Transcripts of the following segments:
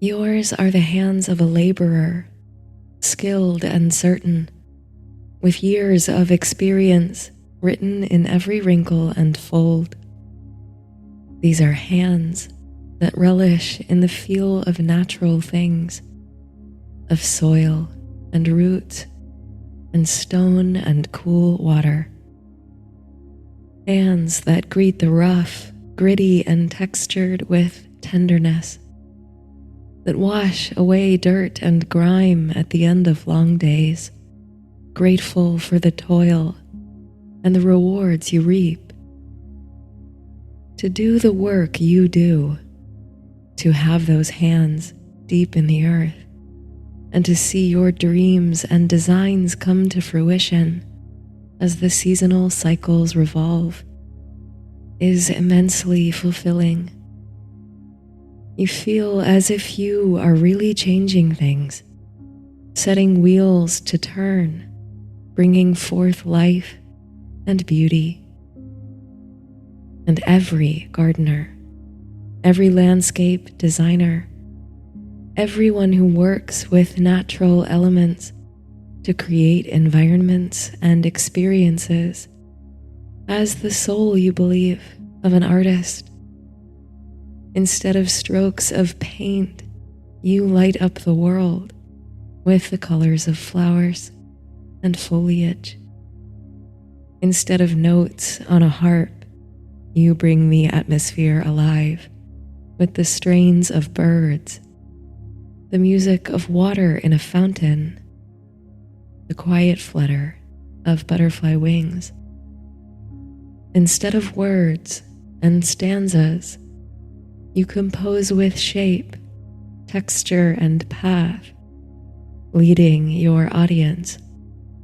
Yours are the hands of a laborer, skilled and certain, with years of experience written in every wrinkle and fold. These are hands that relish in the feel of natural things, of soil and roots and stone and cool water. Hands that greet the rough, gritty, and textured with tenderness, that wash away dirt and grime at the end of long days, grateful for the toil and the rewards you reap. To do the work you do, to have those hands deep in the earth, and to see your dreams and designs come to fruition as the seasonal cycles revolve, is immensely fulfilling. You feel as if you are really changing things, setting wheels to turn, bringing forth life and beauty. And every gardener, every landscape designer, everyone who works with natural elements to create environments and experiences has the soul, you believe, of an artist. Instead of strokes of paint, you light up the world with the colors of flowers and foliage. Instead of notes on a harp, you bring the atmosphere alive with the strains of birds, the music of water in a fountain, the quiet flutter of butterfly wings. Instead of words and stanzas, you compose with shape, texture, and path, leading your audience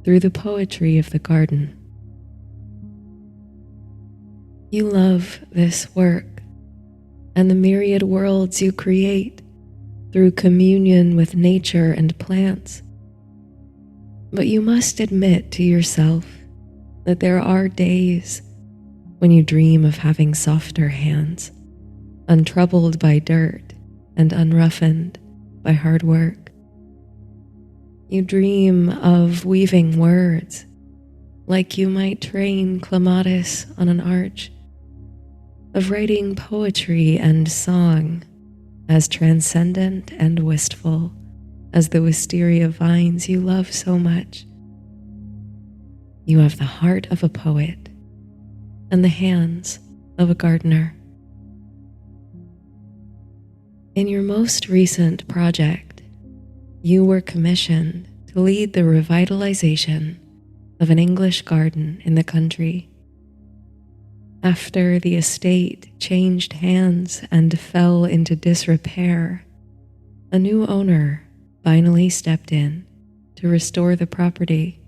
through the poetry of the garden. You love this work and the myriad worlds you create through communion with nature and plants. But you must admit to yourself that there are days when you dream of having softer hands, untroubled by dirt and unroughened by hard work. You dream of weaving words like you might train clematis on an arch, of writing poetry and song as transcendent and wistful as the wisteria vines you love so much. You have the heart of a poet and the hands of a gardener. In your most recent project, you were commissioned to lead the revitalization of an English garden in the country. After the estate changed hands and fell into disrepair, a new owner finally stepped in to restore the property.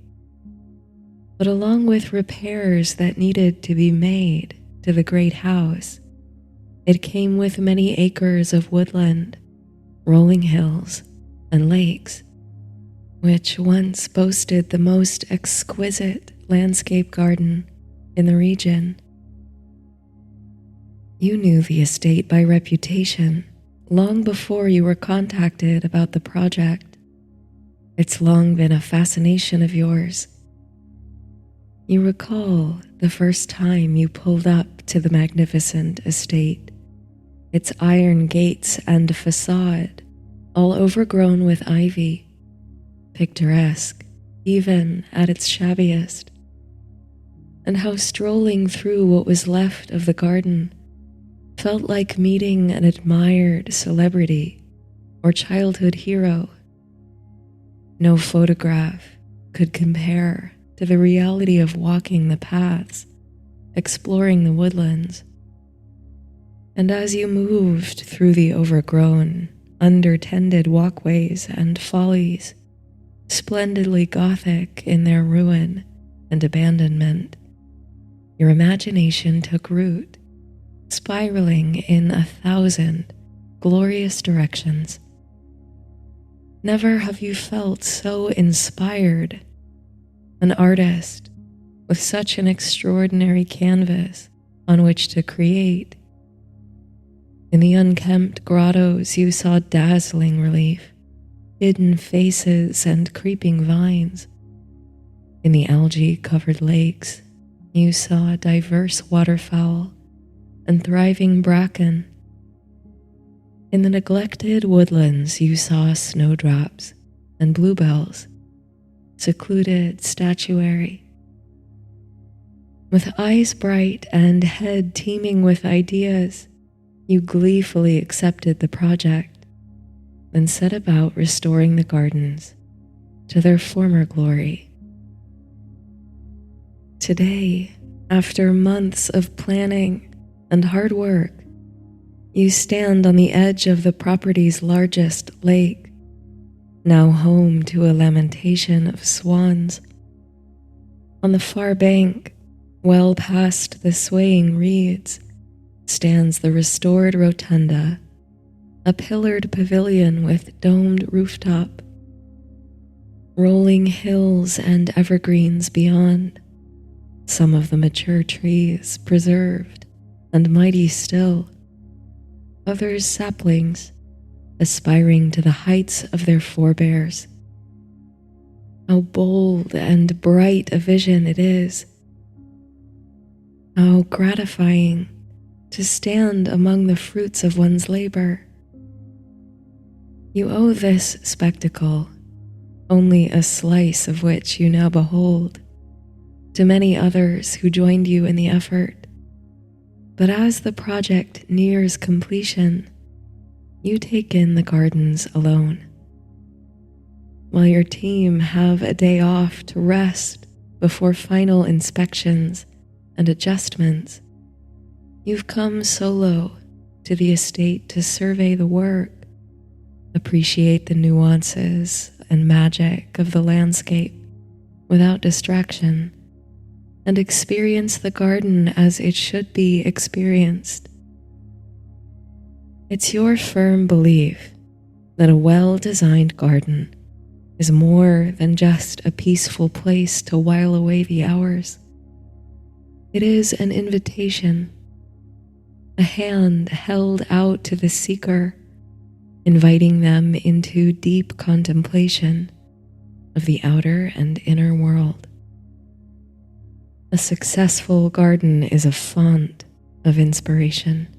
But along with repairs that needed to be made to the great house, it came with many acres of woodland, rolling hills, and lakes, which once boasted the most exquisite landscape garden in the region. You knew the estate by reputation long before you were contacted about the project. It's long been a fascination of yours. You recall the first time you pulled up to the magnificent estate, its iron gates and facade all overgrown with ivy, picturesque even at its shabbiest, and how strolling through what was left of the garden felt like meeting an admired celebrity or childhood hero. No photograph could compare to the reality of walking the paths, exploring the woodlands. And as you moved through the overgrown, undertended walkways and follies, splendidly Gothic in their ruin and abandonment, your imagination took root, spiraling in 1,000 glorious directions. Never have you felt so inspired, an artist with such an extraordinary canvas on which to create. In the unkempt grottos, you saw dazzling relief, hidden faces and creeping vines. In the algae-covered lakes, you saw diverse waterfowl and thriving bracken. In the neglected woodlands, you saw snowdrops and bluebells, secluded statuary. With eyes bright and head teeming with ideas, you gleefully accepted the project, then set about restoring the gardens to their former glory. Today, after months of planning and hard work, you stand on the edge of the property's largest lake, now home to a lamentation of swans. On the far bank, well past the swaying reeds, stands the restored rotunda, a pillared pavilion with domed rooftop, rolling hills and evergreens beyond, some of the mature trees preserved and mighty still, others saplings aspiring to the heights of their forebears. How bold and bright a vision it is! How gratifying to stand among the fruits of one's labor. You owe this spectacle, only a slice of which you now behold, to many others who joined you in the effort. But as the project nears completion, you take in the gardens alone. While your team have a day off to rest before final inspections and adjustments, you've come solo to the estate to survey the work, appreciate the nuances and magic of the landscape without distraction, and experience the garden as it should be experienced. It's your firm belief that a well-designed garden is more than just a peaceful place to while away the hours. It is an invitation, a hand held out to the seeker, inviting them into deep contemplation of the outer and inner world. A successful garden is a font of inspiration,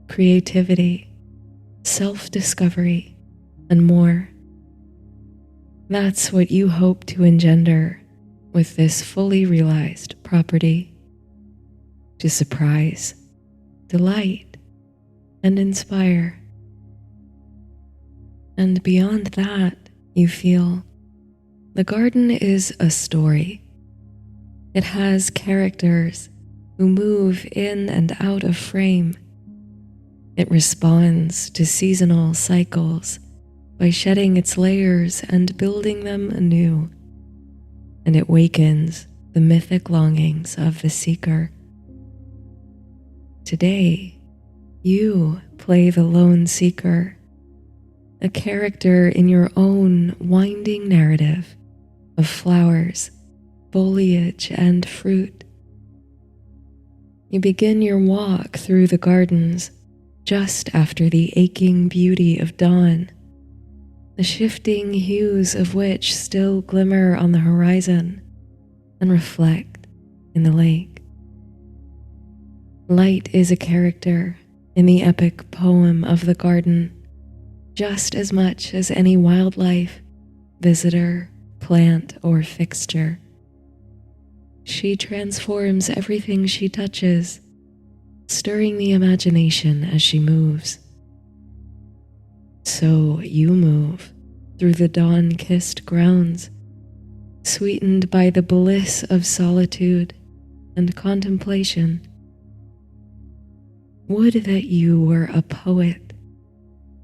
creativity, self-discovery, and more. That's what you hope to engender with this fully realized property, to surprise, delight, and inspire. And beyond that, you feel the garden is a story. It has characters who move in and out of frame. It responds to seasonal cycles by shedding its layers and building them anew. And it wakens the mythic longings of the seeker. Today, you play the lone seeker, a character in your own winding narrative of flowers, foliage, and fruit. You begin your walk through the gardens just after the aching beauty of dawn, the shifting hues of which still glimmer on the horizon and reflect in the lake. Light is a character in the epic poem of the garden, just as much as any wildlife, visitor, plant, or fixture. She transforms everything she touches, stirring the imagination as she moves. So you move through the dawn-kissed grounds, sweetened by the bliss of solitude and contemplation. Would that you were a poet,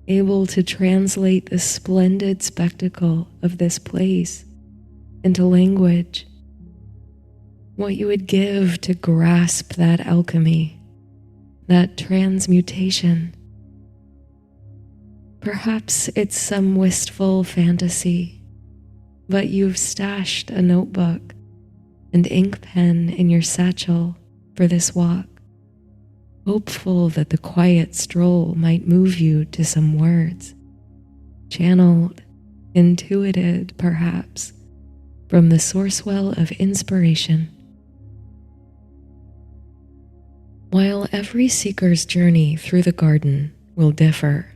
able to translate the splendid spectacle of this place into language. What you would give to grasp that alchemy, that transmutation. Perhaps it's some wistful fantasy, but you've stashed a notebook and ink pen in your satchel for this walk. hopeful that the quiet stroll might move you to some words, channeled, intuited perhaps, from the source well of inspiration. While every seeker's journey through the garden will differ,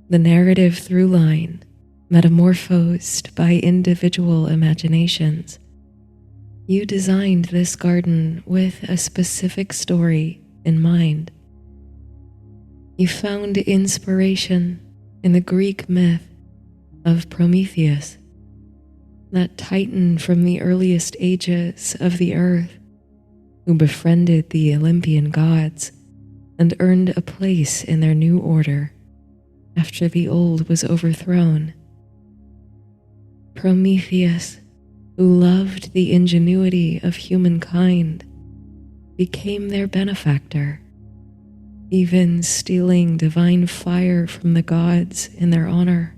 the narrative through line, metamorphosed by individual imaginations, you designed this garden with a specific story in mind. You found inspiration in the Greek myth of Prometheus, that titan from the earliest ages of the earth who befriended the Olympian gods and earned a place in their new order after the old was overthrown. Prometheus, who loved the ingenuity of humankind, became their benefactor, even stealing divine fire from the gods in their honor.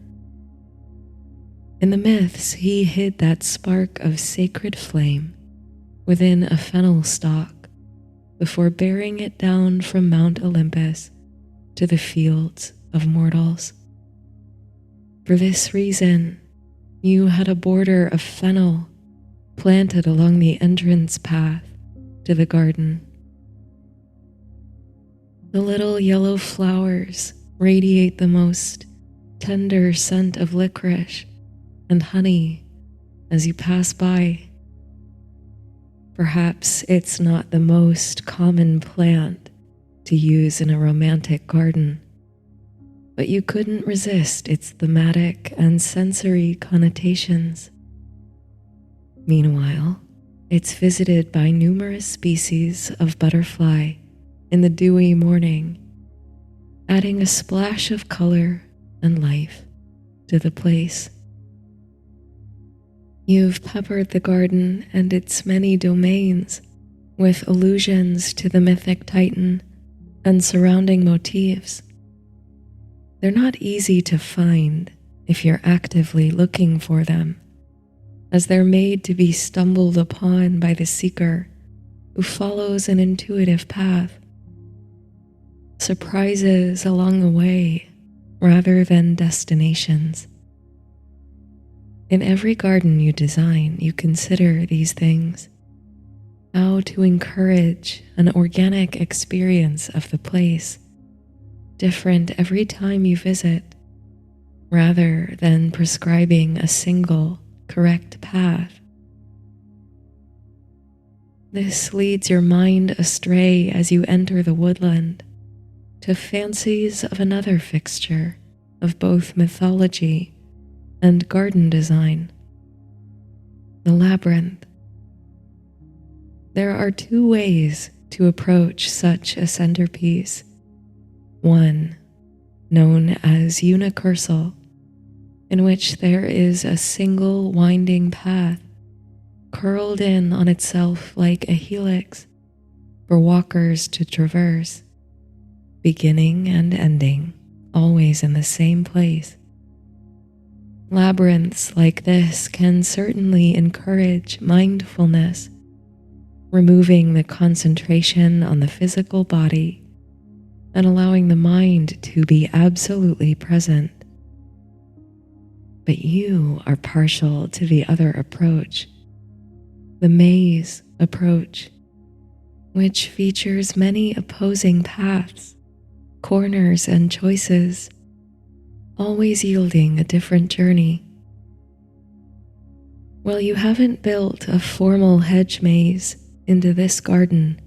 In the myths, he hid that spark of sacred flame within a fennel stalk before bearing it down from Mount Olympus to the fields of mortals. For this reason, you had a border of fennel planted along the entrance path to the garden. The little yellow flowers radiate the most tender scent of licorice and honey as you pass by. Perhaps it's not the most common plant to use in a romantic garden, but you couldn't resist its thematic and sensory connotations. Meanwhile, it's visited by numerous species of butterfly in the dewy morning, adding a splash of color and life to the place. You've peppered the garden and its many domains with allusions to the mythic titan and surrounding motifs. They're not easy to find if you're actively looking for them, as they're made to be stumbled upon by the seeker who follows an intuitive path. Surprises along the way rather than destinations. In every garden you design, you consider these things, how to encourage an organic experience of the place, different every time you visit, rather than prescribing a single correct path. This leads your mind astray as you enter the woodland to fancies of another fixture of both mythology and garden design, the labyrinth. There are two ways to approach such a centerpiece. One, known as unicursal, in which there is a single winding path curled in on itself like a helix for walkers to traverse, beginning and ending always in the same place. Labyrinths like this can certainly encourage mindfulness, removing the concentration on the physical body and allowing the mind to be absolutely present. But you are partial to the other approach, the maze approach, which features many opposing paths, corners, and choices, always yielding a different journey. While you haven't built a formal hedge maze into this garden,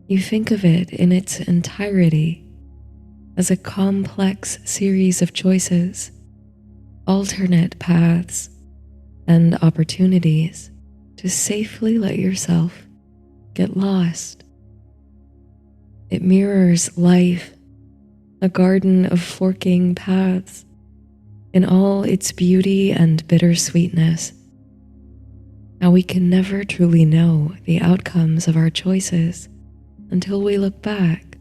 you think of it in its entirety as a complex series of choices, alternate paths, and opportunities to safely let yourself get lost. It mirrors life, a garden of forking paths, in all its beauty and bittersweetness. How we can never truly know the outcomes of our choices until we look back,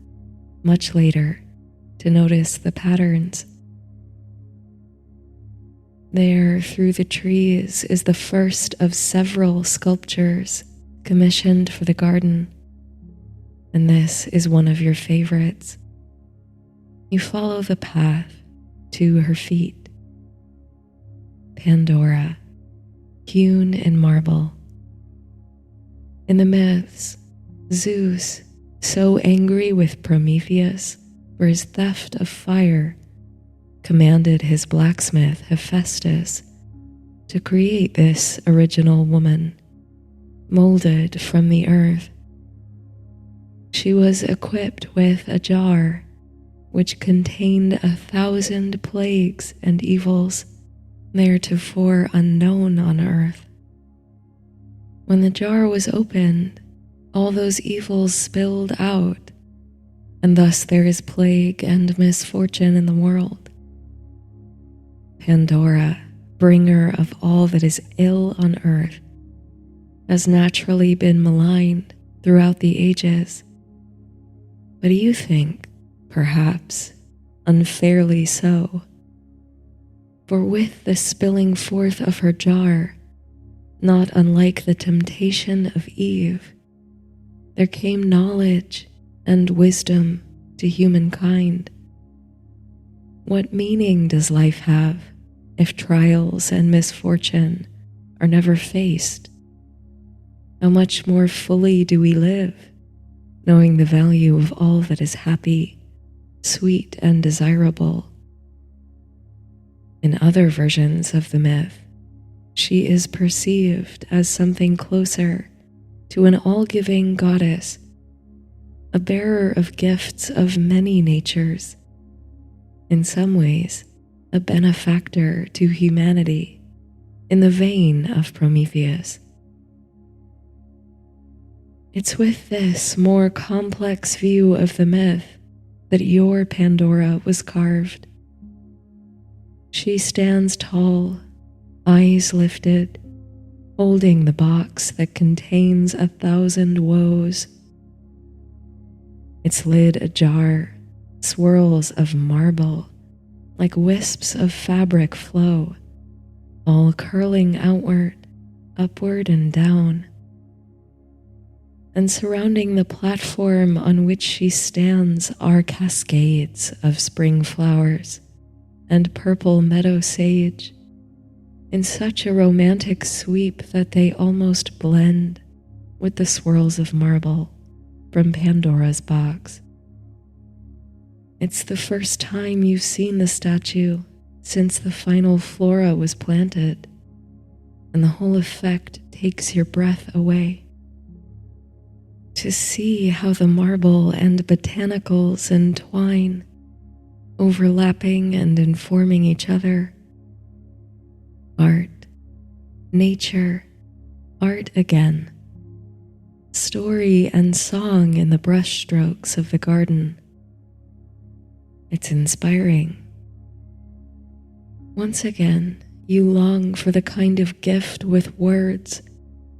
much later, to notice the patterns. There, through the trees, is the first of several sculptures commissioned for the garden, and this is one of your favorites. You follow the path to her feet. Pandora, hewn in marble. In the myths, Zeus, so angry with Prometheus for his theft of fire, commanded his blacksmith Hephaestus to create this original woman, molded from the earth. She was equipped with a jar which contained 1,000 plagues and evils theretofore unknown on earth. When the jar was opened, all those evils spilled out, and thus there is plague and misfortune in the world. Pandora, bringer of all that is ill on earth, has naturally been maligned throughout the ages. But you think, perhaps, unfairly so. For with the spilling forth of her jar, not unlike the temptation of Eve, there came knowledge and wisdom to humankind. What meaning does life have if trials and misfortune are never faced? How much more fully do we live, knowing the value of all that is happy, sweet, and desirable? In other versions of the myth, she is perceived as something closer to an all-giving goddess, a bearer of gifts of many natures, in some ways a benefactor to humanity in the vein of Prometheus. It's with this more complex view of the myth that your Pandora was carved. She stands tall, eyes lifted, holding the box that contains 1,000 woes. Its lid ajar, swirls of marble, like wisps of fabric flow, all curling outward, upward and down. And surrounding the platform on which she stands are cascades of spring flowers and purple meadow sage, in such a romantic sweep that they almost blend with the swirls of marble from Pandora's box. It's the first time you've seen the statue since the final flora was planted, and the whole effect takes your breath away. To see how the marble and botanicals entwine, overlapping and informing each other. Art, nature, art again. Story and song in the brushstrokes of the garden. It's inspiring. Once again, you long for the kind of gift with words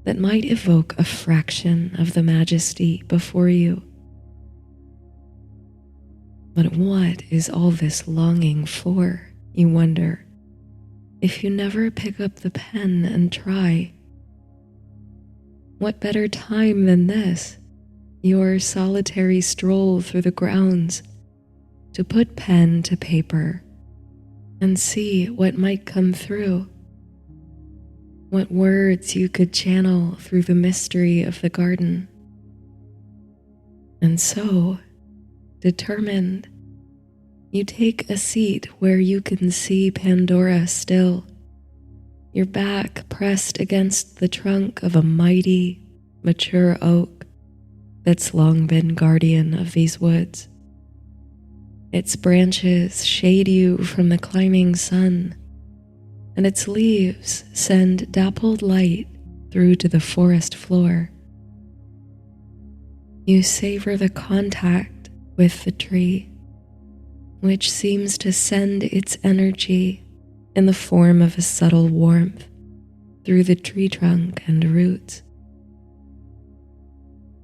that might evoke a fraction of the majesty before you. But what is all this longing for, you wonder, if you never pick up the pen and try? What better time than this, your solitary stroll through the grounds, to put pen to paper and see what might come through? What words you could channel through the mystery of the garden. And so, determined, you take a seat where you can see Pandora still, your back pressed against the trunk of a mighty, mature oak that's long been guardian of these woods. Its branches shade you from the climbing sun, and its leaves send dappled light through to the forest floor. You savor the contact with the tree, which seems to send its energy in the form of a subtle warmth through the tree trunk and roots.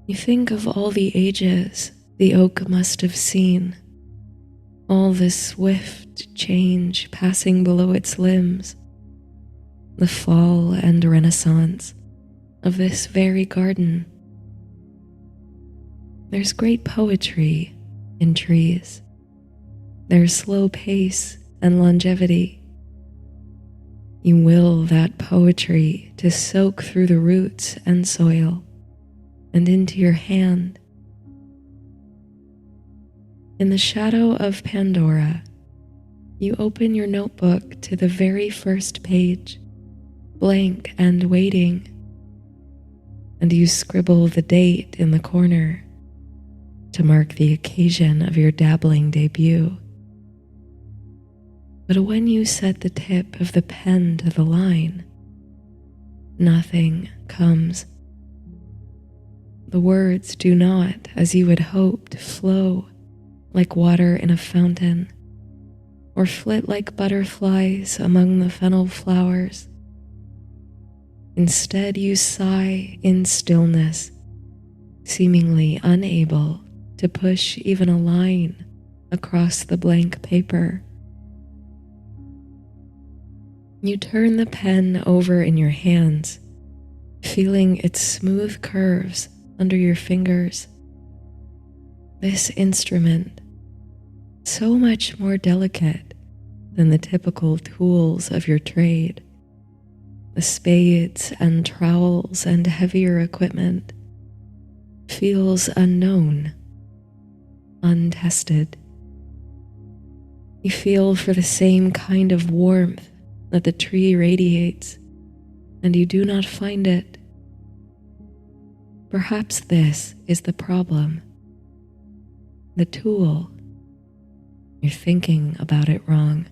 You think of all the ages the oak must have seen, all the swift change passing below its limbs, the fall and renaissance of this very garden. There's great poetry in trees. There's slow pace and longevity. You will that poetry to soak through the roots and soil and into your hand. In the shadow of Pandora, you open your notebook to the very first page, blank and waiting, and you scribble the date in the corner to mark the occasion of your dabbling debut. But when you set the tip of the pen to the line, nothing comes. The words do not, as you had hoped, flow like water in a fountain, or flit like butterflies among the fennel flowers. Instead, you sigh in stillness, seemingly unable to push even a line across the blank paper. You turn the pen over in your hands, feeling its smooth curves under your fingers. This instrument, so much more delicate than the typical tools of your trade, the spades and trowels and heavier equipment, feels unknown, untested. You feel for the same kind of warmth that the tree radiates, and you do not find it. Perhaps this is the problem. The tool. You're thinking about it wrong.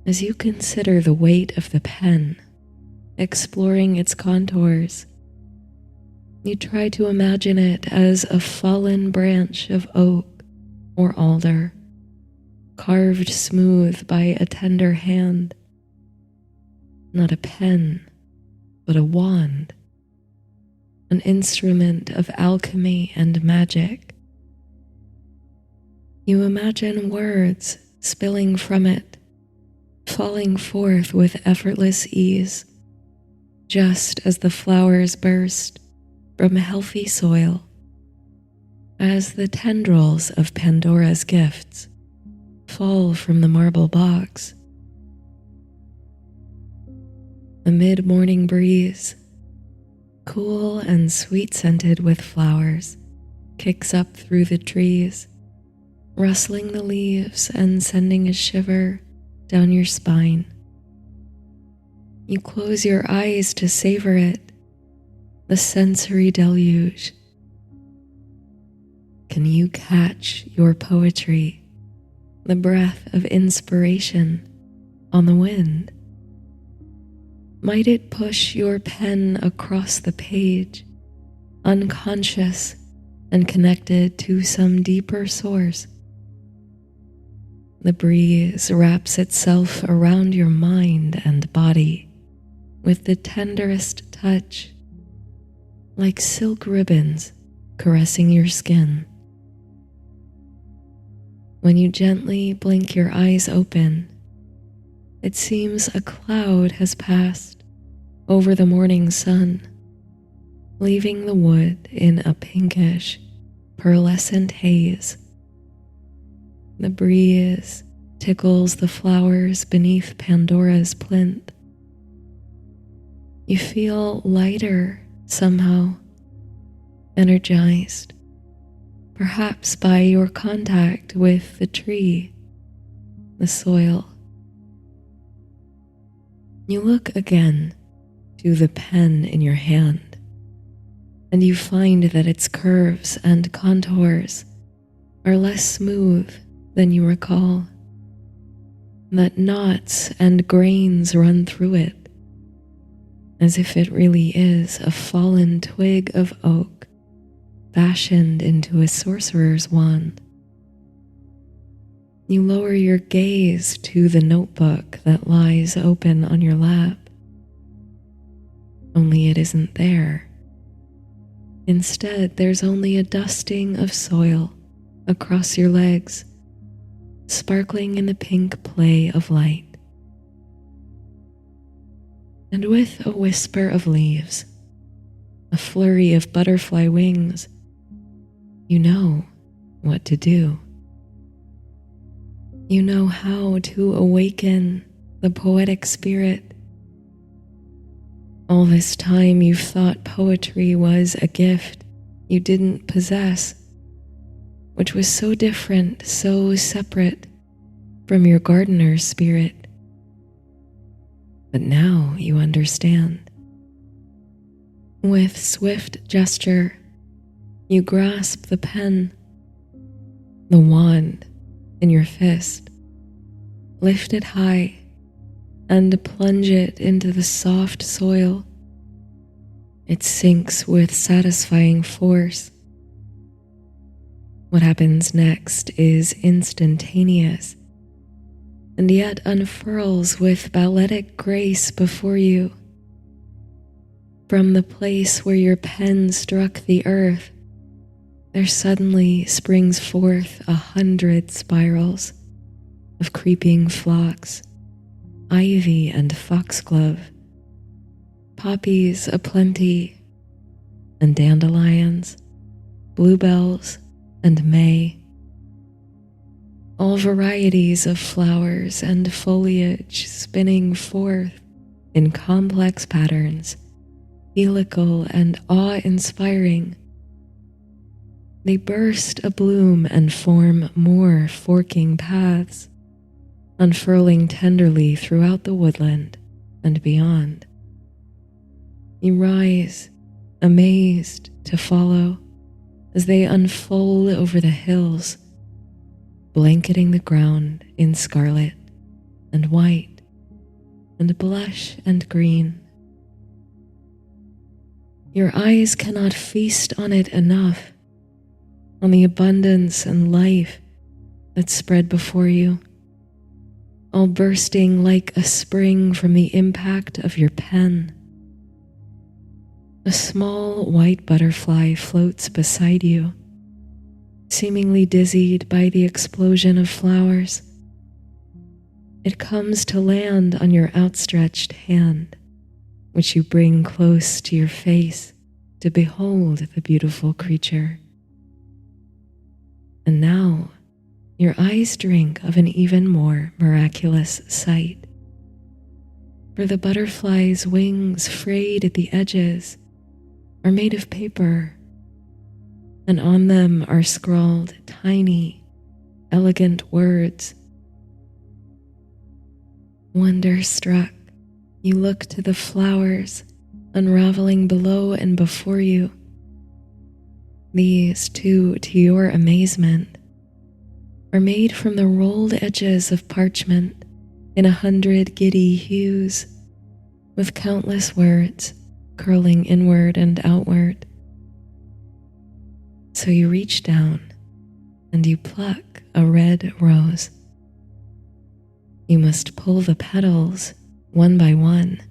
As you consider the weight of the pen, exploring its contours, you try to imagine it as a fallen branch of oak or alder, carved smooth by a tender hand. Not a pen, but a wand, an instrument of alchemy and magic. You imagine words spilling from it, falling forth with effortless ease, just as the flowers burst from healthy soil, as the tendrils of Pandora's gifts fall from the marble box. A mid-morning breeze, cool and sweet-scented with flowers, kicks up through the trees, rustling the leaves and sending a shiver down your spine. You close your eyes to savor it, the sensory deluge. Can you catch your poetry, the breath of inspiration on the wind? Might it push your pen across the page, unconscious and connected to some deeper source? The breeze wraps itself around your mind and body with the tenderest touch, like silk ribbons caressing your skin. When you gently blink your eyes open, it seems a cloud has passed over the morning sun, leaving the wood in a pinkish, pearlescent haze. The breeze tickles the flowers beneath Pandora's plinth. You feel lighter somehow, energized, perhaps by your contact with the tree, the soil. You look again to the pen in your hand, and you find that its curves and contours are less smooth than you recall, that knots and grains run through it, as if it really is a fallen twig of oak fashioned into a sorcerer's wand. You lower your gaze to the notebook that lies open on your lap. Only it isn't there. Instead, there's only a dusting of soil across your legs, sparkling in the pink play of light. And with a whisper of leaves, a flurry of butterfly wings, You know what to do. You know how to awaken the poetic spirit. All this time you've thought poetry was a gift you didn't possess, which was so different, so separate from your gardener's spirit. But now you understand. With swift gesture, you grasp the pen, the wand in your fist, lift it high, and plunge it into the soft soil. It sinks with satisfying force. What happens next is instantaneous, and yet unfurls with balletic grace before you. From the place where your pen struck the earth, there suddenly springs forth 100 spirals of creeping phlox, ivy and foxglove, poppies aplenty, and dandelions, bluebells, and may. All varieties of flowers and foliage spinning forth in complex patterns, helical and awe-inspiring. They burst abloom and form more forking paths, unfurling tenderly throughout the woodland and beyond. You rise, amazed to follow, as they unfold over the hills, blanketing the ground in scarlet and white and blush and green. Your eyes cannot feast on it enough, on the abundance and life that spread before you, all bursting like a spring from the impact of your pen. A small white butterfly floats beside you, seemingly dizzied by the explosion of flowers. It comes to land on your outstretched hand, which you bring close to your face to behold the beautiful creature. And now your eyes drink of an even more miraculous sight. For the butterfly's wings, frayed at the edges, are made of paper, and on them are scrawled tiny, elegant words. Wonder-struck, you look to the flowers unraveling below and before you. These, too, to your amazement, are made from the rolled edges of parchment in 100 giddy hues, with countless words curling inward and outward. So you reach down and you pluck a red rose. You must pull the petals one by one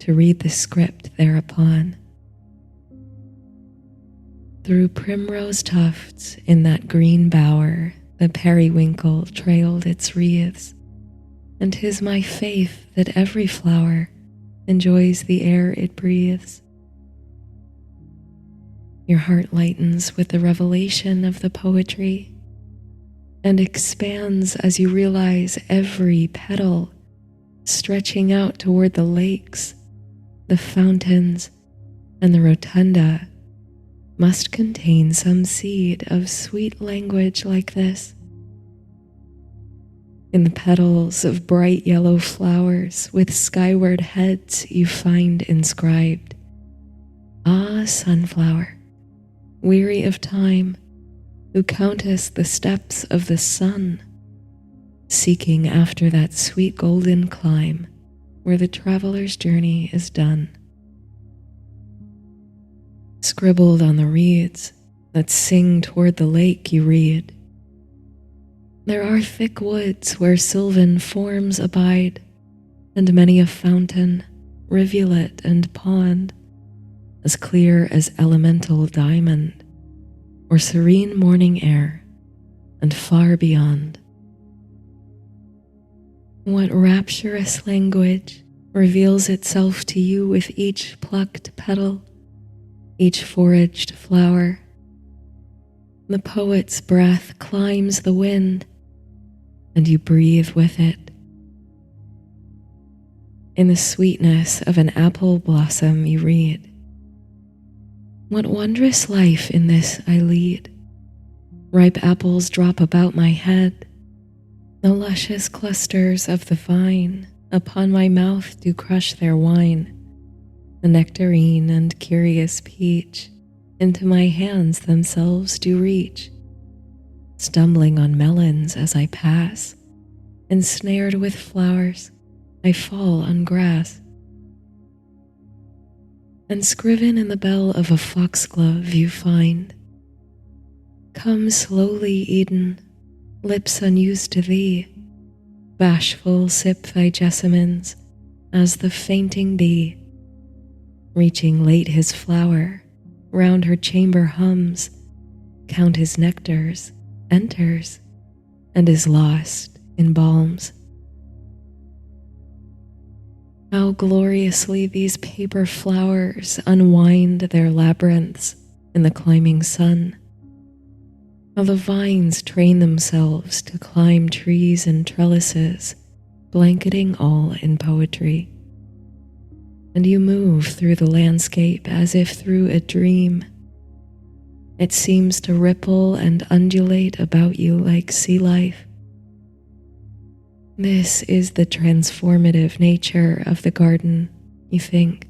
to read the script thereupon. Through primrose tufts in that green bower, the periwinkle trailed its wreaths, and 'tis my faith that every flower enjoys the air it breathes. Your heart lightens with the revelation of the poetry and expands as you realize every petal stretching out toward the lakes, the fountains, and the rotunda must contain some seed of sweet language like this. In the petals of bright yellow flowers with skyward heads you find inscribed, "Ah, sunflower, weary of time, who countest the steps of the sun, seeking after that sweet golden clime where the traveler's journey is done." Scribbled on the reeds that sing toward the lake you read, "There are thick woods where sylvan forms abide, and many a fountain, rivulet, and pond, as clear as elemental diamond, or serene morning air, and far beyond." What rapturous language reveals itself to you with each plucked petal, each foraged flower? The poet's breath climbs the wind, and you breathe with it. In the sweetness of an apple blossom you read, "What wondrous life in this I lead. Ripe apples drop about my head. The luscious clusters of the vine upon my mouth do crush their wine. The nectarine and curious peach into my hands themselves do reach. Stumbling on melons as I pass, ensnared with flowers, I fall on grass. And scriven in the bell of a foxglove you find, come slowly, Eden, lips unused to thee, bashful sip thy jessamines as the fainting bee. Reaching late his flower, round her chamber hums, count his nectars, enters, and is lost in balms. How gloriously these paper flowers unwind their labyrinths in the climbing sun. How the vines train themselves to climb trees and trellises, blanketing all in poetry. And you move through the landscape as if through a dream. It seems to ripple and undulate about you like sea life. This is the transformative nature of the garden, you think.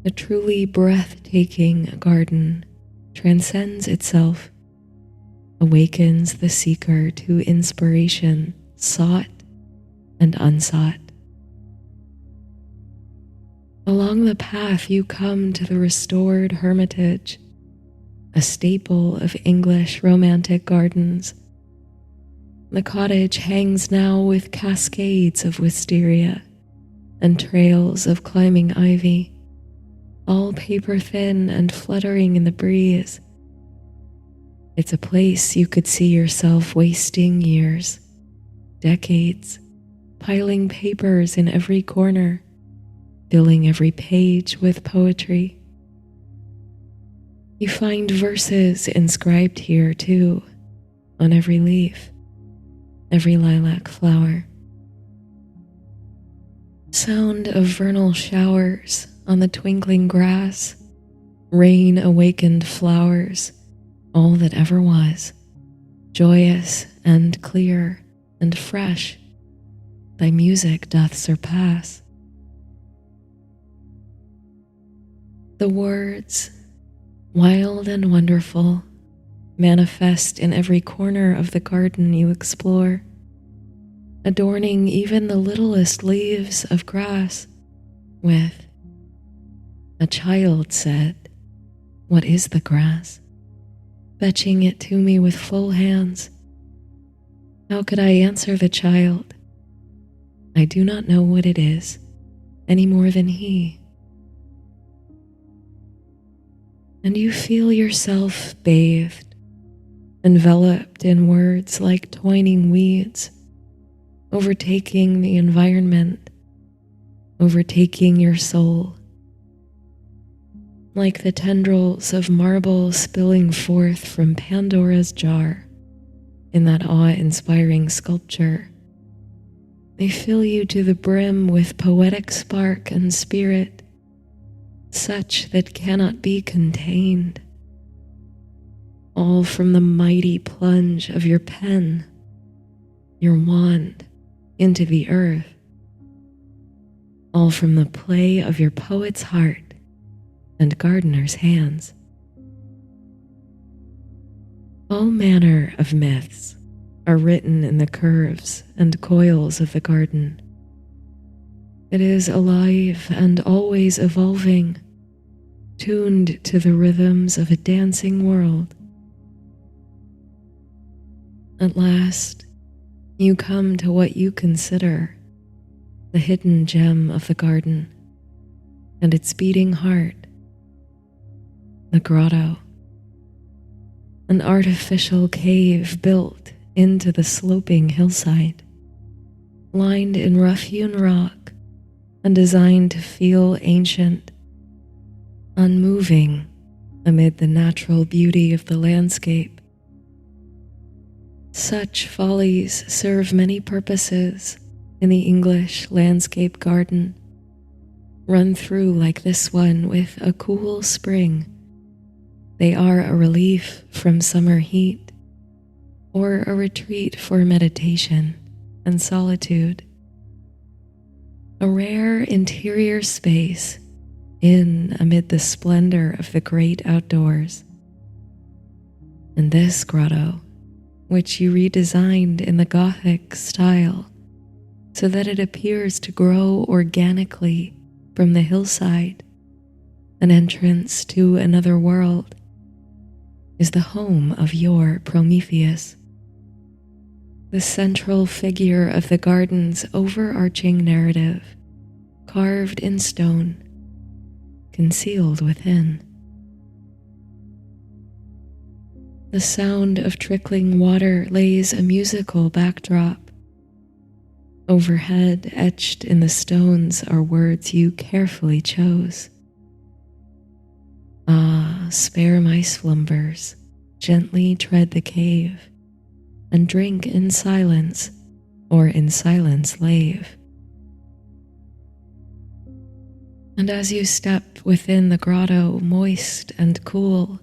A truly breathtaking garden transcends itself, awakens the seeker to inspiration sought and unsought. Along the path you come to the restored hermitage, a staple of English romantic gardens. The cottage hangs now with cascades of wisteria and trails of climbing ivy, all paper thin and fluttering in the breeze. It's a place you could see yourself wasting years, decades, piling papers in every corner, filling every page with poetry. You find verses inscribed here too, on every leaf, every lilac flower. Sound of vernal showers on the twinkling grass, rain-awakened flowers, all that ever was, joyous and clear and fresh, thy music doth surpass. The words, wild and wonderful, manifest in every corner of the garden you explore, adorning even the littlest leaves of grass with, "A child said, 'What is the grass?' fetching it to me with full hands. How could I answer the child? I do not know what it is, any more than he." And you feel yourself bathed, enveloped in words like twining weeds, overtaking the environment, overtaking your soul, like the tendrils of marble spilling forth from Pandora's jar in that awe-inspiring sculpture. They fill you to the brim with poetic spark and spirit, such that cannot be contained, all from the mighty plunge of your pen, your wand, into the earth, all from the play of your poet's heart and gardener's hands. All manner of myths are written in the curves and coils of the garden. It is alive and always evolving, tuned to the rhythms of a dancing world. At last, you come to what you consider the hidden gem of the garden and its beating heart, the grotto, an artificial cave built into the sloping hillside, lined in rough-hewn rock and designed to feel ancient, unmoving amid the natural beauty of the landscape. Such follies serve many purposes in the English landscape garden. Run through like this one with a cool spring. They are a relief from summer heat, or a retreat for meditation and solitude. A rare interior space in amid the splendor of the great outdoors. And this grotto, which you redesigned in the Gothic style so that it appears to grow organically from the hillside, an entrance to another world, is the home of your Prometheus, the central figure of the garden's overarching narrative, carved in stone, concealed within. The sound of trickling water lays a musical backdrop. Overhead, etched in the stones, are words you carefully chose. Ah, spare my slumbers, gently tread the cave, and drink in silence, or in silence lave. And as you step within the grotto, moist and cool,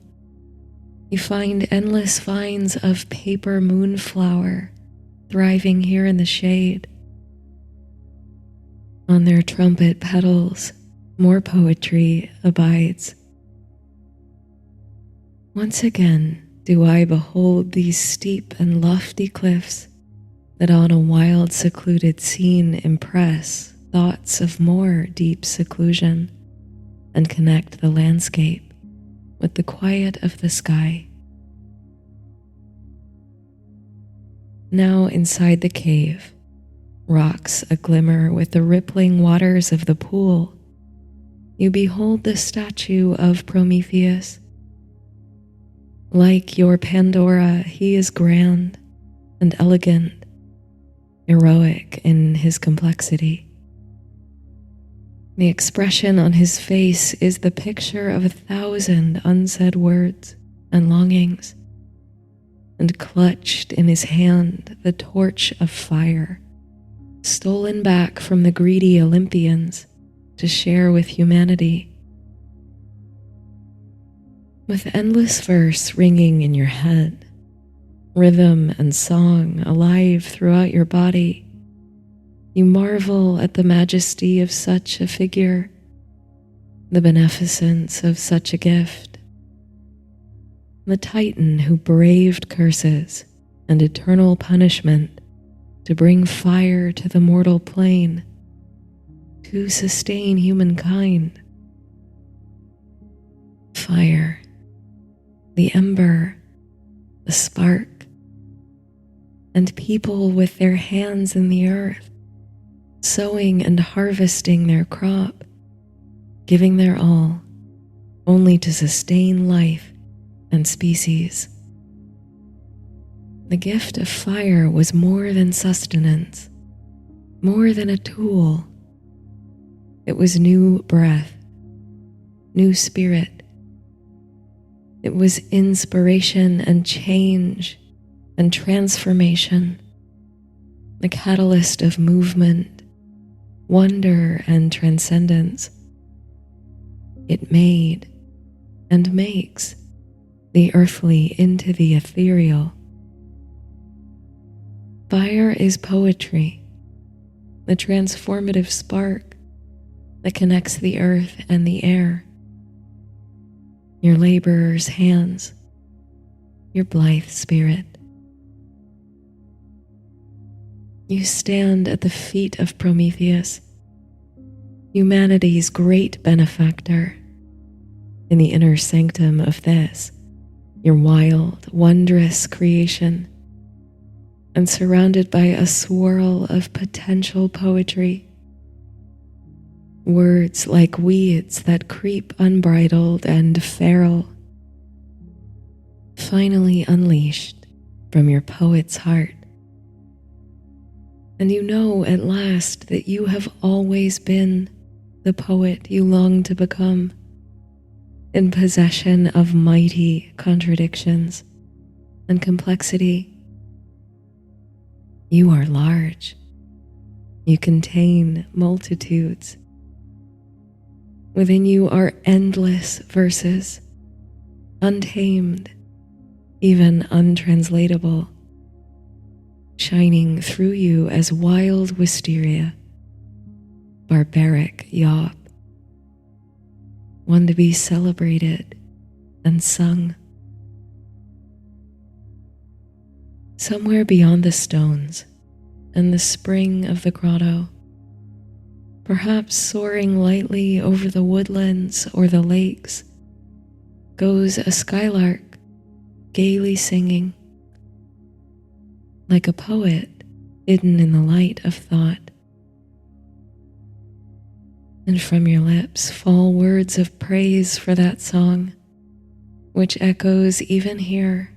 you find endless vines of paper moonflower thriving here in the shade. On their trumpet petals, more poetry abides. Once again do I behold these steep and lofty cliffs that on a wild secluded scene impress thoughts of more deep seclusion and connect the landscape with the quiet of the sky. Now inside the cave, rocks aglimmer with the rippling waters of the pool, you behold the statue of Prometheus. Like your Pandora, he is grand and elegant, heroic in his complexity. The expression on his face is the picture of 1,000 unsaid words and longings, and clutched in his hand the torch of fire, stolen back from the greedy Olympians to share with humanity. With endless verse ringing in your head, rhythm and song alive throughout your body, you marvel at the majesty of such a figure, the beneficence of such a gift. The Titan who braved curses and eternal punishment to bring fire to the mortal plane, to sustain humankind. Fire, the ember, the spark, and people with their hands in the earth, sowing and harvesting their crop, giving their all, only to sustain life and species. The gift of fire was more than sustenance, more than a tool. It was new breath, new spirit. It was inspiration and change and transformation, the catalyst of movement, wonder and transcendence. It made and makes the earthly into the ethereal. Fire is poetry, the transformative spark that connects the earth and the air. Your laborer's hands, your blithe spirit. You stand at the feet of Prometheus, humanity's great benefactor, in the inner sanctum of this, your wild, wondrous creation, and surrounded by a swirl of potential poetry. Words like weeds that creep unbridled and feral, finally unleashed from your poet's heart. And you know at last that you have always been the poet you long to become. in possession of mighty contradictions and complexity. You are large. You contain multitudes. Within you are endless verses, untamed, even untranslatable, shining through you as wild wisteria, barbaric yawp, one to be celebrated and sung. Somewhere beyond the stones and the spring of the grotto, perhaps soaring lightly over the woodlands or the lakes, goes a skylark gaily singing, like a poet hidden in the light of thought. And from your lips fall words of praise for that song, which echoes even here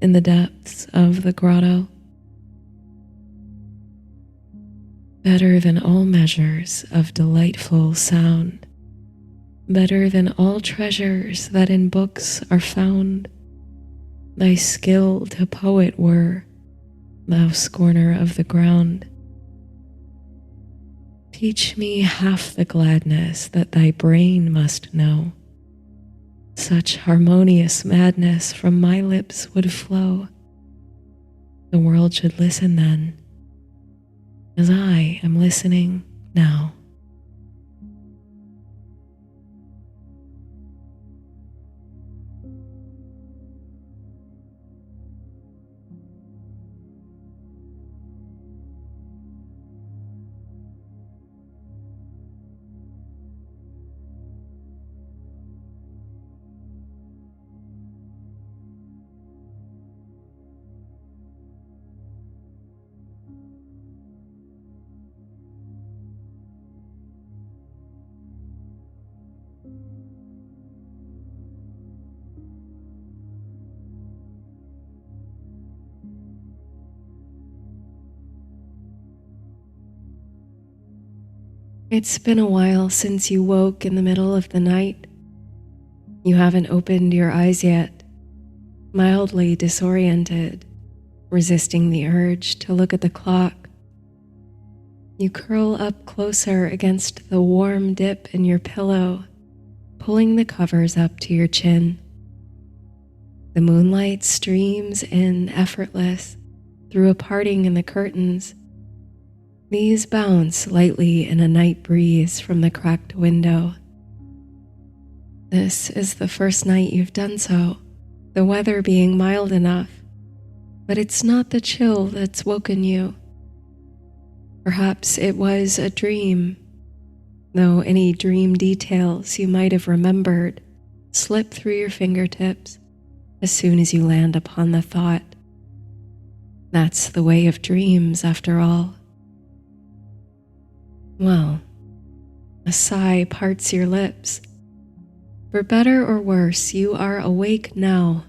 in the depths of the grotto. Better than all measures of delightful sound, better than all treasures that in books are found, thy skill to poet were, thou scorner of the ground. Teach me half the gladness that thy brain must know. Such harmonious madness from my lips would flow. The world should listen then, as I am listening now. It's been a while since you woke in the middle of the night. You haven't opened your eyes yet, mildly disoriented, resisting the urge to look at the clock. You curl up closer against the warm dip in your pillow, pulling the covers up to your chin. The moonlight streams in effortless through a parting in the curtains. These bounce lightly in a night breeze from the cracked window. This is the first night you've done so, the weather being mild enough, but it's not the chill that's woken you. Perhaps it was a dream, though any dream details you might have remembered slip through your fingertips as soon as you land upon the thought. That's the way of dreams, after all. Well, a sigh parts your lips. For better or worse, you are awake now.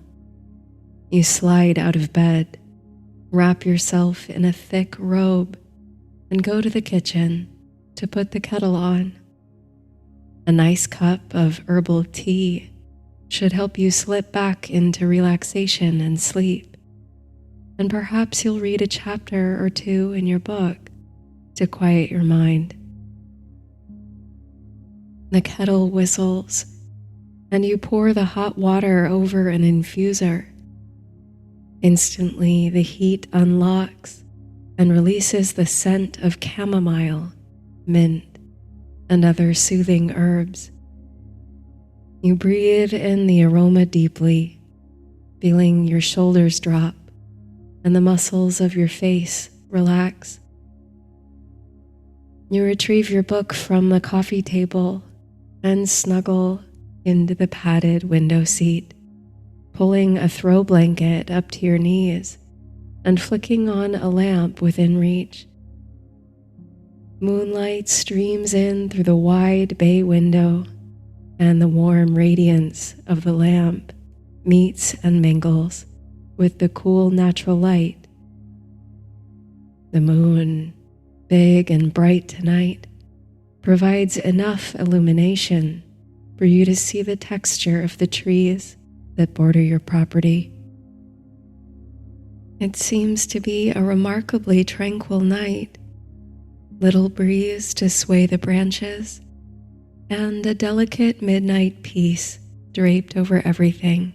You slide out of bed, wrap yourself in a thick robe, and go to the kitchen to put the kettle on. A nice cup of herbal tea should help you slip back into relaxation and sleep. And perhaps you'll read a chapter or two in your book to quiet your mind. The kettle whistles, and you pour the hot water over an infuser. Instantly, the heat unlocks and releases the scent of chamomile, mint, and other soothing herbs. You breathe in the aroma deeply, feeling your shoulders drop and the muscles of your face relax. You retrieve your book from the coffee table and snuggle into the padded window seat, pulling a throw blanket up to your knees and flicking on a lamp within reach. Moonlight streams in through the wide bay window, and the warm radiance of the lamp meets and mingles with the cool natural light. The moon, big and bright tonight, provides enough illumination for you to see the texture of the trees that border your property. It seems to be a remarkably tranquil night. Little breeze to sway the branches, and a delicate midnight peace draped over everything.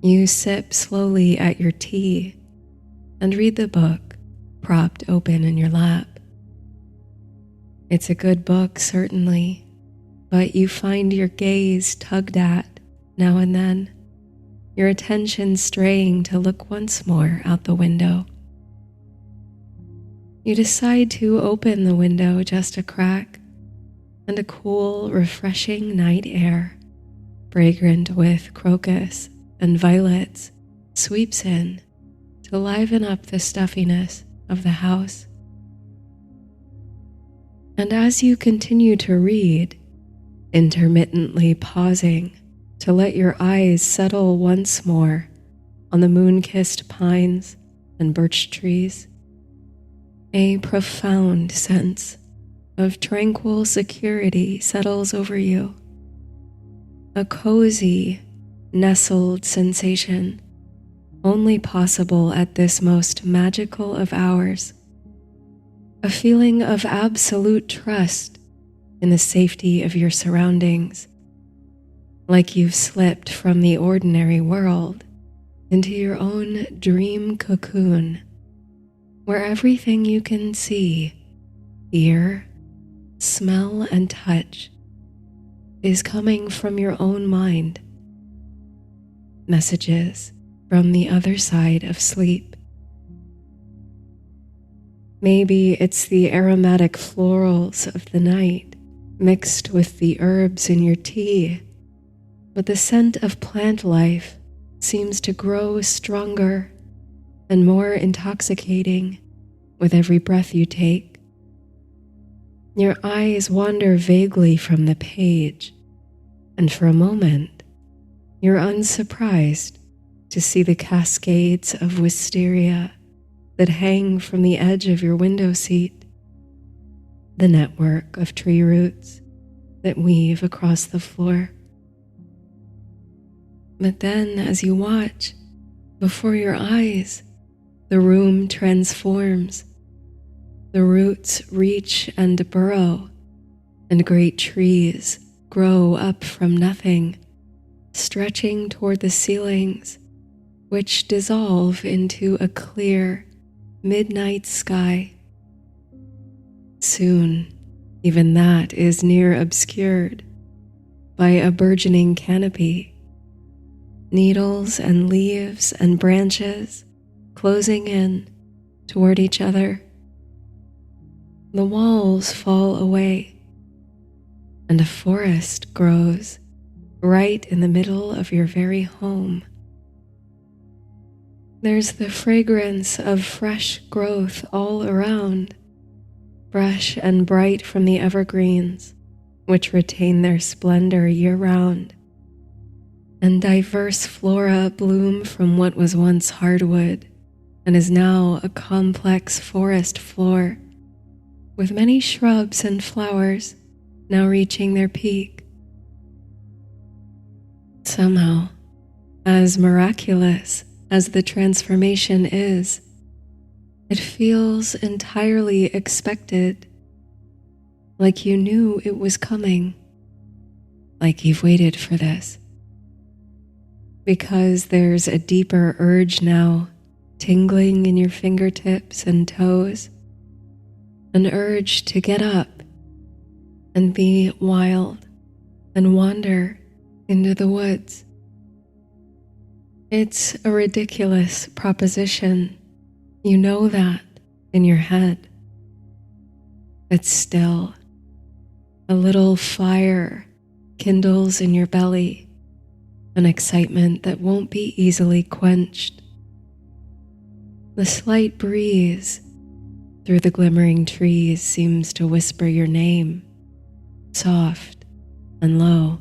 You sip slowly at your tea and read the book propped open in your lap. It's a good book, certainly, but you find your gaze tugged at now and then, your attention straying to look once more out the window. You decide to open the window just a crack, and a cool, refreshing night air, fragrant with crocus and violets, sweeps in to liven up the stuffiness of the house. And as you continue to read, intermittently pausing to let your eyes settle once more on the moon-kissed pines and birch trees, a profound sense of tranquil security settles over you, a cozy, nestled sensation only possible at this most magical of hours, a feeling of absolute trust in the safety of your surroundings, like you've slipped from the ordinary world into your own dream cocoon, where everything you can see, hear, smell, and touch is coming from your own mind. Messages from the other side of sleep. Maybe it's the aromatic florals of the night mixed with the herbs in your tea, but the scent of plant life seems to grow stronger and more intoxicating with every breath you take. Your eyes wander vaguely from the page, and for a moment, you're unsurprised to see the cascades of wisteria that hang from the edge of your window seat, the network of tree roots that weave across the floor. But then, as you watch, before your eyes, the room transforms. The roots reach and burrow, and great trees grow up from nothing, stretching toward the ceilings, which dissolve into a clear, midnight sky. Soon, even that is near obscured by a burgeoning canopy, needles and leaves and branches closing in toward each other. The walls fall away, and a forest grows right in the middle of your very home. There's the fragrance of fresh growth all around, fresh and bright from the evergreens, which retain their splendor year-round, and diverse flora bloom from what was once hardwood and is now a complex forest floor, with many shrubs and flowers now reaching their peak. Somehow, as miraculous as the transformation is, it feels entirely expected, like you knew it was coming, like you've waited for this. Because there's a deeper urge now, tingling in your fingertips and toes, an urge to get up and be wild and wander into the woods. It's a ridiculous proposition, you know that in your head. But still, a little fire kindles in your belly, an excitement that won't be easily quenched. The slight breeze through the glimmering trees seems to whisper your name, soft and low.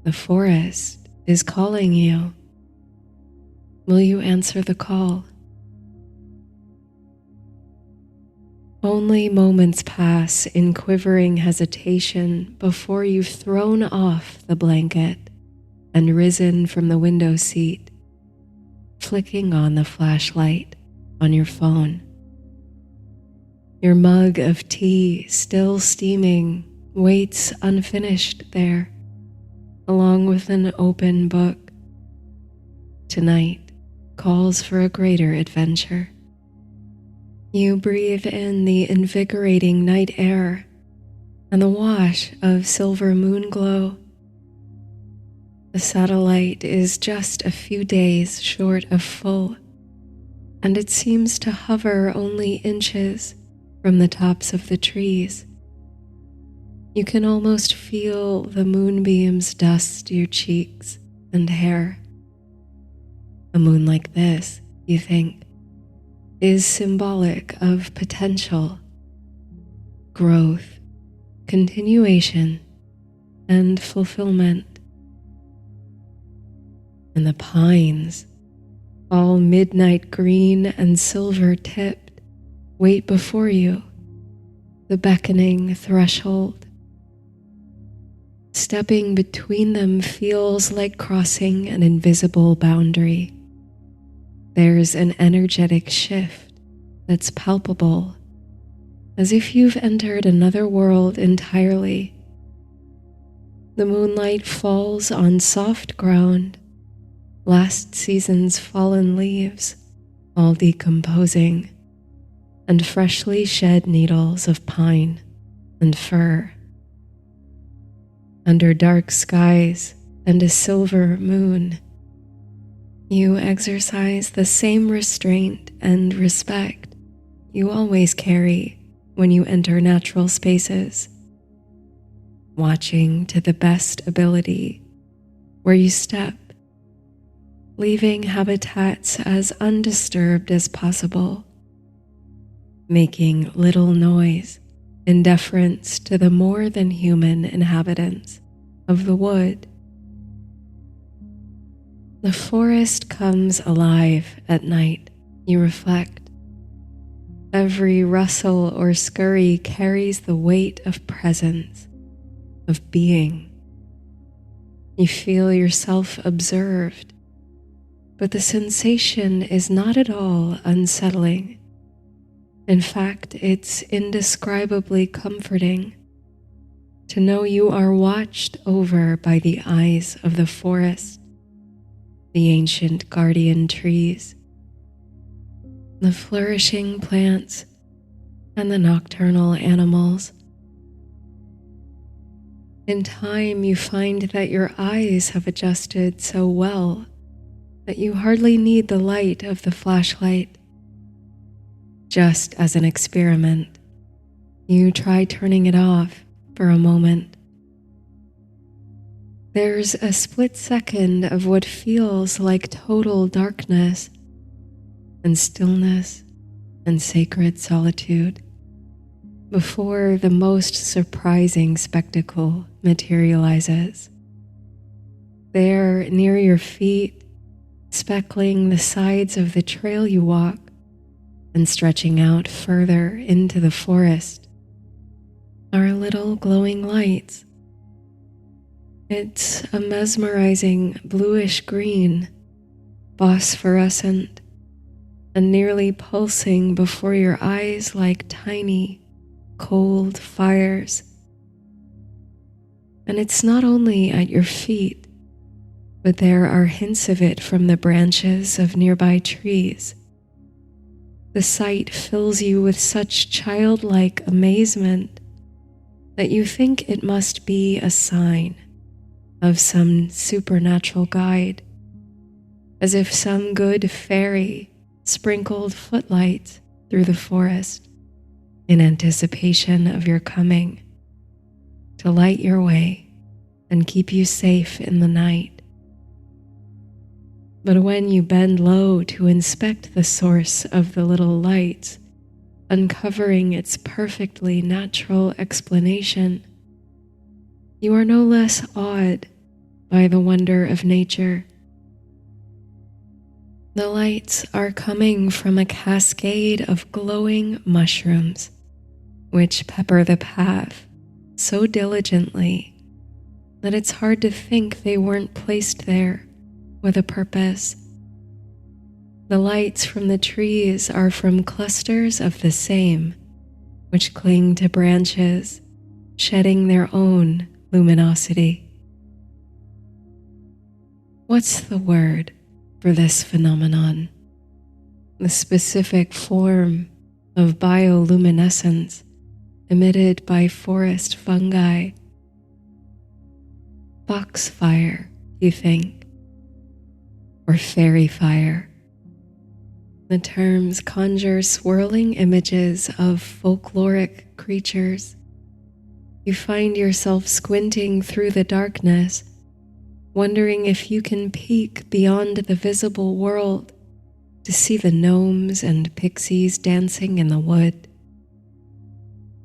The forest is calling you. Will you answer the call? Only moments pass in quivering hesitation before you've thrown off the blanket and risen from the window seat, flicking on the flashlight on your phone. Your mug of tea, still steaming, waits unfinished there, along with an open book. Tonight calls for a greater adventure. You breathe in the invigorating night air and the wash of silver moon glow. The satellite is just a few days short of full, and it seems to hover only inches from the tops of the trees. You can almost feel the moonbeams dust your cheeks and hair. A moon like this, you think, is symbolic of potential, growth, continuation, and fulfillment. And the pines, all midnight green and silver tipped, wait before you, the beckoning threshold. Stepping between them feels like crossing an invisible boundary. There's an energetic shift that's palpable, as if you've entered another world entirely. The moonlight falls on soft ground, last season's fallen leaves, all decomposing, and freshly shed needles of pine and fir. Under dark skies and a silver moon, you exercise the same restraint and respect you always carry when you enter natural spaces, watching to the best ability where you step, leaving habitats as undisturbed as possible, making little noise in deference to the more than human inhabitants of the wood. The forest comes alive at night, you reflect. Every rustle or scurry carries the weight of presence, of being. You feel yourself observed, but the sensation is not at all unsettling. In fact, it's indescribably comforting to know you are watched over by the eyes of the forest, the ancient guardian trees, the flourishing plants, and the nocturnal animals. In time, you find that your eyes have adjusted so well that you hardly need the light of the flashlight. Just as an experiment, you try turning it off for a moment. There's a split second of what feels like total darkness and stillness and sacred solitude before the most surprising spectacle materializes. There, near your feet, speckling the sides of the trail you walk and stretching out further into the forest, are little glowing lights. It's a mesmerizing bluish green, phosphorescent, and nearly pulsing before your eyes like tiny, cold fires. And it's not only at your feet, but there are hints of it from the branches of nearby trees. The sight fills you with such childlike amazement that you think it must be a sign of some supernatural guide, as if some good fairy sprinkled footlights through the forest in anticipation of your coming to light your way and keep you safe in the night. But when you bend low to inspect the source of the little lights, uncovering its perfectly natural explanation, you are no less awed by the wonder of nature. The lights are coming from a cascade of glowing mushrooms which pepper the path so diligently that it's hard to think they weren't placed there with a purpose. The lights from the trees are from clusters of the same, which cling to branches, shedding their own luminosity. What's the word for this phenomenon? The specific form of bioluminescence emitted by forest fungi. Foxfire, you think? Or fairy fire? The terms conjure swirling images of folkloric creatures. You find yourself squinting through the darkness, wondering if you can peek beyond the visible world to see the gnomes and pixies dancing in the wood.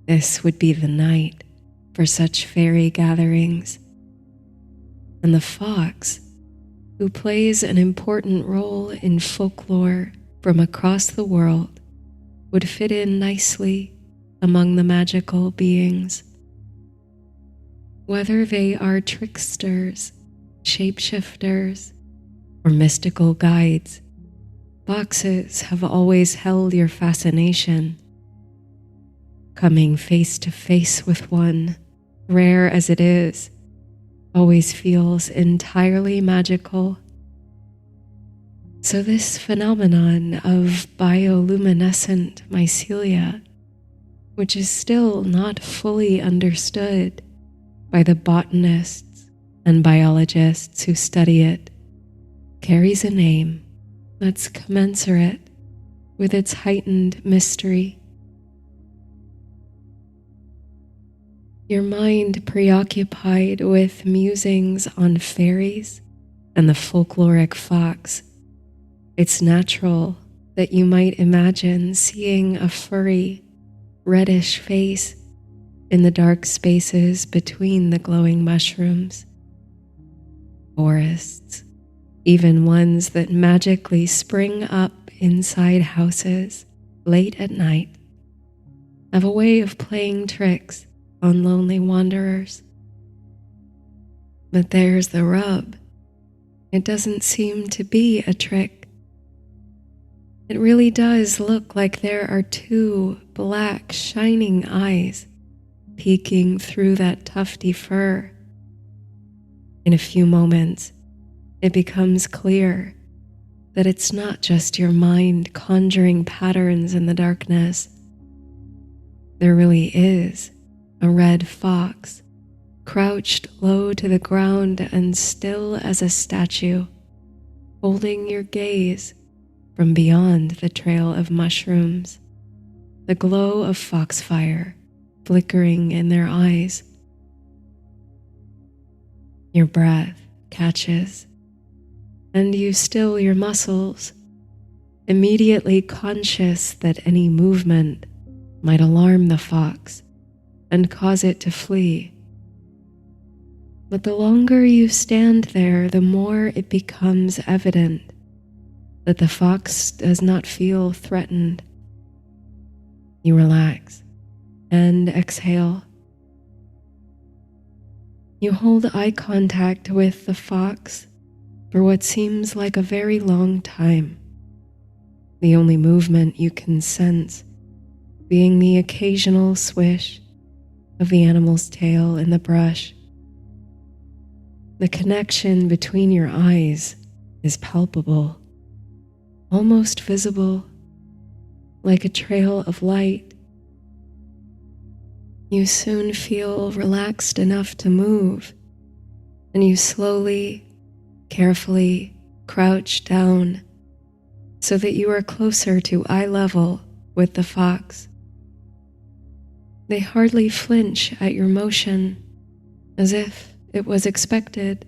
This would be the night for such fairy gatherings. And the fox, who plays an important role in folklore from across the world, would fit in nicely among the magical beings. Whether they are tricksters, shapeshifters, or mystical guides, foxes have always held your fascination. Coming face to face with one, rare as it is, always feels entirely magical. So this phenomenon of bioluminescent mycelia, which is still not fully understood by the botanists and biologists who study it, carries a name that's commensurate with its heightened mystery. Your mind preoccupied with musings on fairies and the folkloric fox, it's natural that you might imagine seeing a furry, reddish face in the dark spaces between the glowing mushrooms. Forests, even ones that magically spring up inside houses late at night, have a way of playing tricks on lonely wanderers. But there's the rub. It doesn't seem to be a trick. It really does look like there are two black, shining eyes peeking through that tufty fur. In a few moments, it becomes clear that it's not just your mind conjuring patterns in the darkness. There really is a red fox, crouched low to the ground and still as a statue, holding your gaze from beyond the trail of mushrooms, the glow of foxfire flickering in their eyes. Your breath catches, and you still your muscles, immediately conscious that any movement might alarm the fox and cause it to flee. But the longer you stand there, the more it becomes evident that the fox does not feel threatened. You relax and exhale. You hold eye contact with the fox for what seems like a very long time, the only movement you can sense being the occasional swish of the animal's tail in the brush. The connection between your eyes is palpable, almost visible, like a trail of light. You soon feel relaxed enough to move, and you slowly, carefully crouch down so that you are closer to eye level with the fox. They hardly flinch at your motion, as if it was expected.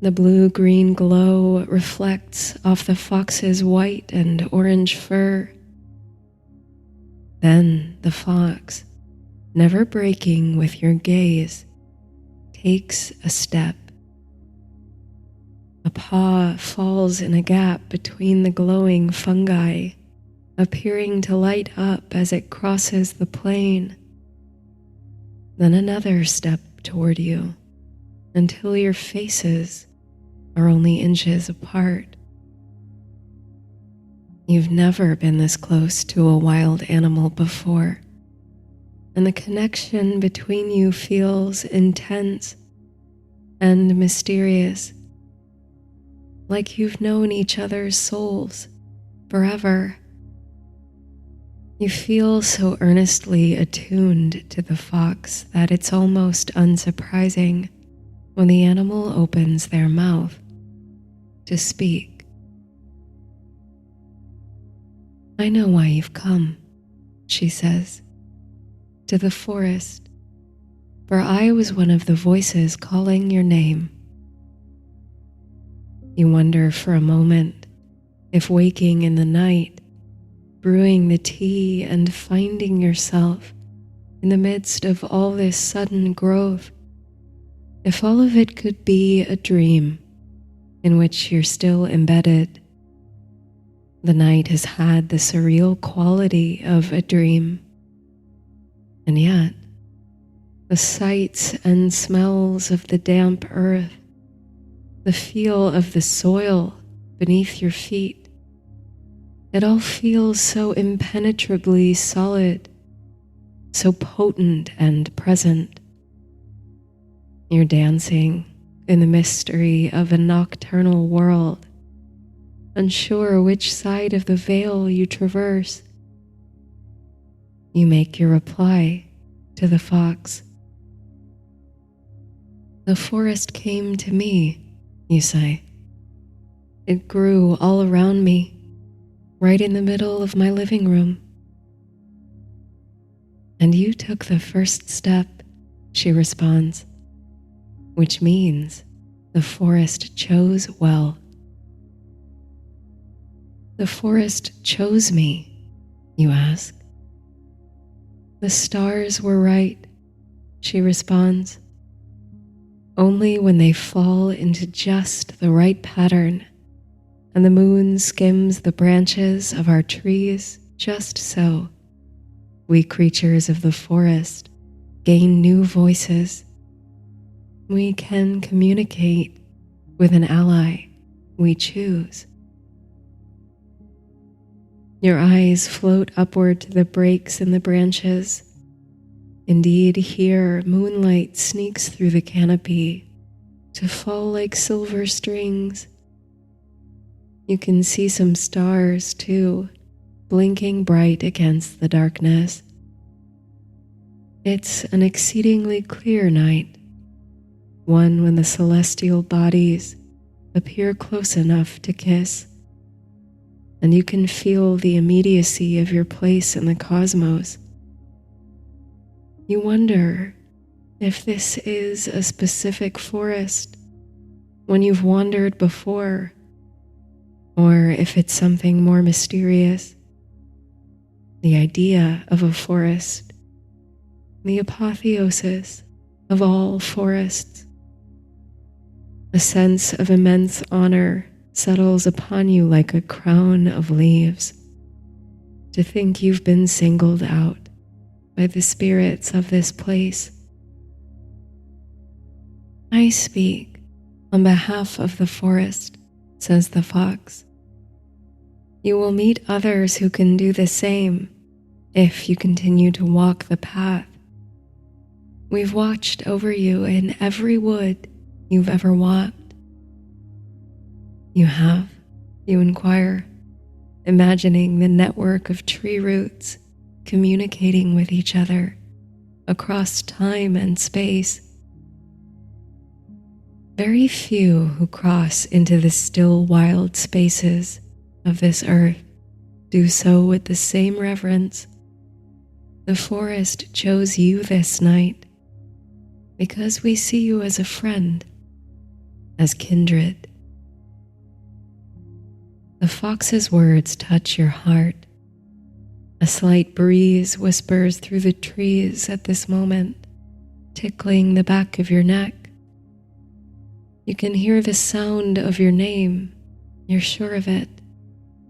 The blue-green glow reflects off the fox's white and orange fur. Then the fox, never breaking with your gaze, takes a step. A paw falls in a gap between the glowing fungi, appearing to light up as it crosses the plain. Then another step toward you until your faces are only inches apart. You've never been this close to a wild animal before, and the connection between you feels intense and mysterious, like you've known each other's souls forever. You feel so earnestly attuned to the fox that it's almost unsurprising when the animal opens their mouth to speak. "I know why you've come," she says, "to the forest, for I was one of the voices calling your name." You wonder for a moment if waking in the night, brewing the tea and finding yourself in the midst of all this sudden growth, if all of it could be a dream in which you're still embedded. The night has had the surreal quality of a dream, and yet the sights and smells of the damp earth, the feel of the soil beneath your feet, it all feels so impenetrably solid, so potent and present. You're dancing in the mystery of a nocturnal world, unsure which side of the veil you traverse. You make your reply to the fox. "The forest came to me," you say. "It grew all around me, right in the middle of my living room." "And you took the first step," she responds, "which means the forest chose well." "The forest chose me," you ask. "The stars were right," she responds. "Only when they fall into just the right pattern, and the moon skims the branches of our trees just so, we creatures of the forest gain new voices. We can communicate with an ally we choose." Your eyes float upward to the breaks in the branches. Indeed, here moonlight sneaks through the canopy to fall like silver strings. You can see some stars, too, blinking bright against the darkness. It's an exceedingly clear night, one when the celestial bodies appear close enough to kiss, and you can feel the immediacy of your place in the cosmos. You wonder if this is a specific forest, one you've wandered before, or if it's something more mysterious. The idea of a forest, the apotheosis of all forests. A sense of immense honor settles upon you like a crown of leaves. To think you've been singled out by the spirits of this place. "I speak on behalf of the forest," says the fox. "You will meet others who can do the same if you continue to walk the path. We've watched over you in every wood you've ever walked." "You have?" you inquire, imagining the network of tree roots communicating with each other across time and space. Very few who cross into the still wild spaces of this earth do so with the same reverence. The forest chose you this night because we see you as a friend, as kindred. The fox's words touch your heart. A slight breeze whispers through the trees at this moment, tickling the back of your neck. You can hear the sound of your name, you're sure of it,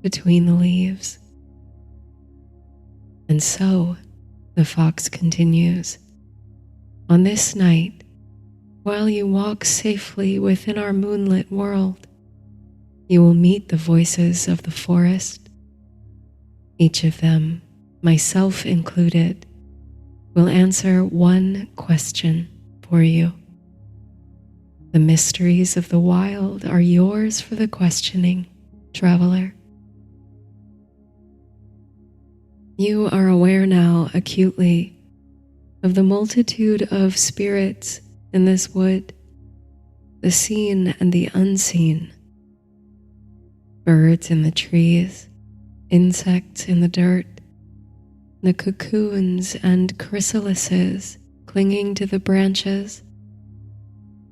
between the leaves. And so, the fox continues, on this night, while you walk safely within our moonlit world, you will meet the voices of the forest. Each of them, myself included, will answer one question for you. The mysteries of the wild are yours for the questioning, traveler. You are aware now acutely of the multitude of spirits in this wood, the seen and the unseen. Birds in the trees, insects in the dirt, the cocoons and chrysalises clinging to the branches,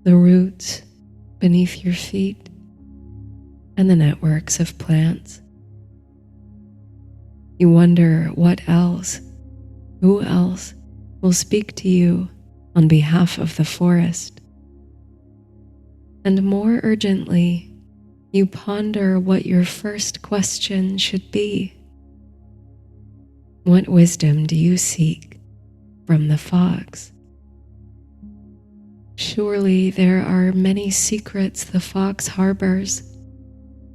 the roots beneath your feet, and the networks of plants. You wonder what else, who else will speak to you on behalf of the forest. And more urgently, you ponder what your first question should be. What wisdom do you seek from the fox? Surely there are many secrets the fox harbors,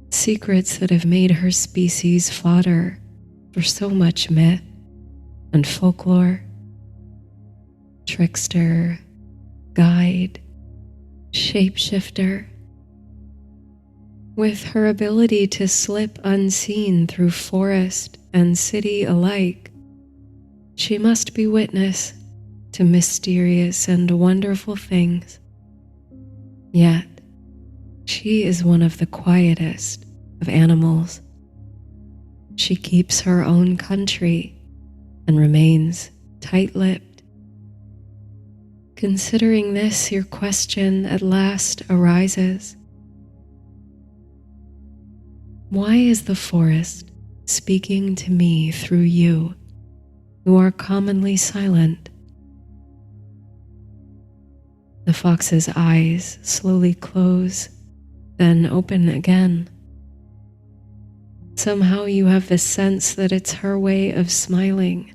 secrets that have made her species fodder for so much myth and folklore. Trickster, guide, shapeshifter. With her ability to slip unseen through forest and city alike, she must be witness to mysterious and wonderful things. Yet, she is one of the quietest of animals. She keeps her own country and remains tight-lipped. Considering this, your question at last arises. Why is the forest speaking to me through you, who are commonly silent? The fox's eyes slowly close, then open again. Somehow you have the sense that it's her way of smiling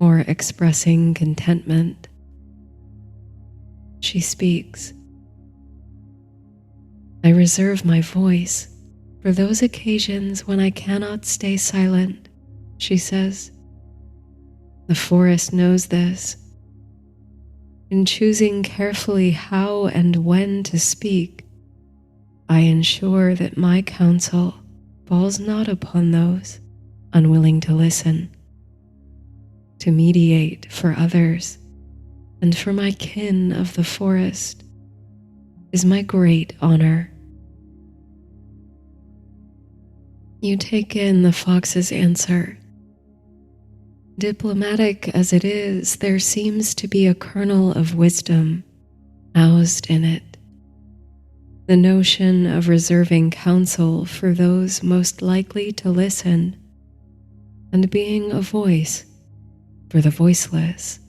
or expressing contentment. She speaks. I reserve my voice for those occasions when I cannot stay silent, she says. The forest knows this. In choosing carefully how and when to speak, I ensure that my counsel falls not upon those unwilling to listen. To mediate for others and for my kin of the forest is my great honor. You take in the fox's answer. Diplomatic as it is, there seems to be a kernel of wisdom housed in it. The notion of reserving counsel for those most likely to listen and being a voice for the voiceless.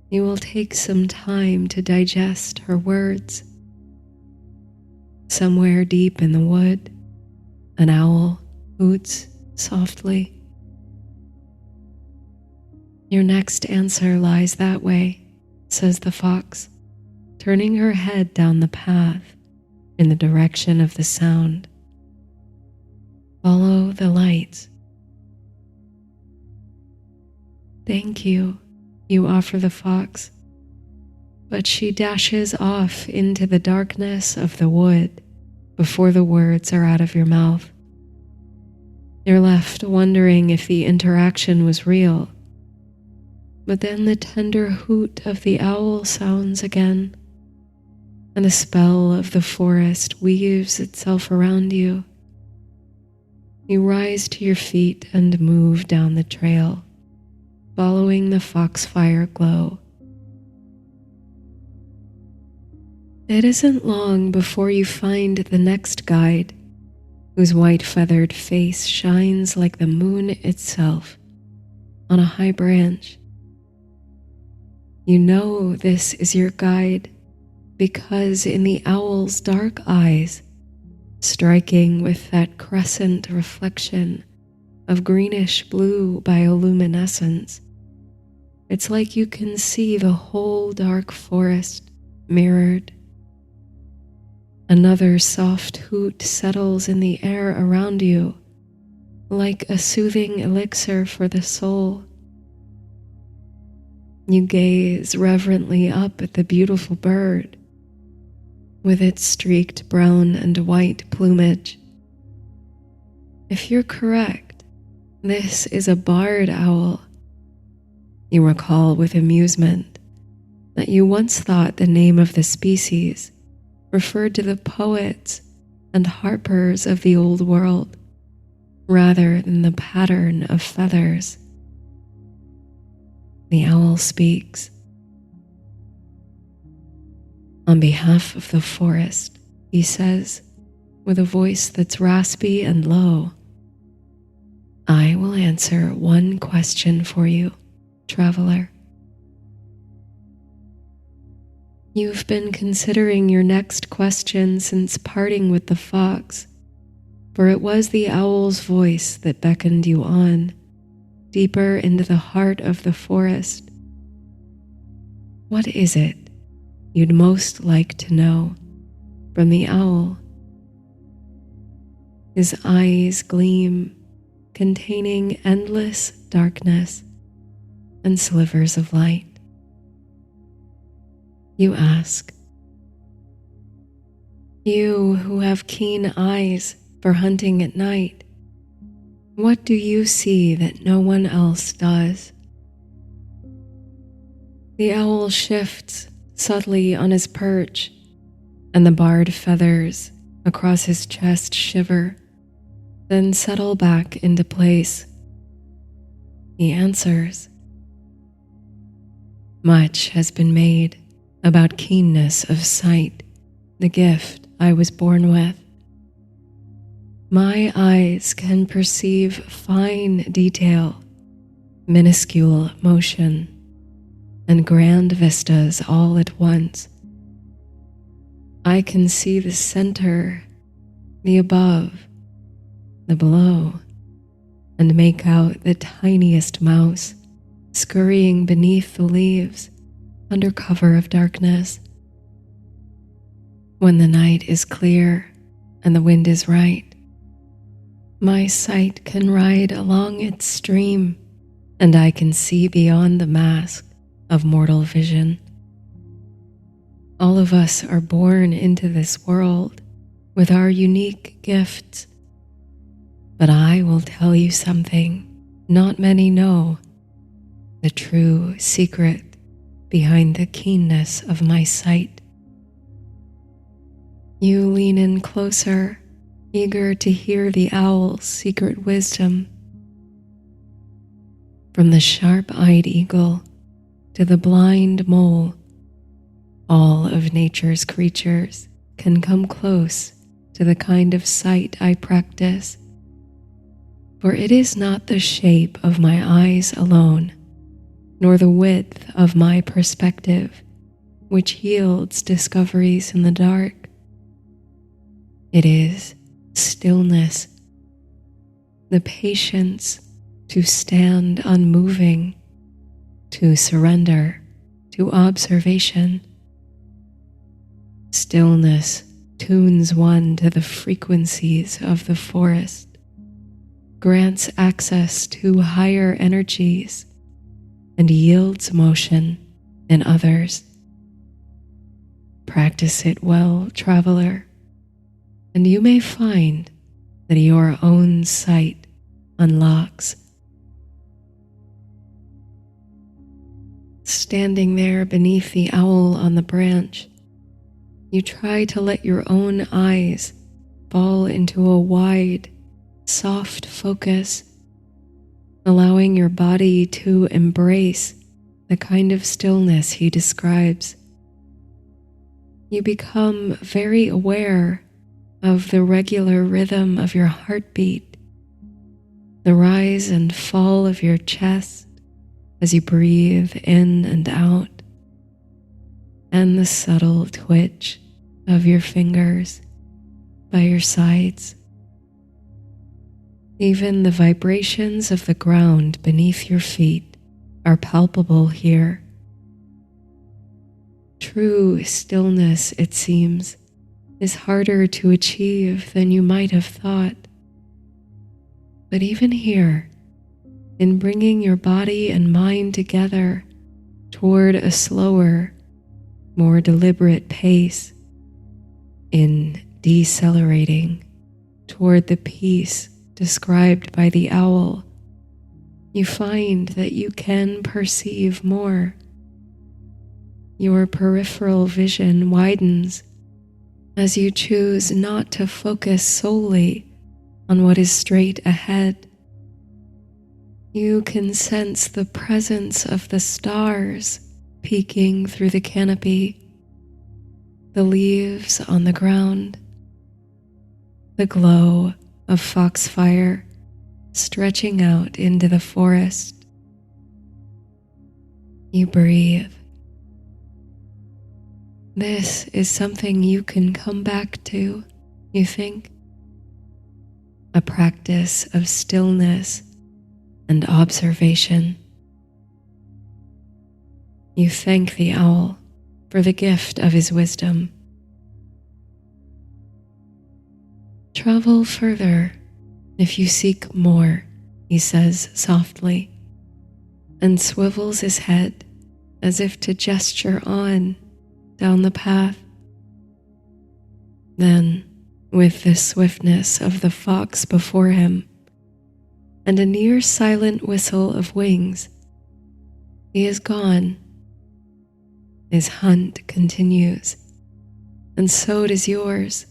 You will take some time to digest her words. Somewhere deep in the wood, an owl hoots softly. Your next answer lies that way, says the fox, turning her head down the path in the direction of the sound. Follow the lights. Thank you, you offer the fox, but she dashes off into the darkness of the wood before the words are out of your mouth. You're left wondering if the interaction was real, but then the tender hoot of the owl sounds again, and the spell of the forest weaves itself around you. You rise to your feet and move down the trail, following the foxfire glow. It isn't long before you find the next guide, whose white feathered face shines like the moon itself on a high branch. You know this is your guide because in the owl's dark eyes, striking with that crescent reflection of greenish blue bioluminescence. It's like you can see the whole dark forest mirrored. Another soft hoot settles in the air around you, like a soothing elixir for the soul. You gaze reverently up at the beautiful bird, with its streaked brown and white plumage. If you're correct, this is a barred owl. You recall with amusement that you once thought the name of the species referred to the poets and harpers of the old world, rather than the pattern of feathers. The owl speaks. On behalf of the forest, he says, with a voice that's raspy and low, I will answer one question for you, traveler. You've been considering your next question since parting with the fox, for it was the owl's voice that beckoned you on, deeper into the heart of the forest. What is it you'd most like to know from the owl? His eyes gleam, containing endless darkness and slivers of light. You ask, you who have keen eyes for hunting at night, what do you see that no one else does? The owl shifts subtly on his perch, and the barred feathers across his chest shiver, then settle back into place. He answers, much has been made about keenness of sight, the gift I was born with. My eyes can perceive fine detail, minuscule motion, and grand vistas all at once. I can see the center, the above, the below, and make out the tiniest mouse scurrying beneath the leaves under cover of darkness. When the night is clear and the wind is right, my sight can ride along its stream, and I can see beyond the mask of mortal vision. All of us are born into this world with our unique gifts, but I will tell you something not many know, the true secret behind the keenness of my sight. You lean in closer, eager to hear the owl's secret wisdom. From the sharp-eyed eagle to the blind mole, all of nature's creatures can come close to the kind of sight I practice. For it is not the shape of my eyes alone, nor the width of my perspective, which yields discoveries in the dark. It is stillness, the patience to stand unmoving, to surrender to observation. Stillness tunes one to the frequencies of the forest, grants access to higher energies, and yields motion in others. Practice it well, traveler, and you may find that your own sight unlocks. Standing there beneath the owl on the branch, you try to let your own eyes fall into a wide, soft focus, allowing your body to embrace the kind of stillness he describes. You become very aware of the regular rhythm of your heartbeat, the rise and fall of your chest as you breathe in and out, and the subtle twitch of your fingers by your sides. Even the vibrations of the ground beneath your feet are palpable here. True stillness, it seems, is harder to achieve than you might have thought. But even here, in bringing your body and mind together toward a slower, more deliberate pace, in decelerating toward the peace described by the owl, you find that you can perceive more. Your peripheral vision widens as you choose not to focus solely on what is straight ahead. You can sense the presence of the stars peeking through the canopy, the leaves on the ground, the glow of foxfire stretching out into the forest. You breathe. This is something you can come back to, you think? A practice of stillness and observation. You thank the owl for the gift of his wisdom. Travel further if you seek more, he says softly, and swivels his head as if to gesture on down the path. Then, with the swiftness of the fox before him and a near silent whistle of wings, he is gone. His hunt continues, and so does yours.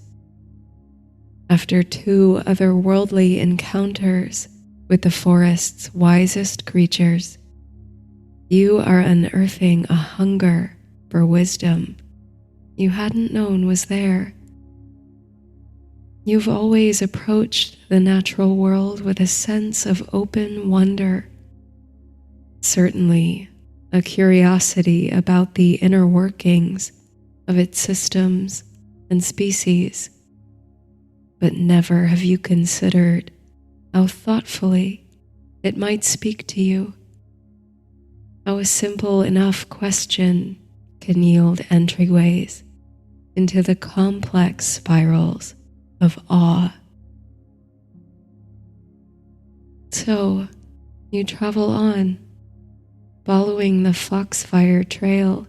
After 2 otherworldly encounters with the forest's wisest creatures, you are unearthing a hunger for wisdom you hadn't known was there. You've always approached the natural world with a sense of open wonder, certainly a curiosity about the inner workings of its systems and species, but never have you considered how thoughtfully it might speak to you, how a simple enough question can yield entryways into the complex spirals of awe. So you travel on, following the Foxfire Trail,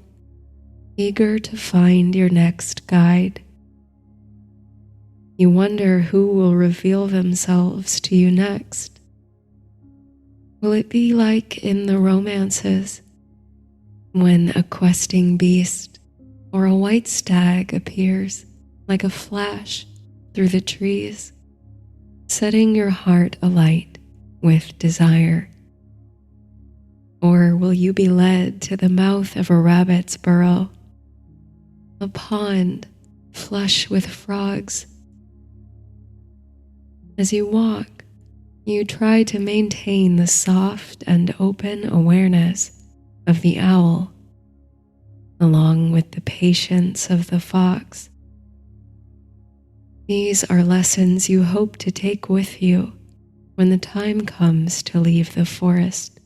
eager to find your next guide. You wonder who will reveal themselves to you next. Will it be like in the romances, when a questing beast or a white stag appears like a flash through the trees, setting your heart alight with desire? Or will you be led to the mouth of a rabbit's burrow, a pond flush with frogs? As you walk, you try to maintain the soft and open awareness of the owl, along with the patience of the fox. These are lessons you hope to take with you when the time comes to leave the forest.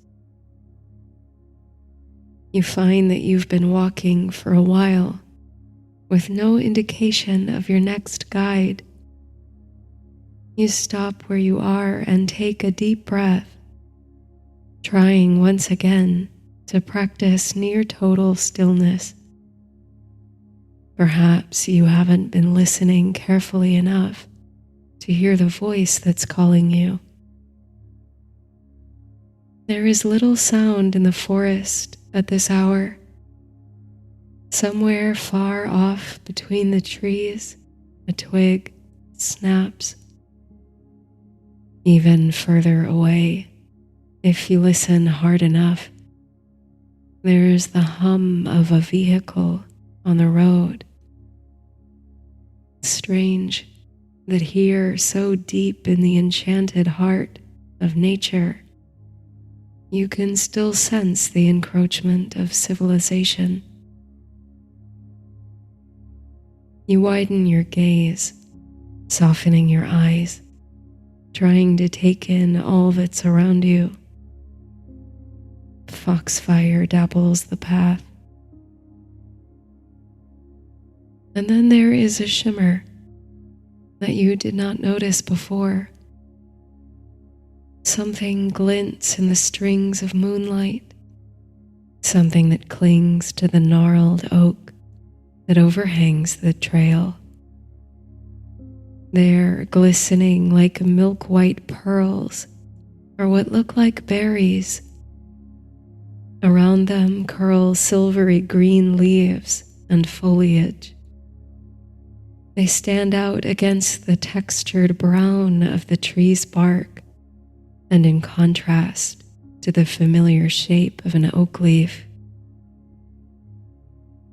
You find that you've been walking for a while with no indication of your next guide. You stop where you are and take a deep breath, trying once again to practice near total stillness. Perhaps you haven't been listening carefully enough to hear the voice that's calling you. There is little sound in the forest at this hour. Somewhere far off between the trees, a twig snaps. Even further away, if you listen hard enough, there's the hum of a vehicle on the road. Strange that here, so deep in the enchanted heart of nature, you can still sense the encroachment of civilization. You widen your gaze, softening your eyes, trying to take in all that's around you. Foxfire dabbles the path. And then there is a shimmer that you did not notice before. Something glints in the strings of moonlight, something that clings to the gnarled oak that overhangs the trail. There, glistening like milk-white pearls, are what look like berries. Around them curl silvery green leaves and foliage. They stand out against the textured brown of the tree's bark and in contrast to the familiar shape of an oak leaf.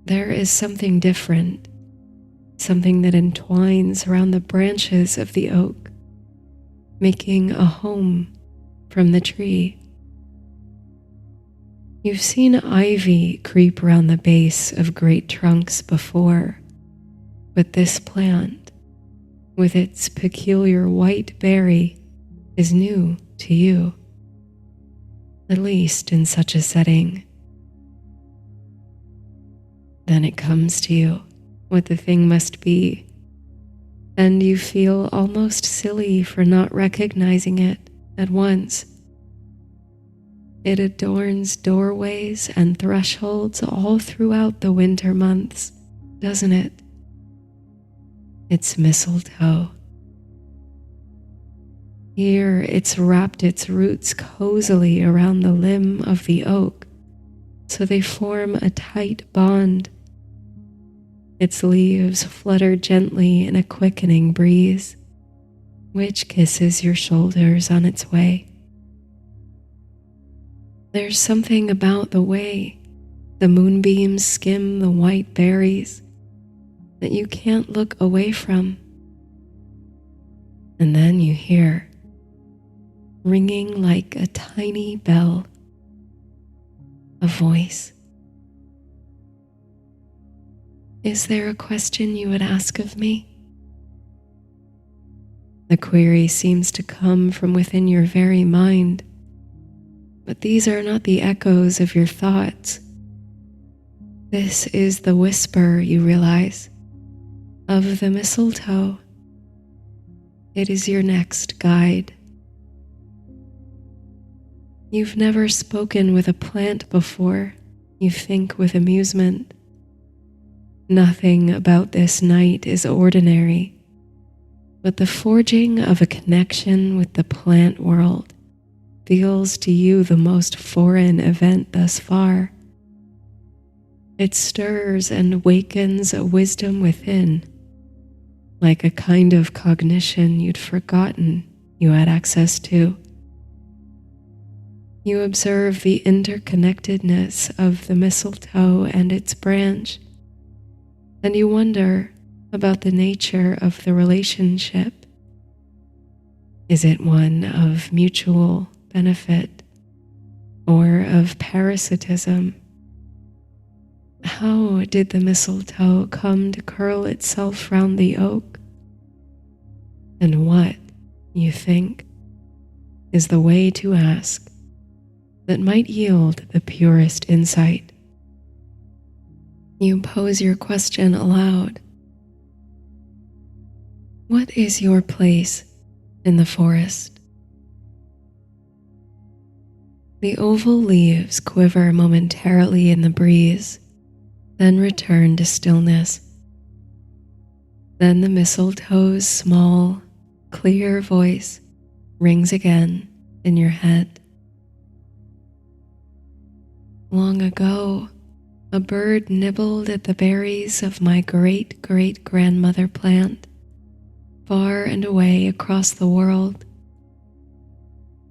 There is something different, something that entwines around the branches of the oak, making a home from the tree. You've seen ivy creep around the base of great trunks before, but this plant, with its peculiar white berry, is new to you, at least in such a setting. Then it comes to you what the thing must be, and you feel almost silly for not recognizing it at once. It adorns doorways and thresholds all throughout the winter months, doesn't it? It's mistletoe. Here it's wrapped its roots cozily around the limb of the oak, so they form a tight bond. Its leaves flutter gently in a quickening breeze, which kisses your shoulders on its way. There's something about the way the moonbeams skim the white berries that you can't look away from. And then you hear, ringing like a tiny bell, a voice. Is there a question you would ask of me? The query seems to come from within your very mind, but these are not the echoes of your thoughts. This is the whisper, you realize, of the mistletoe. It is your next guide. You've never spoken with a plant before, you think with amusement. Nothing about this night is ordinary, but the forging of a connection with the plant world feels to you the most foreign event thus far. It stirs and wakens a wisdom within, like a kind of cognition you'd forgotten you had access to. You observe the interconnectedness of the mistletoe and its branch, and you wonder about the nature of the relationship. Is it one of mutual benefit or of parasitism? How did the mistletoe come to curl itself round the oak? And what, you think, is the way to ask that might yield the purest insight? You pose your question aloud. What is your place in the forest? The oval leaves quiver momentarily in the breeze, then return to stillness. Then the mistletoe's small, clear voice rings again in your head. Long ago, a bird nibbled at the berries of my great-great-grandmother plant, far and away across the world.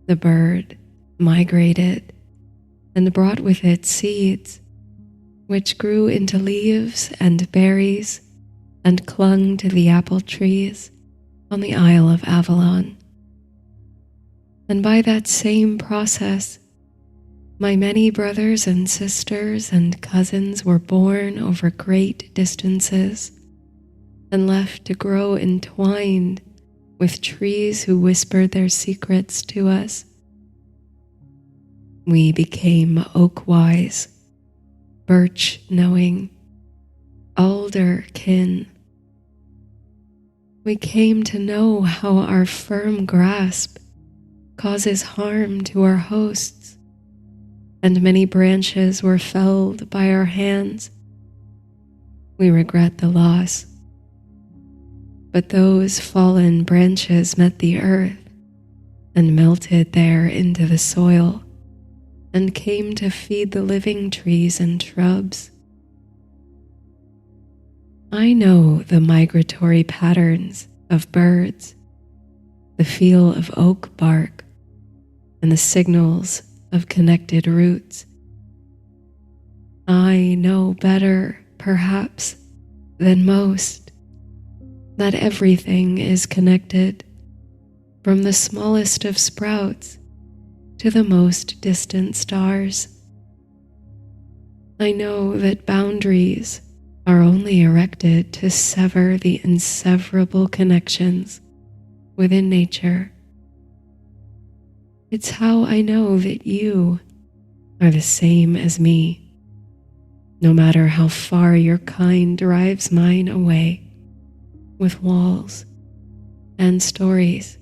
The bird migrated and brought with it seeds, which grew into leaves and berries and clung to the apple trees on the Isle of Avalon. And by that same process, my many brothers and sisters and cousins were born over great distances and left to grow entwined with trees who whispered their secrets to us. We became oak-wise, birch-knowing, alder kin. We came to know how our firm grasp causes harm to our hosts, and many branches were felled by our hands. We regret the loss, but those fallen branches met the earth and melted there into the soil and came to feed the living trees and shrubs. I know the migratory patterns of birds, the feel of oak bark, and the signals of connected roots. I know better, perhaps, than most, that everything is connected, from the smallest of sprouts to the most distant stars. I know that boundaries are only erected to sever the inseverable connections within nature. It's how I know that you are the same as me, no matter how far your kind drives mine away with walls and stories.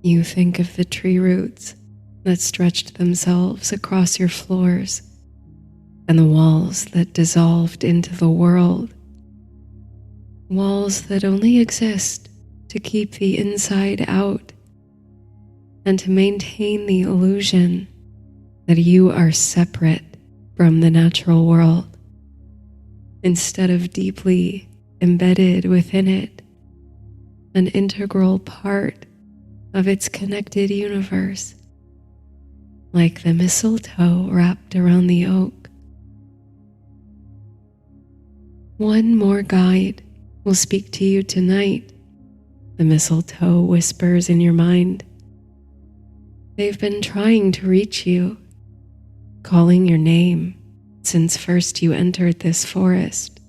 You think of the tree roots that stretched themselves across your floors and the walls that dissolved into the world, walls that only exist to keep the inside out and to maintain the illusion that you are separate from the natural world, instead of deeply embedded within it, an integral part of its connected universe, like the mistletoe wrapped around the oak. One more guide will speak to you tonight, the mistletoe whispers in your mind. They've been trying to reach you, calling your name since first you entered this forest.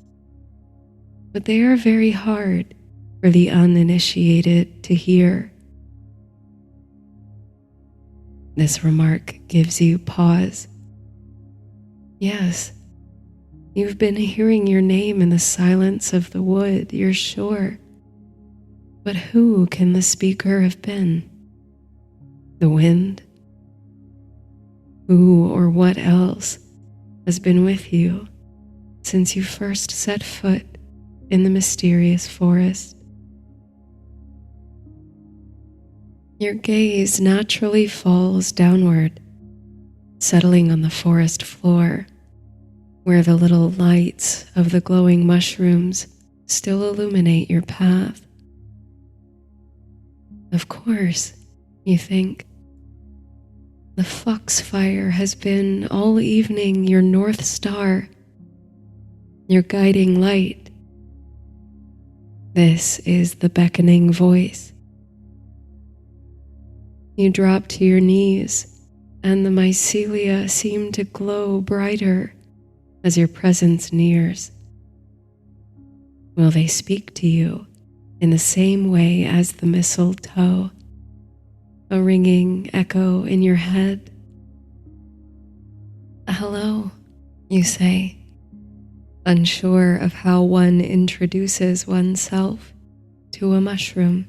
But they are very hard for the uninitiated to hear. This remark gives you pause. Yes, you've been hearing your name in the silence of the wood, you're sure. But who can the speaker have been? The wind? Who or what else has been with you since you first set foot in the mysterious forest? Your gaze naturally falls downward, settling on the forest floor, where the little lights of the glowing mushrooms still illuminate your path. Of course, you think, the foxfire has been all evening your north star, your guiding light. This is the beckoning voice. You drop to your knees, and the mycelia seem to glow brighter as your presence nears. Will they speak to you in the same way as the mistletoe, a ringing echo in your head? Hello, you say, unsure of how one introduces oneself to a mushroom.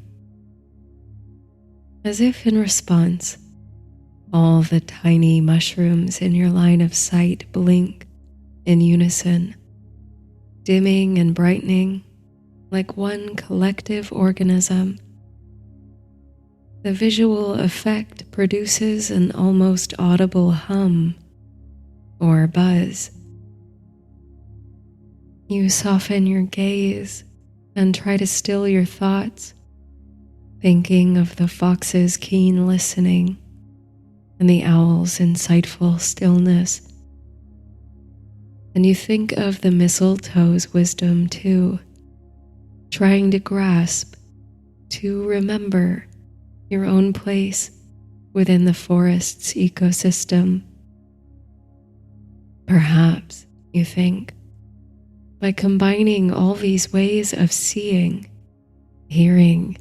As if in response, all the tiny mushrooms in your line of sight blink in unison, dimming and brightening like one collective organism. The visual effect produces an almost audible hum or buzz. You soften your gaze and try to still your thoughts, thinking of the fox's keen listening and the owl's insightful stillness. And you think of the mistletoe's wisdom too, trying to grasp, to remember your own place within the forest's ecosystem. Perhaps, you think, By combining all these ways of seeing, hearing,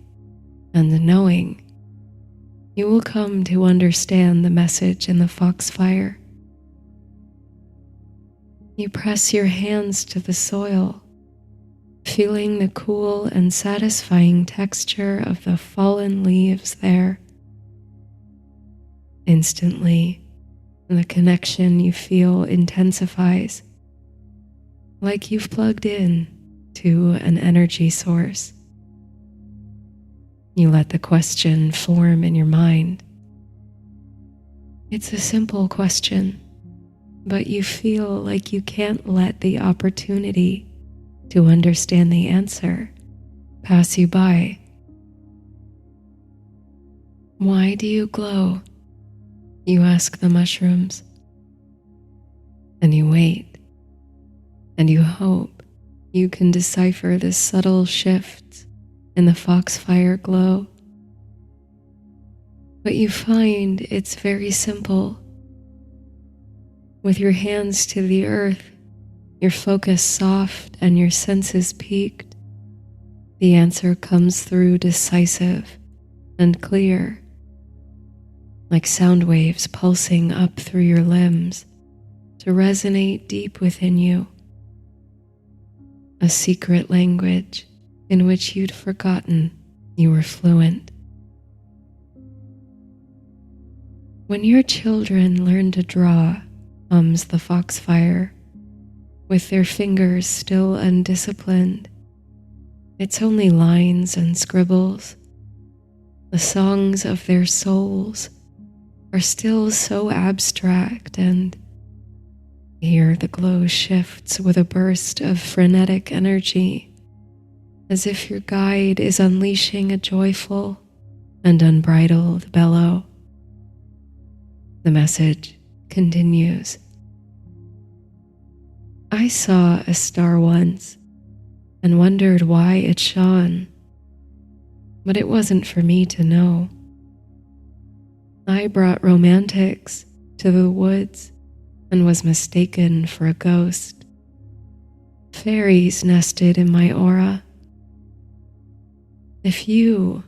and knowing, you will come to understand the message in the foxfire. You press your hands to the soil, feeling the cool and satisfying texture of the fallen leaves there. Instantly, the connection you feel intensifies, like you've plugged in to an energy source. You let the question form in your mind. It's a simple question, but you feel like you can't let the opportunity to understand the answer pass you by. Why do you glow? You ask the mushrooms. And you wait, and you hope you can decipher the subtle shifts in the foxfire glow. But you find it's very simple. With your hands to the earth, your focus soft and your senses peaked, the answer comes through decisive and clear, like sound waves pulsing up through your limbs to resonate deep within you. A secret language in which you'd forgotten you were fluent. When your children learn to draw, hums the foxfire, with their fingers still undisciplined. It's only lines and scribbles. The songs of their souls are still so abstract, and here the glow shifts with a burst of frenetic energy, as if your guide is unleashing a joyful and unbridled bellow. The message continues. I saw a star once and wondered why it shone, but it wasn't for me to know. I brought romantics to the woods and was mistaken for a ghost. Fairies nested in my aura. If you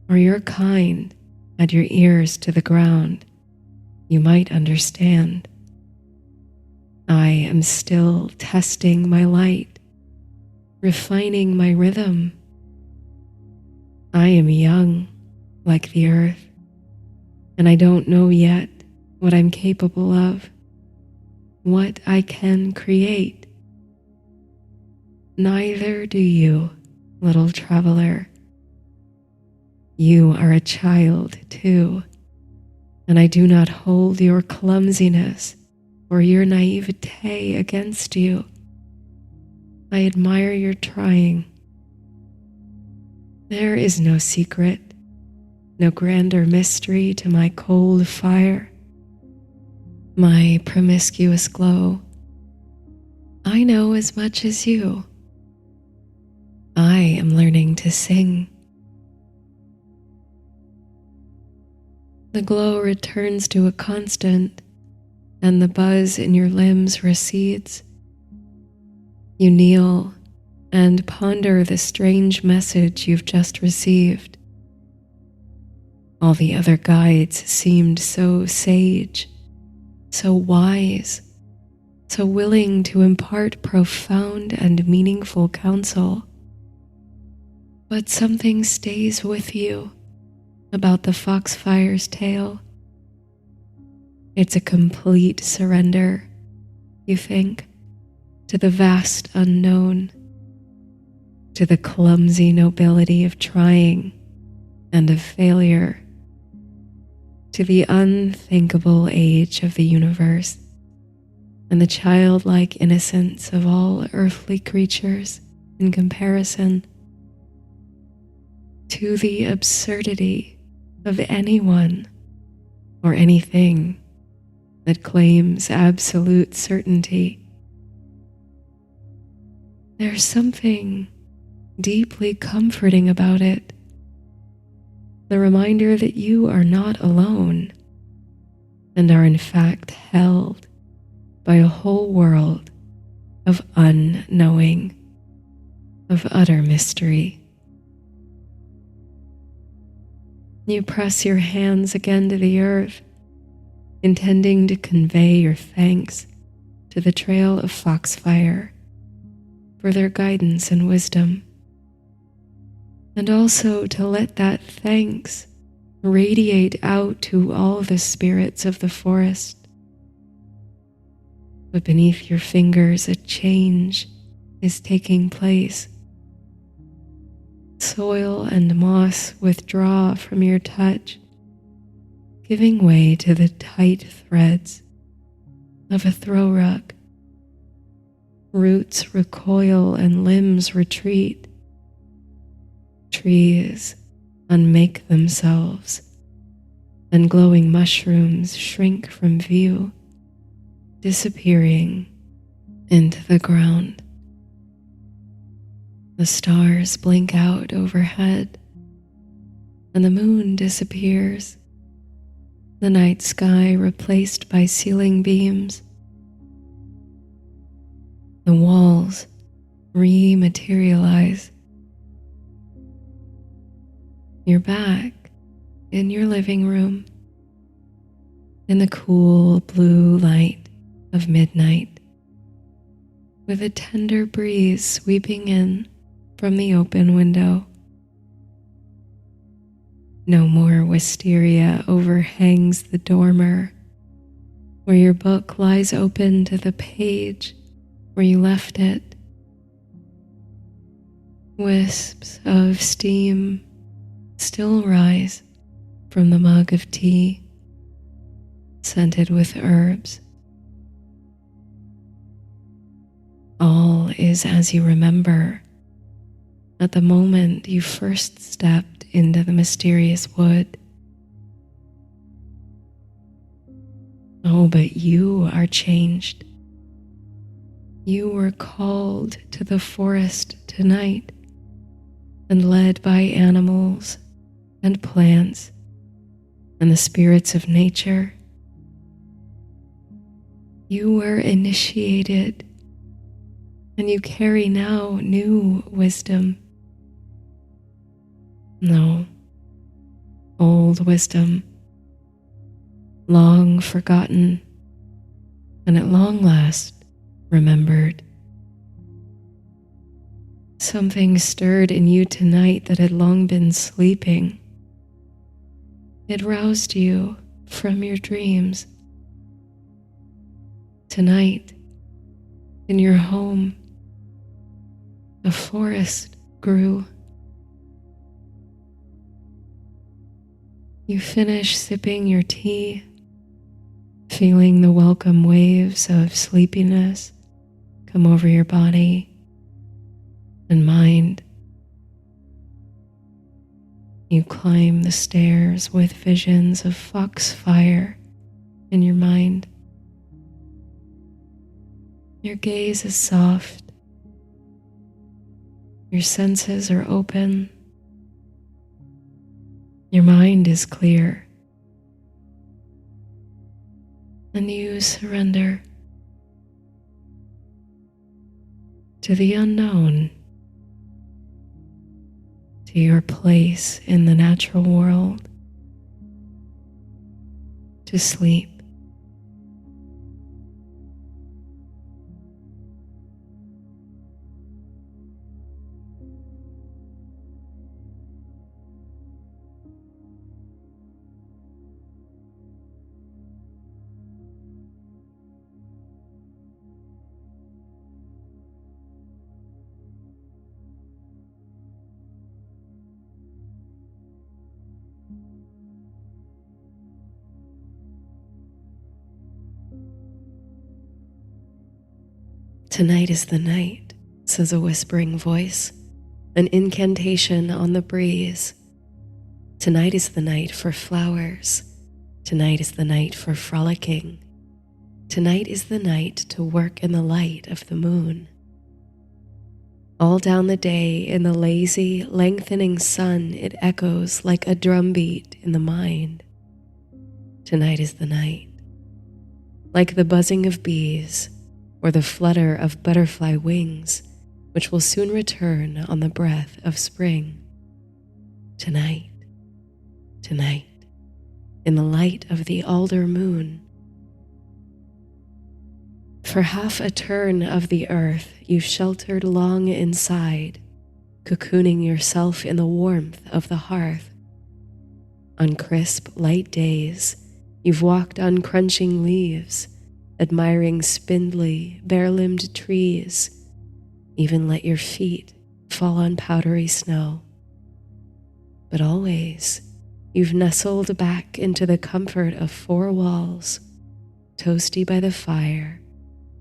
or your kind had your ears to the ground, you might understand. I am still testing my light, refining my rhythm. I am young, like the earth, and I don't know yet what I'm capable of, what I can create. Neither do you, little traveler. You are a child too, and I do not hold your clumsiness or your naivete against you. I admire your trying. There is no secret, no grander mystery to my cold fire, my promiscuous glow. I know as much as you. I am learning to sing. The glow returns to a constant, and the buzz in your limbs recedes. You kneel and ponder the strange message you've just received. All the other guides seemed so sage, so wise, so willing to impart profound and meaningful counsel. But something stays with you about the foxfire's tale. It's a complete surrender, you think, to the vast unknown, to the clumsy nobility of trying and of failure, to the unthinkable age of the universe and the childlike innocence of all earthly creatures in comparison, to the absurdity of anyone or anything that claims absolute certainty. There's something deeply comforting about it, the reminder that you are not alone and are in fact held by a whole world of unknowing, of utter mystery. You press your hands again to the earth, intending to convey your thanks to the trail of Foxfire for their guidance and wisdom, and also to let that thanks radiate out to all the spirits of the forest. But beneath your fingers, a change is taking place. Soil and moss withdraw from your touch, giving way to the tight threads of a throw rug. Roots recoil and limbs retreat. Trees unmake themselves, and glowing mushrooms shrink from view, disappearing into the ground. The stars blink out overhead, and the moon disappears, the night sky replaced by ceiling beams. The walls rematerialize. You're back in your living room, in the cool blue light of midnight, with a tender breeze sweeping in from the open window. No more wisteria overhangs the dormer, where your book lies open to the page where you left it. Wisps of steam still rise from the mug of tea, scented with herbs. All is as you remember at the moment you first stepped into the mysterious wood. Oh, but you are changed. You were called to the forest tonight and led by animals and plants and the spirits of nature. You were initiated, and you carry now new wisdom. No, old wisdom, long forgotten, and at long last remembered. Something stirred in you tonight that had long been sleeping. It roused you from your dreams. Tonight, in your home, a forest grew. You finish sipping your tea, feeling the welcome waves of sleepiness come over your body and mind. You climb the stairs with visions of foxfire in your mind. Your gaze is soft. Your senses are open. Your mind is clear. And you surrender to the unknown, to your place in the natural world, to sleep. Tonight is the night, says a whispering voice, an incantation on the breeze. Tonight is the night for flowers. Tonight is the night for frolicking. Tonight is the night to work in the light of the moon. All down the day in the lazy, lengthening sun, it echoes like a drumbeat in the mind. Tonight is the night. Like the buzzing of bees, or the flutter of butterfly wings, which will soon return on the breath of spring. Tonight, tonight, in the light of the alder moon. For half a turn of the earth you've sheltered long inside, cocooning yourself in the warmth of the hearth. On crisp, light days, you've walked on crunching leaves, admiring spindly, bare-limbed trees, even let your feet fall on powdery snow. But always, you've nestled back into the comfort of four walls, toasty by the fire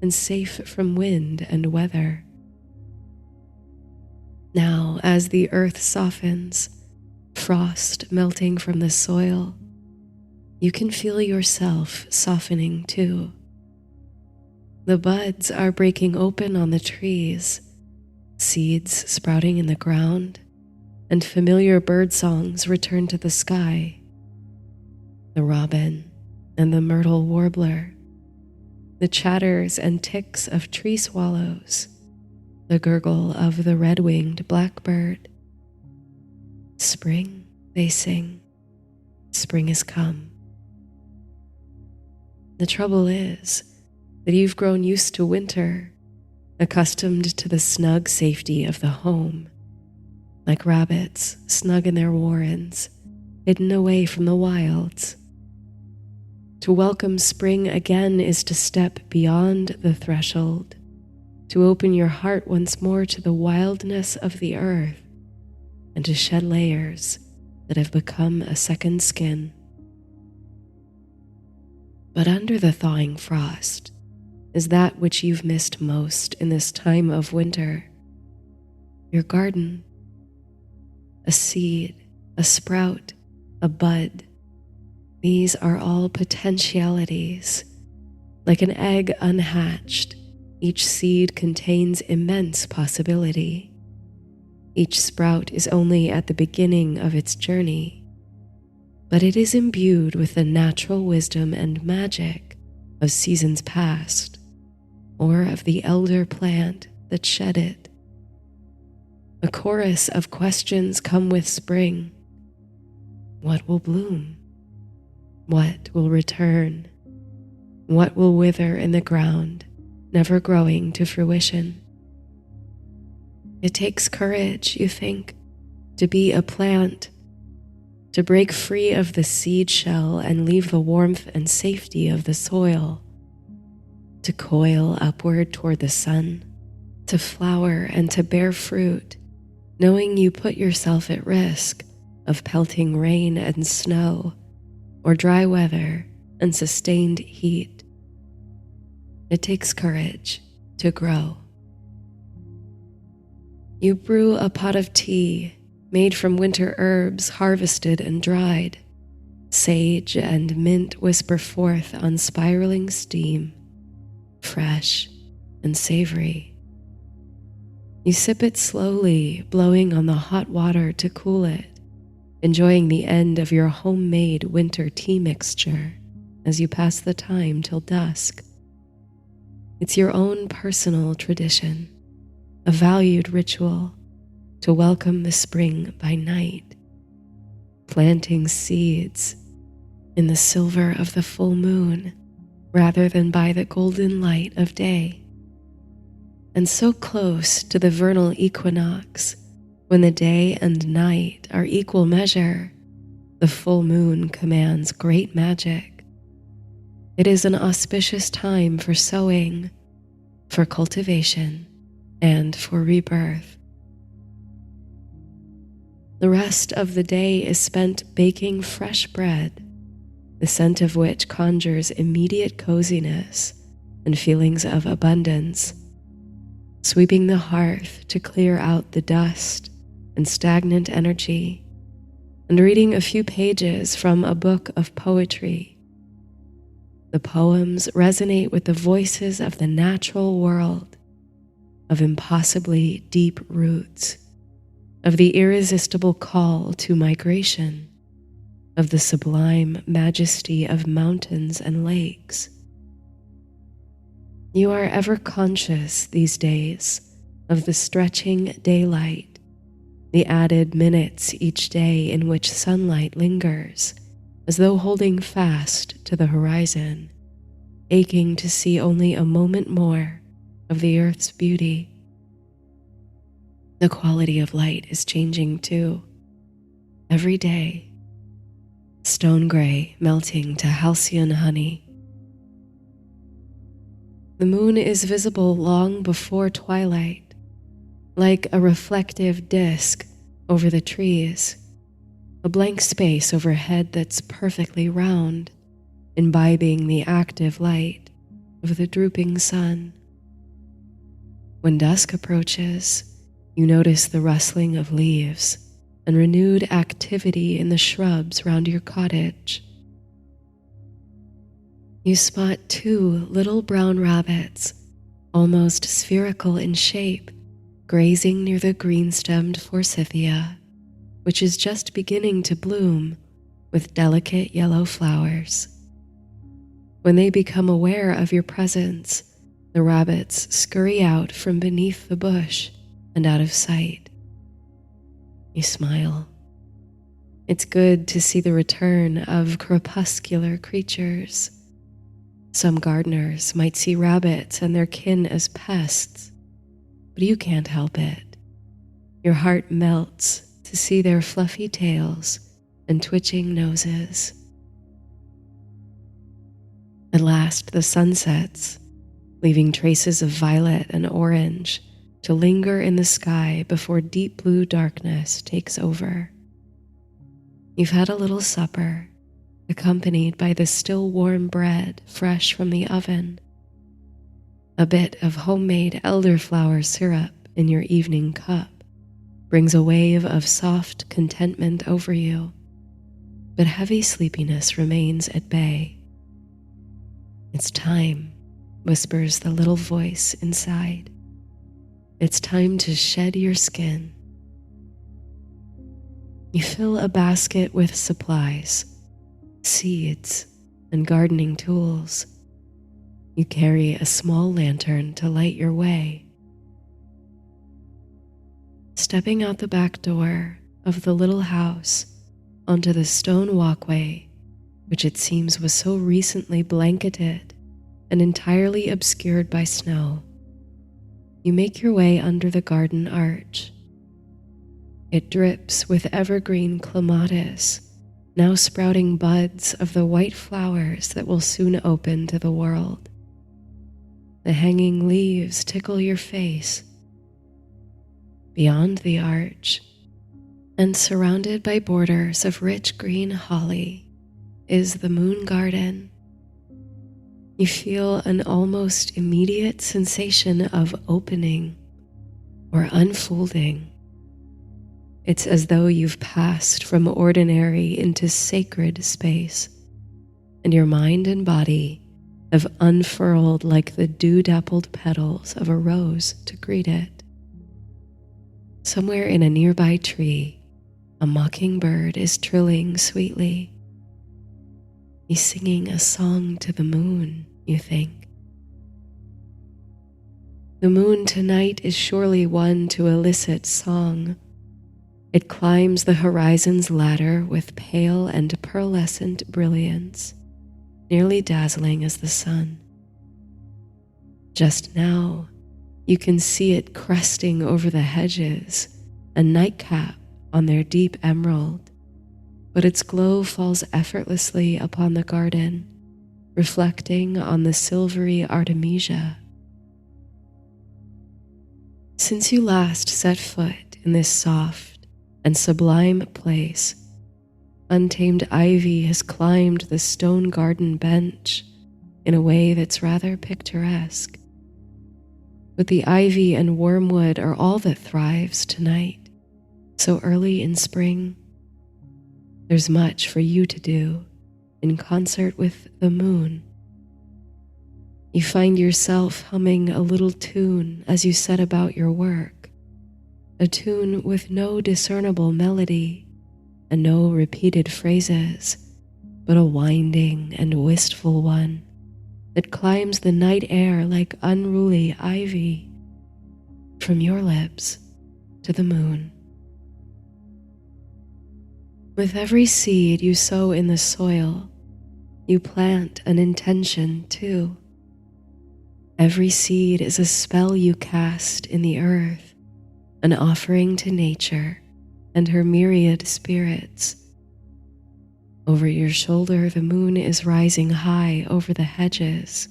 and safe from wind and weather. Now, as the earth softens, frost melting from the soil, you can feel yourself softening too. The buds are breaking open on the trees, seeds sprouting in the ground, and familiar bird songs return to the sky. The robin and the myrtle warbler, the chatters and ticks of tree swallows, the gurgle of the red-winged blackbird. Spring, they sing. Spring is come. The trouble is that you've grown used to winter, accustomed to the snug safety of the home, like rabbits snug in their warrens, hidden away from the wilds. To welcome spring again is to step beyond the threshold, to open your heart once more to the wildness of the earth, and to shed layers that have become a second skin. But under the thawing frost is that which you've missed most in this time of winter: your garden. A seed, a sprout, a bud. These are all potentialities. Like an egg unhatched, each seed contains immense possibility. Each sprout is only at the beginning of its journey, but it is imbued with the natural wisdom and magic of seasons past, or of the elder plant that shed it. A chorus of questions come with spring. What will bloom? What will return? What will wither in the ground, never growing to fruition? It takes courage, you think, to be a plant, to break free of the seed shell and leave the warmth and safety of the soil, to coil upward toward the sun, to flower and to bear fruit, knowing you put yourself at risk of pelting rain and snow, or dry weather and sustained heat. It takes courage to grow. You brew a pot of tea made from winter herbs harvested and dried. Sage and mint whisper forth on spiraling steam, fresh and savory. You sip it slowly, blowing on the hot water to cool it, enjoying the end of your homemade winter tea mixture as you pass the time till dusk. It's your own personal tradition, a valued ritual to welcome the spring by night, planting seeds in the silver of the full moon rather than by the golden light of day. And so close to the vernal equinox, when the day and night are equal measure, the full moon commands great magic. It is an auspicious time for sowing, for cultivation, and for rebirth. The rest of the day is spent baking fresh bread, the scent of which conjures immediate coziness and feelings of abundance, sweeping the hearth to clear out the dust and stagnant energy, and reading a few pages from a book of poetry. The poems resonate with the voices of the natural world, of impossibly deep roots, of the irresistible call to migration, of the sublime majesty of mountains and lakes. You are ever conscious these days of the stretching daylight, the added minutes each day in which sunlight lingers, as though holding fast to the horizon, aching to see only a moment more of the earth's beauty. The quality of light is changing too, every day, stone gray melting to halcyon honey. The moon is visible long before twilight, like a reflective disk over the trees, a blank space overhead that's perfectly round, imbibing the active light of the drooping sun. When dusk approaches, you notice the rustling of leaves and renewed activity in the shrubs round your cottage. You spot 2 little brown rabbits, almost spherical in shape, grazing near the green-stemmed forsythia, which is just beginning to bloom with delicate yellow flowers. When they become aware of your presence, the rabbits scurry out from beneath the bush and out of sight. You smile. It's good to see the return of crepuscular creatures. Some gardeners might see rabbits and their kin as pests, but you can't help it. Your heart melts to see their fluffy tails and twitching noses. At last the sun sets, leaving traces of violet and orange to linger in the sky before deep blue darkness takes over. You've had a little supper, accompanied by the still warm bread fresh from the oven. A bit of homemade elderflower syrup in your evening cup brings a wave of soft contentment over you, but heavy sleepiness remains at bay. It's time, whispers the little voice inside. It's time to shed your skin. You fill a basket with supplies, seeds, and gardening tools. You carry a small lantern to light your way. Stepping out the back door of the little house onto the stone walkway, which it seems was so recently blanketed and entirely obscured by snow, you make your way under the garden arch. It drips with evergreen clematis, now sprouting buds of the white flowers that will soon open to the world. The hanging leaves tickle your face. Beyond the arch, and surrounded by borders of rich green holly, is the moon garden. You feel an almost immediate sensation of opening or unfolding. It's as though you've passed from ordinary into sacred space, and your mind and body have unfurled like the dew-dappled petals of a rose to greet it. Somewhere in a nearby tree, a mockingbird is trilling sweetly. He's singing a song to the moon, you think. The moon tonight is surely one to elicit song. It climbs the horizon's ladder with pale and pearlescent brilliance, nearly dazzling as the sun. Just now, you can see it cresting over the hedges, a nightcap on their deep emerald, but its glow falls effortlessly upon the garden, reflecting on the silvery artemisia. Since you last set foot in this soft and sublime place, untamed ivy has climbed the stone garden bench in a way that's rather picturesque. But the ivy and wormwood are all that thrives tonight, so early in spring. There's much for you to do in concert with the moon. You find yourself humming a little tune as you set about your work, a tune with no discernible melody and no repeated phrases, but a winding and wistful one that climbs the night air like unruly ivy, from your lips to the moon. With every seed you sow in the soil, you plant an intention too. Every seed is a spell you cast in the earth, an offering to nature and her myriad spirits. Over your shoulder, the moon is rising high over the hedges.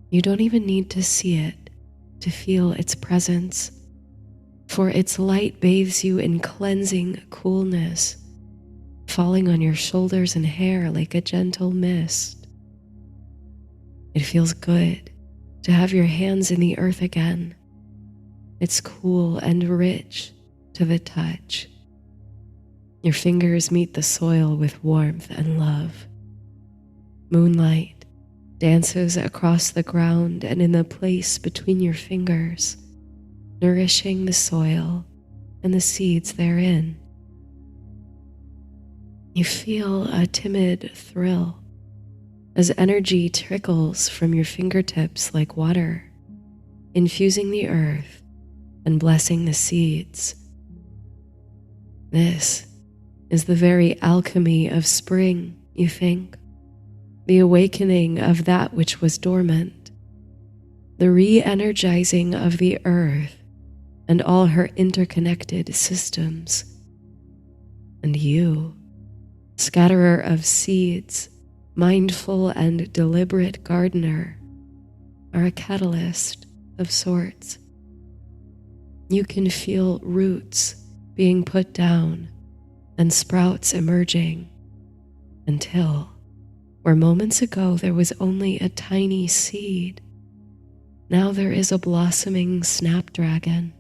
You don't even need to see it to feel its presence, for its light bathes you in cleansing coolness, falling on your shoulders and hair like a gentle mist. It feels good to have your hands in the earth again. It's cool and rich to the touch. Your fingers meet the soil with warmth and love. Moonlight dances across the ground and in the place between your fingers, nourishing the soil and the seeds therein. You feel a timid thrill as energy trickles from your fingertips like water, infusing the earth and blessing the seeds. This is the very alchemy of spring, you think, the awakening of that which was dormant, the re-energizing of the earth and all her interconnected systems. And you, scatterer of seeds, mindful and deliberate gardener, are a catalyst of sorts. You can feel roots being put down and sprouts emerging until, where moments ago there was only a tiny seed, now there is a blossoming snapdragon.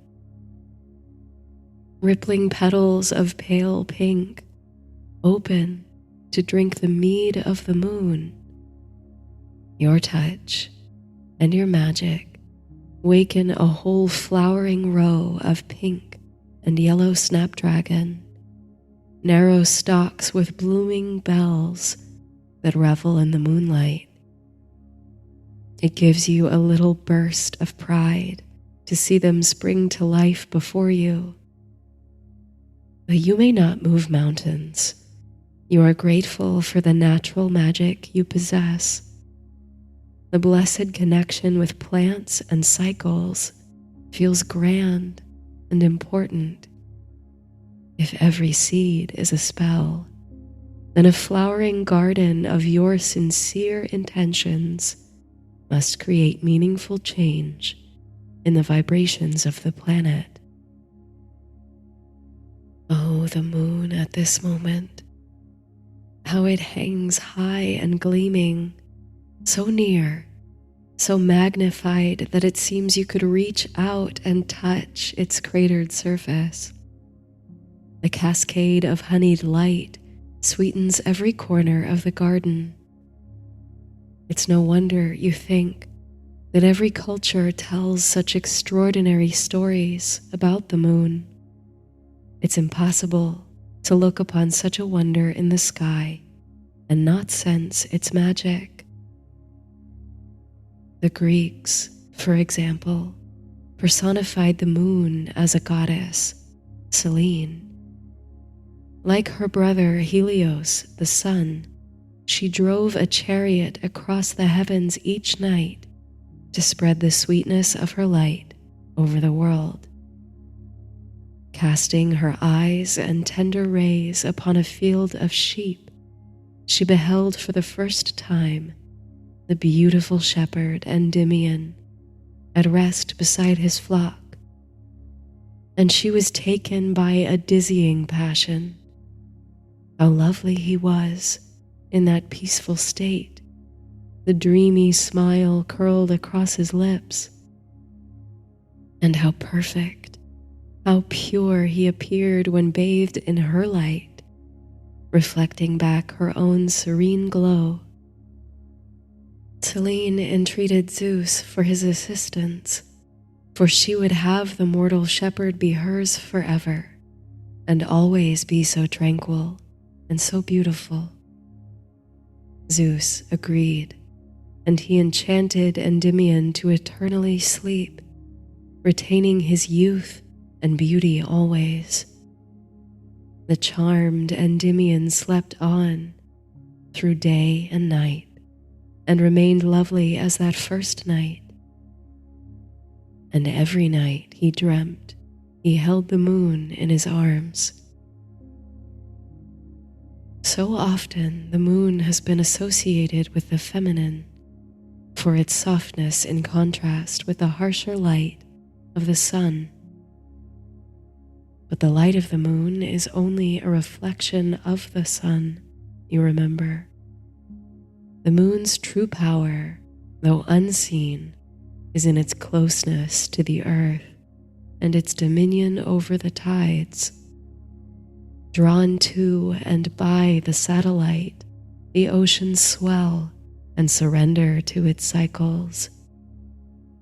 Rippling petals of pale pink, open to drink the mead of the moon. Your touch and your magic waken a whole flowering row of pink and yellow snapdragon, narrow stalks with blooming bells that revel in the moonlight. It gives you a little burst of pride to see them spring to life before you. But you may not move mountains. You are grateful for the natural magic you possess. The blessed connection with plants and cycles feels grand and important. If every seed is a spell, then a flowering garden of your sincere intentions must create meaningful change in the vibrations of the planet. Oh, the moon at this moment, how it hangs high and gleaming, so near, so magnified that it seems you could reach out and touch its cratered surface. The cascade of honeyed light sweetens every corner of the garden. It's no wonder, you think, that every culture tells such extraordinary stories about the moon. It's impossible to look upon such a wonder in the sky and not sense its magic. The Greeks, for example, personified the moon as a goddess, Selene. Like her brother Helios, the sun, she drove a chariot across the heavens each night to spread the sweetness of her light over the world. Casting her eyes and tender rays upon a field of sheep, she beheld for the first time the beautiful shepherd Endymion at rest beside his flock, and she was taken by a dizzying passion. How lovely he was in that peaceful state, the dreamy smile curled across his lips, and how perfect, how pure he appeared when bathed in her light, reflecting back her own serene glow. Selene entreated Zeus for his assistance, for she would have the mortal shepherd be hers forever, and always be so tranquil and so beautiful. Zeus agreed, and he enchanted Endymion to eternally sleep, retaining his youth and beauty always. The charmed Endymion slept on through day and night, and remained lovely as that first night. And every night he dreamt he held the moon in his arms. So often the moon has been associated with the feminine, for its softness in contrast with the harsher light of the sun. But the light of the moon is only a reflection of the sun, you remember. The moon's true power, though unseen, is in its closeness to the earth and its dominion over the tides. Drawn to and by the satellite, the oceans swell and surrender to its cycles.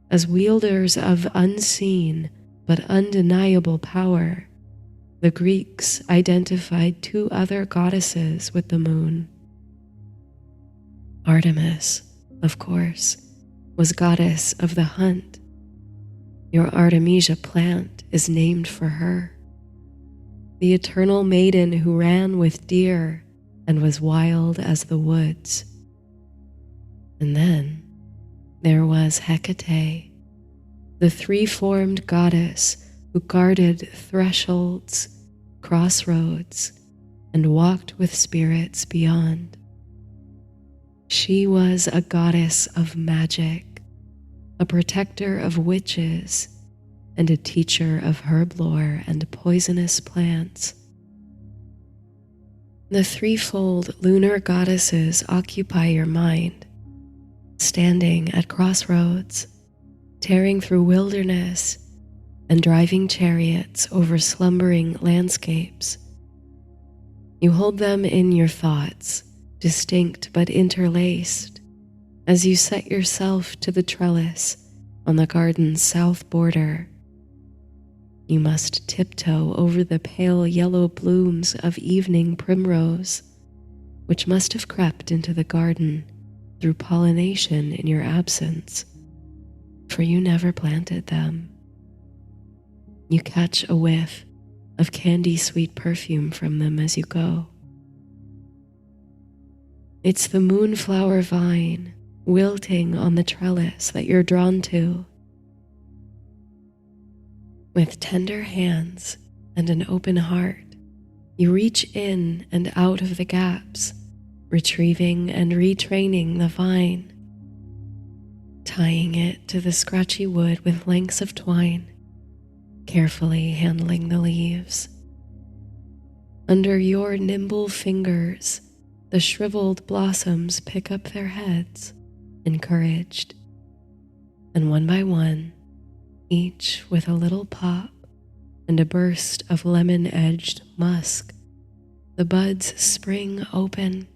As wielders of unseen but undeniable power, the Greeks identified two other goddesses with the moon. Artemis, of course, was goddess of the hunt. Your Artemisia plant is named for her, the eternal maiden who ran with deer and was wild as the woods. And then there was Hecate, the three-formed goddess who guarded thresholds, crossroads, and walked with spirits beyond. She was a goddess of magic, a protector of witches, and a teacher of herb lore and poisonous plants. The threefold lunar goddesses occupy your mind, standing at crossroads, tearing through wilderness, and driving chariots over slumbering landscapes. You hold them in your thoughts, distinct but interlaced, as you set yourself to the trellis on the garden's south border. You must tiptoe over the pale yellow blooms of evening primrose, which must have crept into the garden through pollination in your absence, for you never planted them. You catch a whiff of candy-sweet perfume from them as you go. It's the moonflower vine wilting on the trellis that you're drawn to. With tender hands and an open heart, you reach in and out of the gaps, retrieving and retraining the vine, tying it to the scratchy wood with lengths of twine, carefully handling the leaves. Under your nimble fingers, the shriveled blossoms pick up their heads, encouraged, and one by one, each with a little pop and a burst of lemon-edged musk, the buds spring open.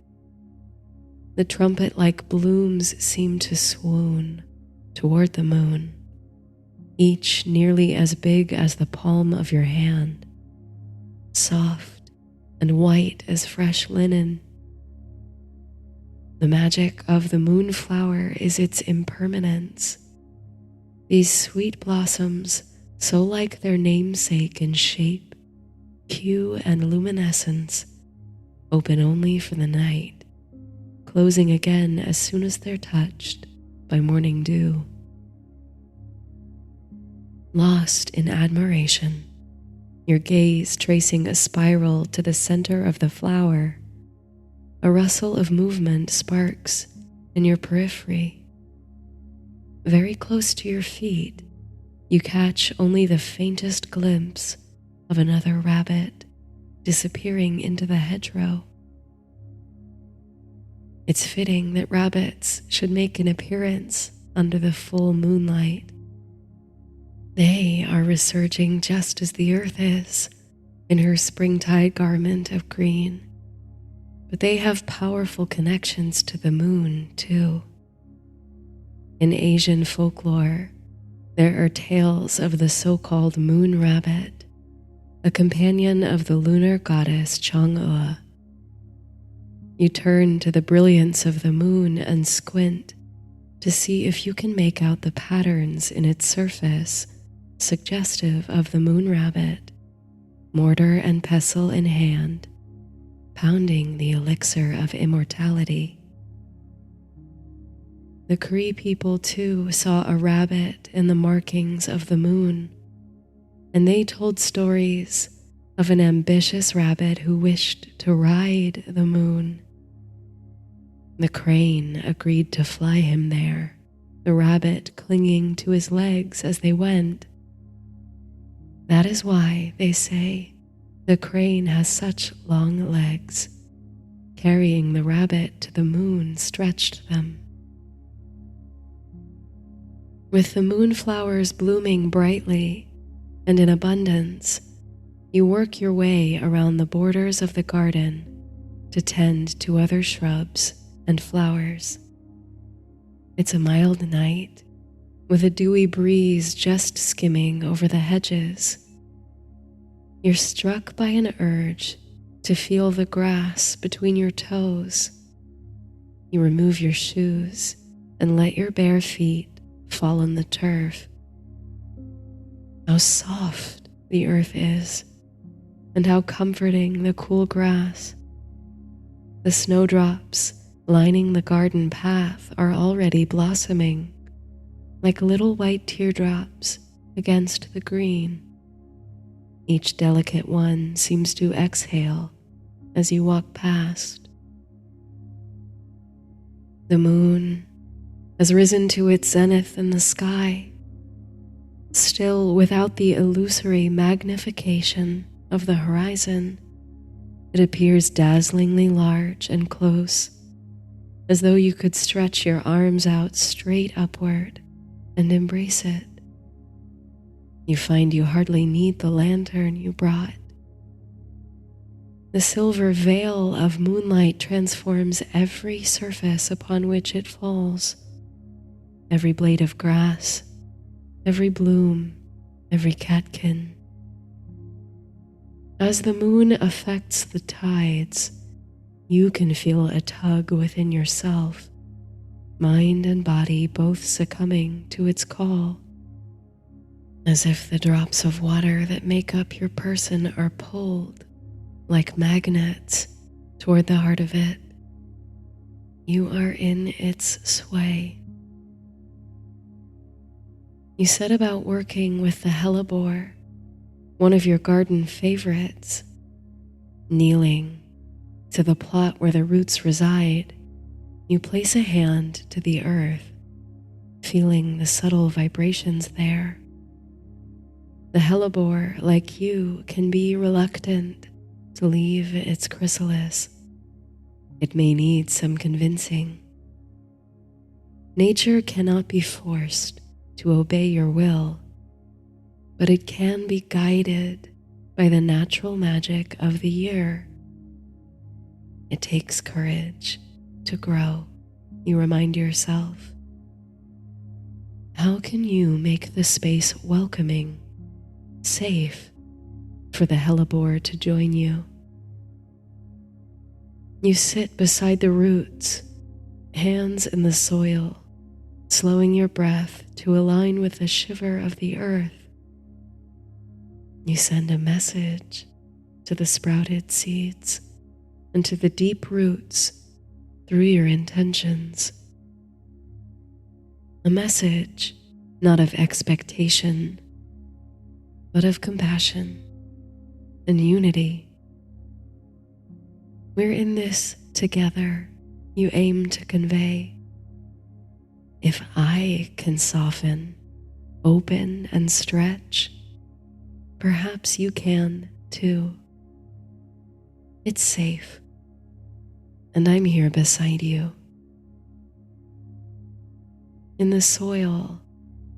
The trumpet-like blooms seem to swoon toward the moon, each nearly as big as the palm of your hand, soft and white as fresh linen. The magic of the moonflower is its impermanence. These sweet blossoms, so like their namesake in shape, hue, and luminescence, open only for the night, closing again as soon as they're touched by morning dew. Lost in admiration, your gaze tracing a spiral to the center of the flower, a rustle of movement sparks in your periphery. Very close to your feet, you catch only the faintest glimpse of another rabbit disappearing into the hedgerow. It's fitting that rabbits should make an appearance under the full moonlight. They are resurging just as the earth is in her springtide garment of green, but they have powerful connections to the moon too. In Asian folklore, there are tales of the so-called moon rabbit, a companion of the lunar goddess Chang'e. You turn to the brilliance of the moon and squint to see if you can make out the patterns in its surface suggestive of the moon rabbit, mortar and pestle in hand, pounding the elixir of immortality. The Cree people too saw a rabbit in the markings of the moon, and they told stories of an ambitious rabbit who wished to ride the moon. The crane agreed to fly him there, the rabbit clinging to his legs as they went. That is why, they say, the crane has such long legs. Carrying the rabbit to the moon stretched them. With the moonflowers blooming brightly and in abundance, you work your way around the borders of the garden to tend to other shrubs and flowers. It's a mild night with a dewy breeze just skimming over the hedges. You're struck by an urge to feel the grass between your toes. You remove your shoes and let your bare feet fall on the turf. How soft the earth is, and how comforting the cool grass. The snowdrops lining the garden path are already blossoming, like little white teardrops against the green. Each delicate one seems to exhale as you walk past. The moon has risen to its zenith in the sky, still without the illusory magnification of the horizon. It appears dazzlingly large and close, as though you could stretch your arms out straight upward and embrace it. You find you hardly need the lantern you brought. The silver veil of moonlight transforms every surface upon which it falls. Every blade of grass, every bloom, every catkin. As the moon affects the tides, you can feel a tug within yourself, mind and body both succumbing to its call, as if the drops of water that make up your person are pulled, like magnets, toward the heart of it. You are in its sway. You set about working with the hellebore, one of your garden favorites. Kneeling to the plot where the roots reside, you place a hand to the earth, feeling the subtle vibrations there. The hellebore, like you, can be reluctant to leave its chrysalis. It may need some convincing. Nature cannot be forced to obey your will, but it can be guided by the natural magic of the year. It takes courage to grow, you remind yourself. How can you make the space welcoming, safe, for the hellebore to join you? You sit beside the roots, hands in the soil, slowing your breath to align with the shiver of the earth. You send a message to the sprouted seeds and to the deep roots through your intentions. A message not of expectation, but of compassion and unity. We're in this together, you aim to convey. If I can soften, open, and stretch, perhaps you can too. It's safe, and I'm here beside you. In the soil,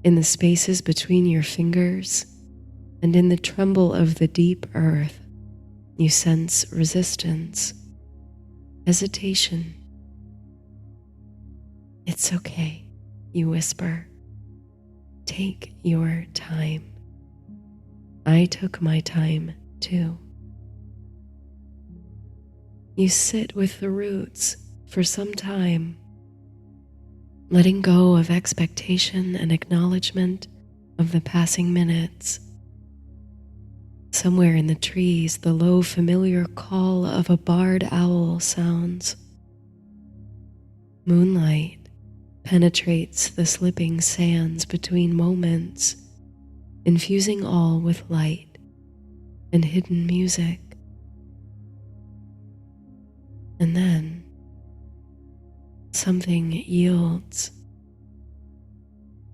in the spaces between your fingers, and in the tremble of the deep earth, you sense resistance, hesitation. It's okay, you whisper. Take your time. I took my time too. You sit with the roots for some time, letting go of expectation and acknowledgement of the passing minutes. Somewhere in the trees, the low familiar call of a barred owl sounds. Moonlight penetrates the slipping sands between moments, infusing all with light and hidden music. And then something yields.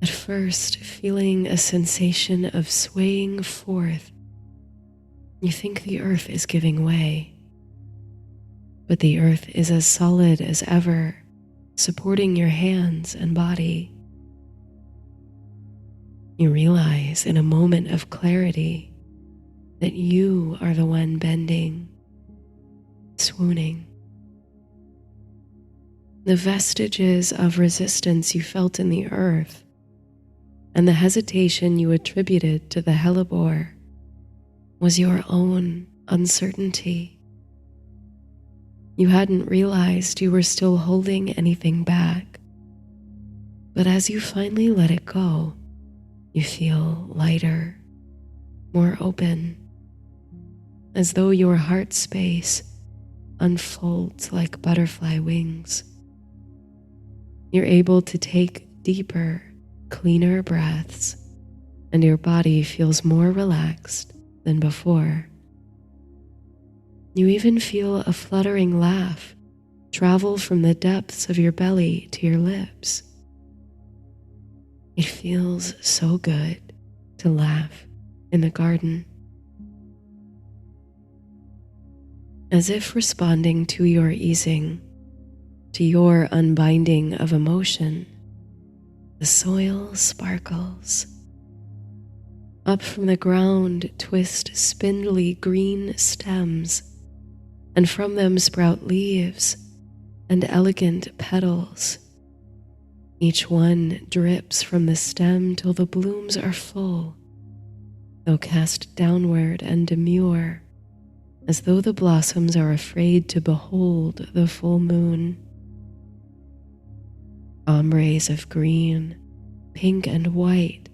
At first, feeling a sensation of swaying forth, you think the earth is giving way. But the earth is as solid as ever, supporting your hands and body. You realize in a moment of clarity that you are the one bending, swooning. The vestiges of resistance you felt in the earth and the hesitation you attributed to the hellebore was your own uncertainty. You hadn't realized you were still holding anything back, but as you finally let it go, you feel lighter, more open, as though your heart space unfolds like butterfly wings. You're able to take deeper, cleaner breaths, and your body feels more relaxed than before. You even feel a fluttering laugh travel from the depths of your belly to your lips. It feels so good to laugh in the garden. As if responding to your easing, to your unbinding of emotion, the soil sparkles. Up from the ground twist spindly green stems, and from them sprout leaves and elegant petals. Each one drips from the stem till the blooms are full, though cast downward and demure, as though the blossoms are afraid to behold the full moon. Ombres of green, pink, and white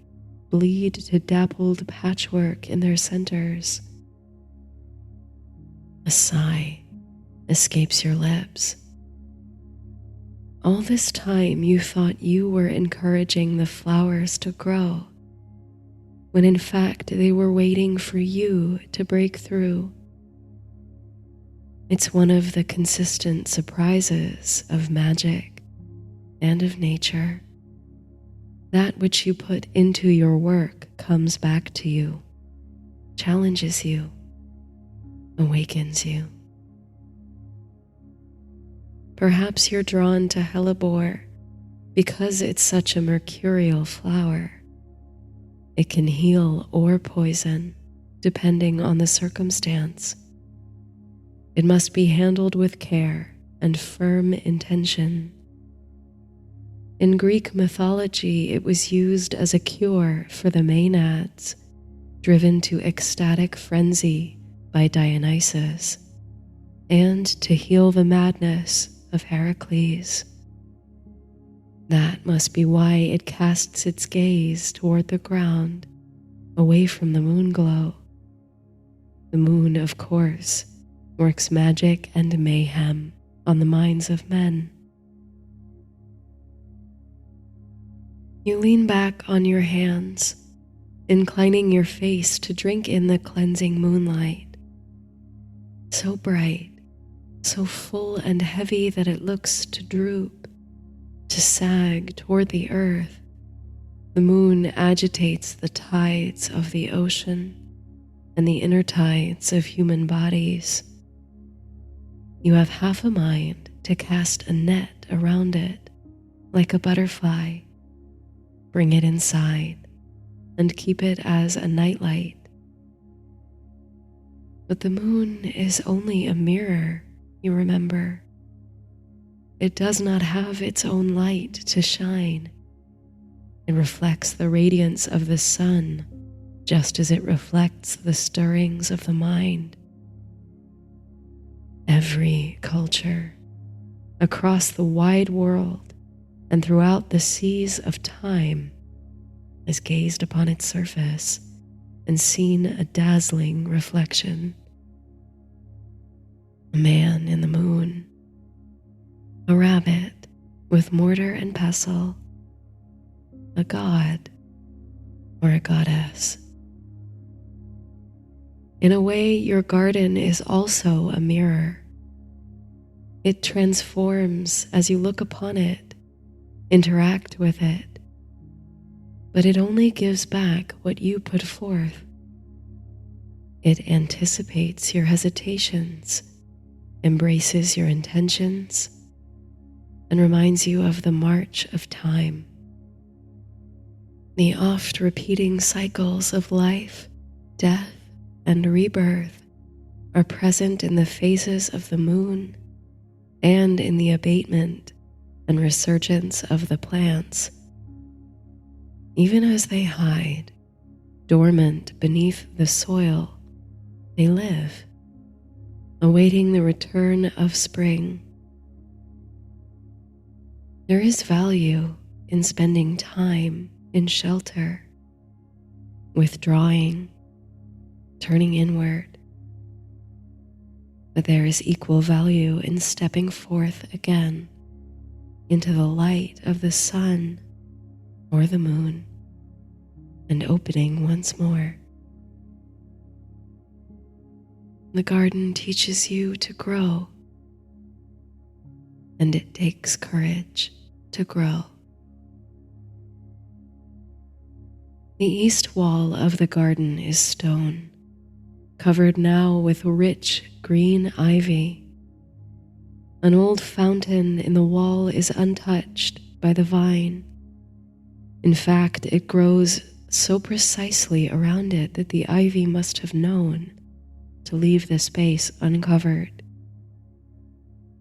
bleed to dappled patchwork in their centers. A sigh escapes your lips. All this time you thought you were encouraging the flowers to grow, when in fact they were waiting for you to break through. It's one of the consistent surprises of magic and of nature. That which you put into your work comes back to you, challenges you, awakens you. Perhaps you're drawn to hellebore because it's such a mercurial flower. It can heal or poison, depending on the circumstance. It must be handled with care and firm intention. In Greek mythology, it was used as a cure for the Maenads, driven to ecstatic frenzy by Dionysus, and to heal the madness of Heracles. That must be why it casts its gaze toward the ground, away from the moon glow. The moon, of course, works magic and mayhem on the minds of men. You lean back on your hands, inclining your face to drink in the cleansing moonlight. So bright, so full and heavy that it looks to droop, to sag toward the earth. The moon agitates the tides of the ocean and the inner tides of human bodies. You have half a mind to cast a net around it, like a butterfly, bring it inside, and keep it as a nightlight. But the moon is only a mirror, you remember. It does not have its own light to shine. It reflects the radiance of the sun, just as it reflects the stirrings of the mind. Every culture across the wide world and throughout the seas of time has gazed upon its surface and seen a dazzling reflection. A man in the moon, a rabbit with mortar and pestle, a god or a goddess. In a way, your garden is also a mirror. It transforms as you look upon it, interact with it, but it only gives back what you put forth. It anticipates your hesitations, embraces your intentions, and reminds you of the march of time. The oft repeating cycles of life, death, and rebirth are present in the phases of the moon and in the abatement and resurgence of the plants. Even as they hide, dormant beneath the soil, they live, awaiting the return of spring. There is value in spending time in shelter, withdrawing, turning inward. But there is equal value in stepping forth again into the light of the sun or the moon and opening once more. The garden teaches you to grow, and it takes courage to grow. The east wall of the garden is stone, covered now with rich green ivy. An old fountain in the wall is untouched by the vine. In fact, it grows so precisely around it that the ivy must have known to leave the space uncovered.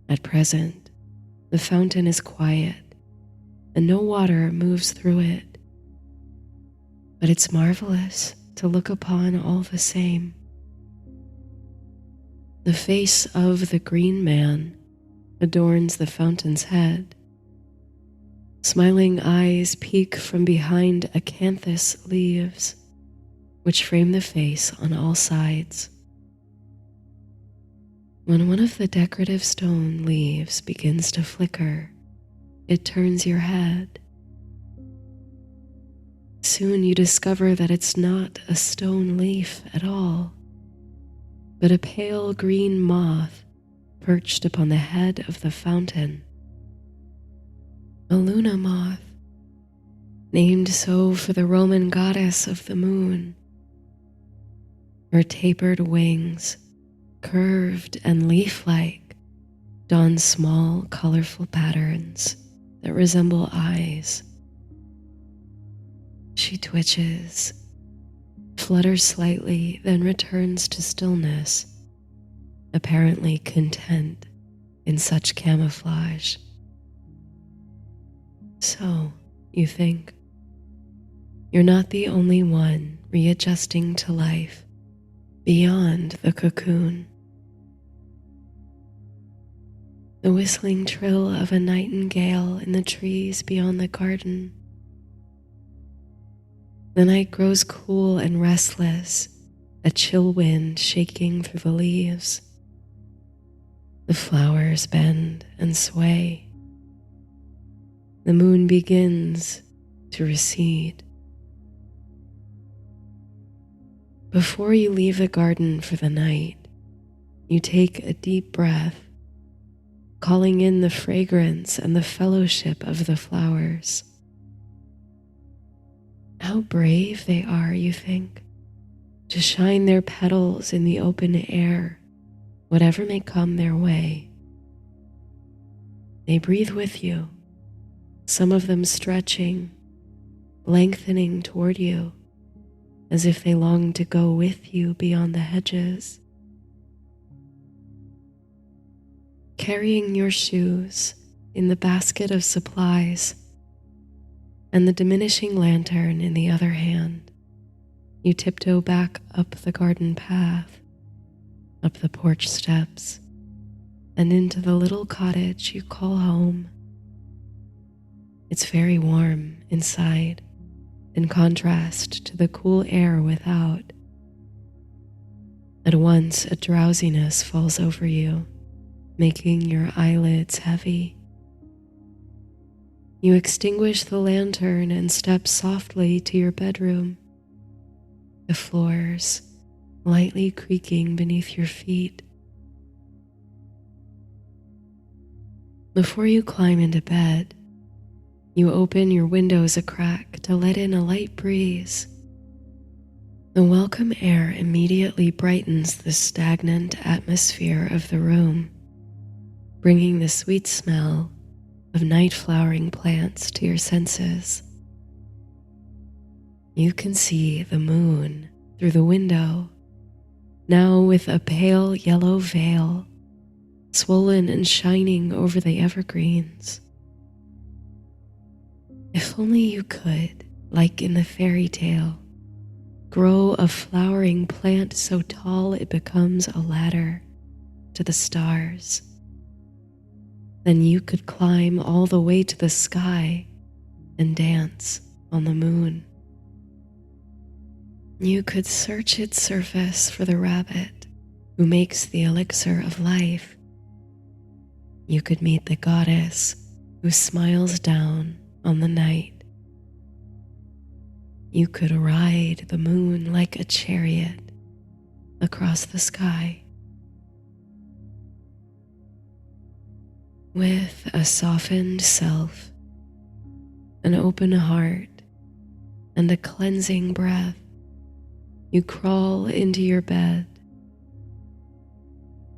At present, the fountain is quiet and no water moves through it. But it's marvelous to look upon all the same. The face of the green man adorns the fountain's head. Smiling eyes peek from behind acanthus leaves, which frame the face on all sides. When one of the decorative stone leaves begins to flicker, it turns your head. Soon you discover that it's not a stone leaf at all, but a pale green moth perched upon the head of the fountain. A Luna moth, named so for the Roman goddess of the moon. Her tapered wings, curved and leaf-like, don small, colorful patterns that resemble eyes. She twitches, flutters slightly, then returns to stillness, apparently content in such camouflage. So, you think, you're not the only one readjusting to life beyond the cocoon. The whistling trill of a nightingale in the trees beyond the garden. The night grows cool and restless, a chill wind shaking through the leaves. The flowers bend and sway. The moon begins to recede. Before you leave the garden for the night, you take a deep breath, calling in the fragrance and the fellowship of the flowers. How brave they are, you think, to shine their petals in the open air, whatever may come their way. They breathe with you, some of them stretching, lengthening toward you, as if they long to go with you beyond the hedges. Carrying your shoes in the basket of supplies and the diminishing lantern in the other hand, you tiptoe back up the garden path, up the porch steps, and into the little cottage you call home. It's very warm inside, in contrast to the cool air without. At once, a drowsiness falls over you, making your eyelids heavy. You extinguish the lantern and step softly to your bedroom, the floors lightly creaking beneath your feet. Before you climb into bed, you open your windows a crack to let in a light breeze. The welcome air immediately brightens the stagnant atmosphere of the room, bringing the sweet smell of night flowering plants to your senses. You can see the moon through the window, now with a pale yellow veil, swollen and shining over the evergreens. If only you could, like in the fairy tale, grow a flowering plant so tall it becomes a ladder to the stars. Then you could climb all the way to the sky and dance on the moon. You could search its surface for the rabbit who makes the elixir of life. You could meet the goddess who smiles down on the night. You could ride the moon like a chariot across the sky. With a softened self, an open heart, and a cleansing breath, you crawl into your bed.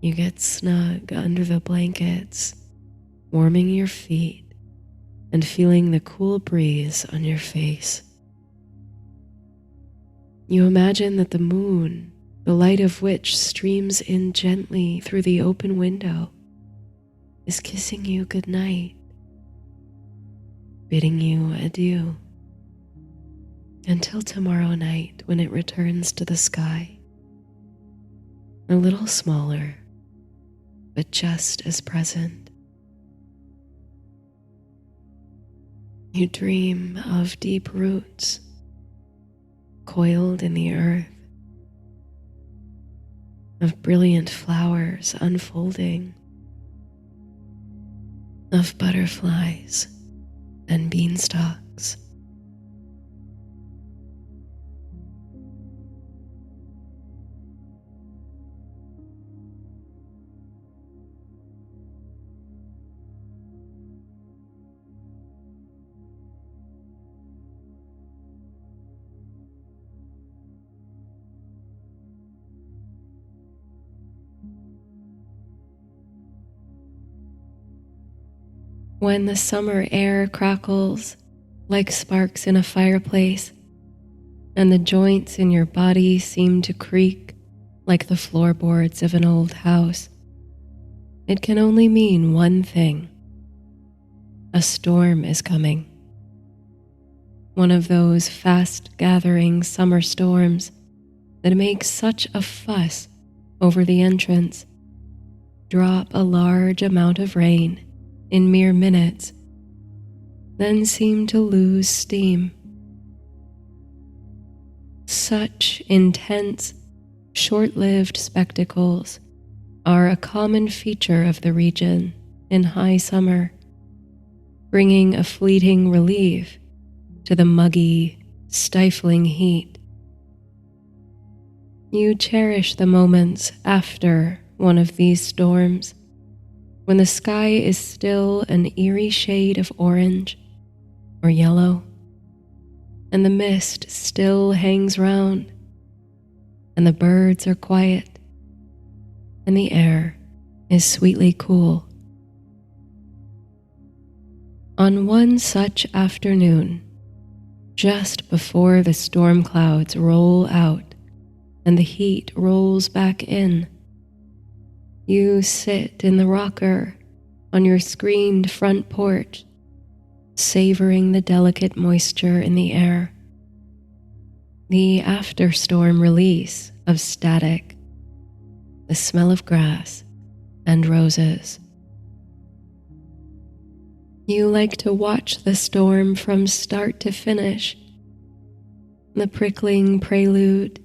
You get snug under the blankets, warming your feet and feeling the cool breeze on your face. You imagine that the moon, the light of which streams in gently through the open window, is kissing you goodnight, bidding you adieu, until tomorrow night when it returns to the sky, a little smaller, but just as present. You dream of deep roots coiled in the earth, of brilliant flowers unfolding, of butterflies and beanstalks. When the summer air crackles like sparks in a fireplace, and the joints in your body seem to creak like the floorboards of an old house, it can only mean one thing. A storm is coming. One of those fast-gathering summer storms that make such a fuss over the entrance, drop a large amount of rain in mere minutes, then seem to lose steam. Such intense, short-lived spectacles are a common feature of the region in high summer, bringing a fleeting relief to the muggy, stifling heat. You cherish the moments after one of these storms, when the sky is still an eerie shade of orange or yellow, and the mist still hangs round, and the birds are quiet, and the air is sweetly cool. On one such afternoon, just before the storm clouds roll out and the heat rolls back in, you sit in the rocker on your screened front porch, savoring the delicate moisture in the air, the after-storm release of static, the smell of grass and roses. You like to watch the storm from start to finish, the prickling prelude,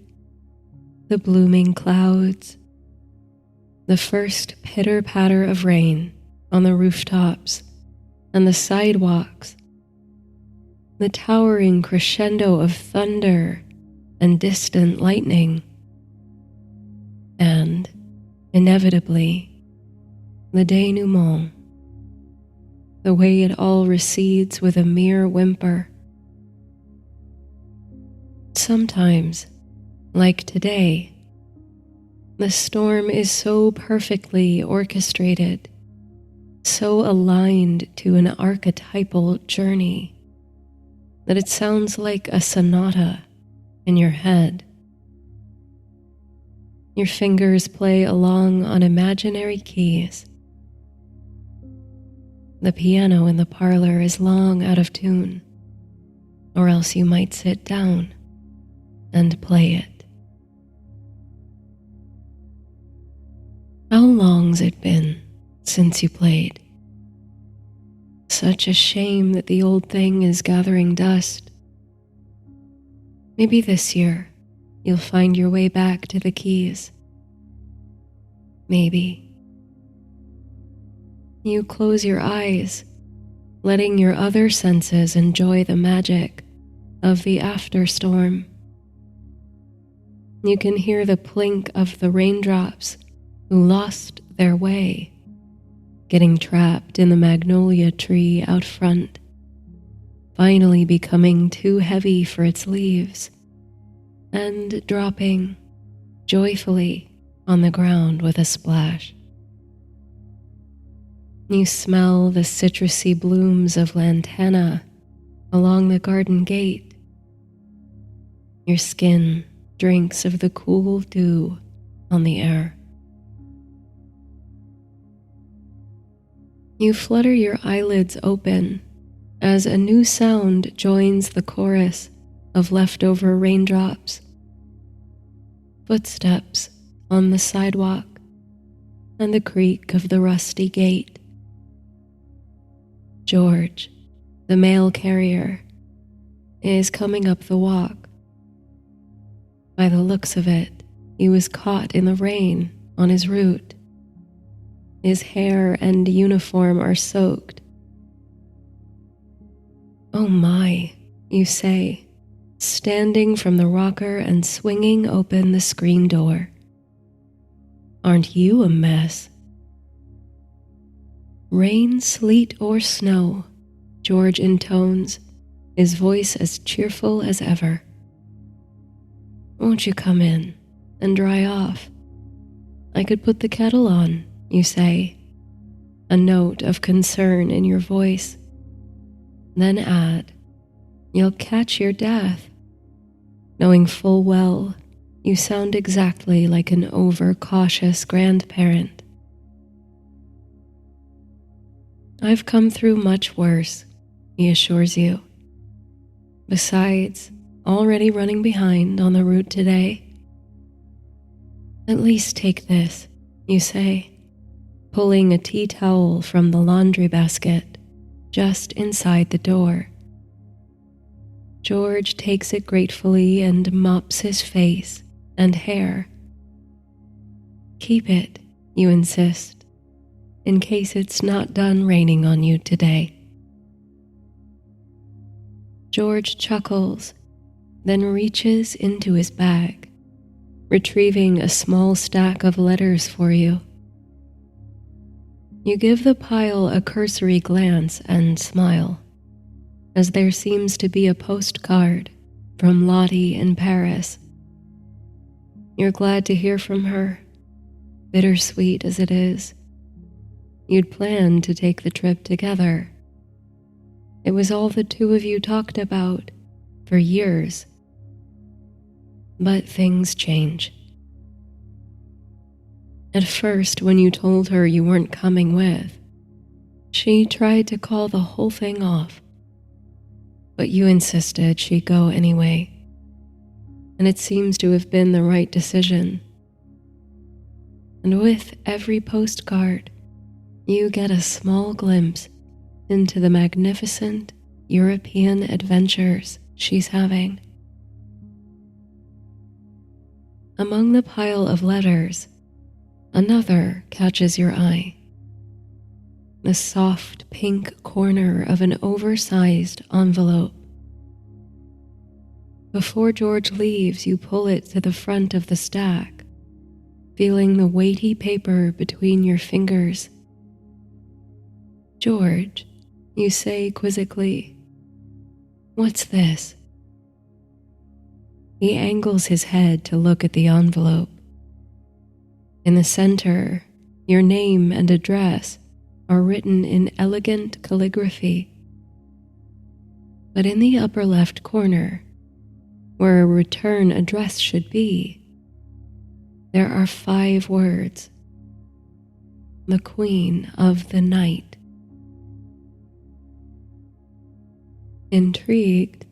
the blooming clouds, the first pitter-patter of rain on the rooftops and the sidewalks, the towering crescendo of thunder and distant lightning, and, inevitably, the denouement, the way it all recedes with a mere whimper. Sometimes, like today, the storm is so perfectly orchestrated, so aligned to an archetypal journey, that it sounds like a sonata in your head. Your fingers play along on imaginary keys. The piano in the parlor is long out of tune, or else you might sit down and play it. How long's it been since you played? Such a shame that the old thing is gathering dust. Maybe this year you'll find your way back to the keys. Maybe. You close your eyes, letting your other senses enjoy the magic of the afterstorm. You can hear the plink of the raindrops who lost their way, getting trapped in the magnolia tree out front, finally becoming too heavy for its leaves, and dropping joyfully on the ground with a splash. You smell the citrusy blooms of lantana along the garden gate. Your skin drinks of the cool dew on the air. You flutter your eyelids open as a new sound joins the chorus of leftover raindrops. Footsteps on the sidewalk and the creak of the rusty gate. George, the mail carrier, is coming up the walk. By the looks of it, he was caught in the rain on his route. His hair and uniform are soaked. Oh my, you say, standing from the rocker and swinging open the screen door. Aren't you a mess? Rain, sleet, or snow, George intones, his voice as cheerful as ever. Won't you come in and dry off? I could put the kettle on, you say, a note of concern in your voice. Then add, you'll catch your death, knowing full well you sound exactly like an overcautious grandparent. I've come through much worse, he assures you. Besides, already running behind on the route today. At least take this, you say, pulling a tea towel from the laundry basket just inside the door. George takes it gratefully and mops his face and hair. Keep it, you insist, in case it's not done raining on you today. George chuckles, then reaches into his bag, retrieving a small stack of letters for you. You give the pile a cursory glance and smile, as there seems to be a postcard from Lottie in Paris. You're glad to hear from her, bittersweet as it is. You'd planned to take the trip together. It was all the two of you talked about for years. But things change. At first, when you told her you weren't coming with, she tried to call the whole thing off. But you insisted she'd go anyway, and it seems to have been the right decision. And with every postcard, you get a small glimpse into the magnificent European adventures she's having. Among the pile of letters, another catches your eye. The soft pink corner of an oversized envelope. Before George leaves, you pull it to the front of the stack, feeling the weighty paper between your fingers. "George," you say quizzically, "what's this?" He angles his head to look at the envelope. In the center, your name and address are written in elegant calligraphy. But in the upper left corner, where a return address should be, there are 5 words: "The Queen of the Night." Intrigued,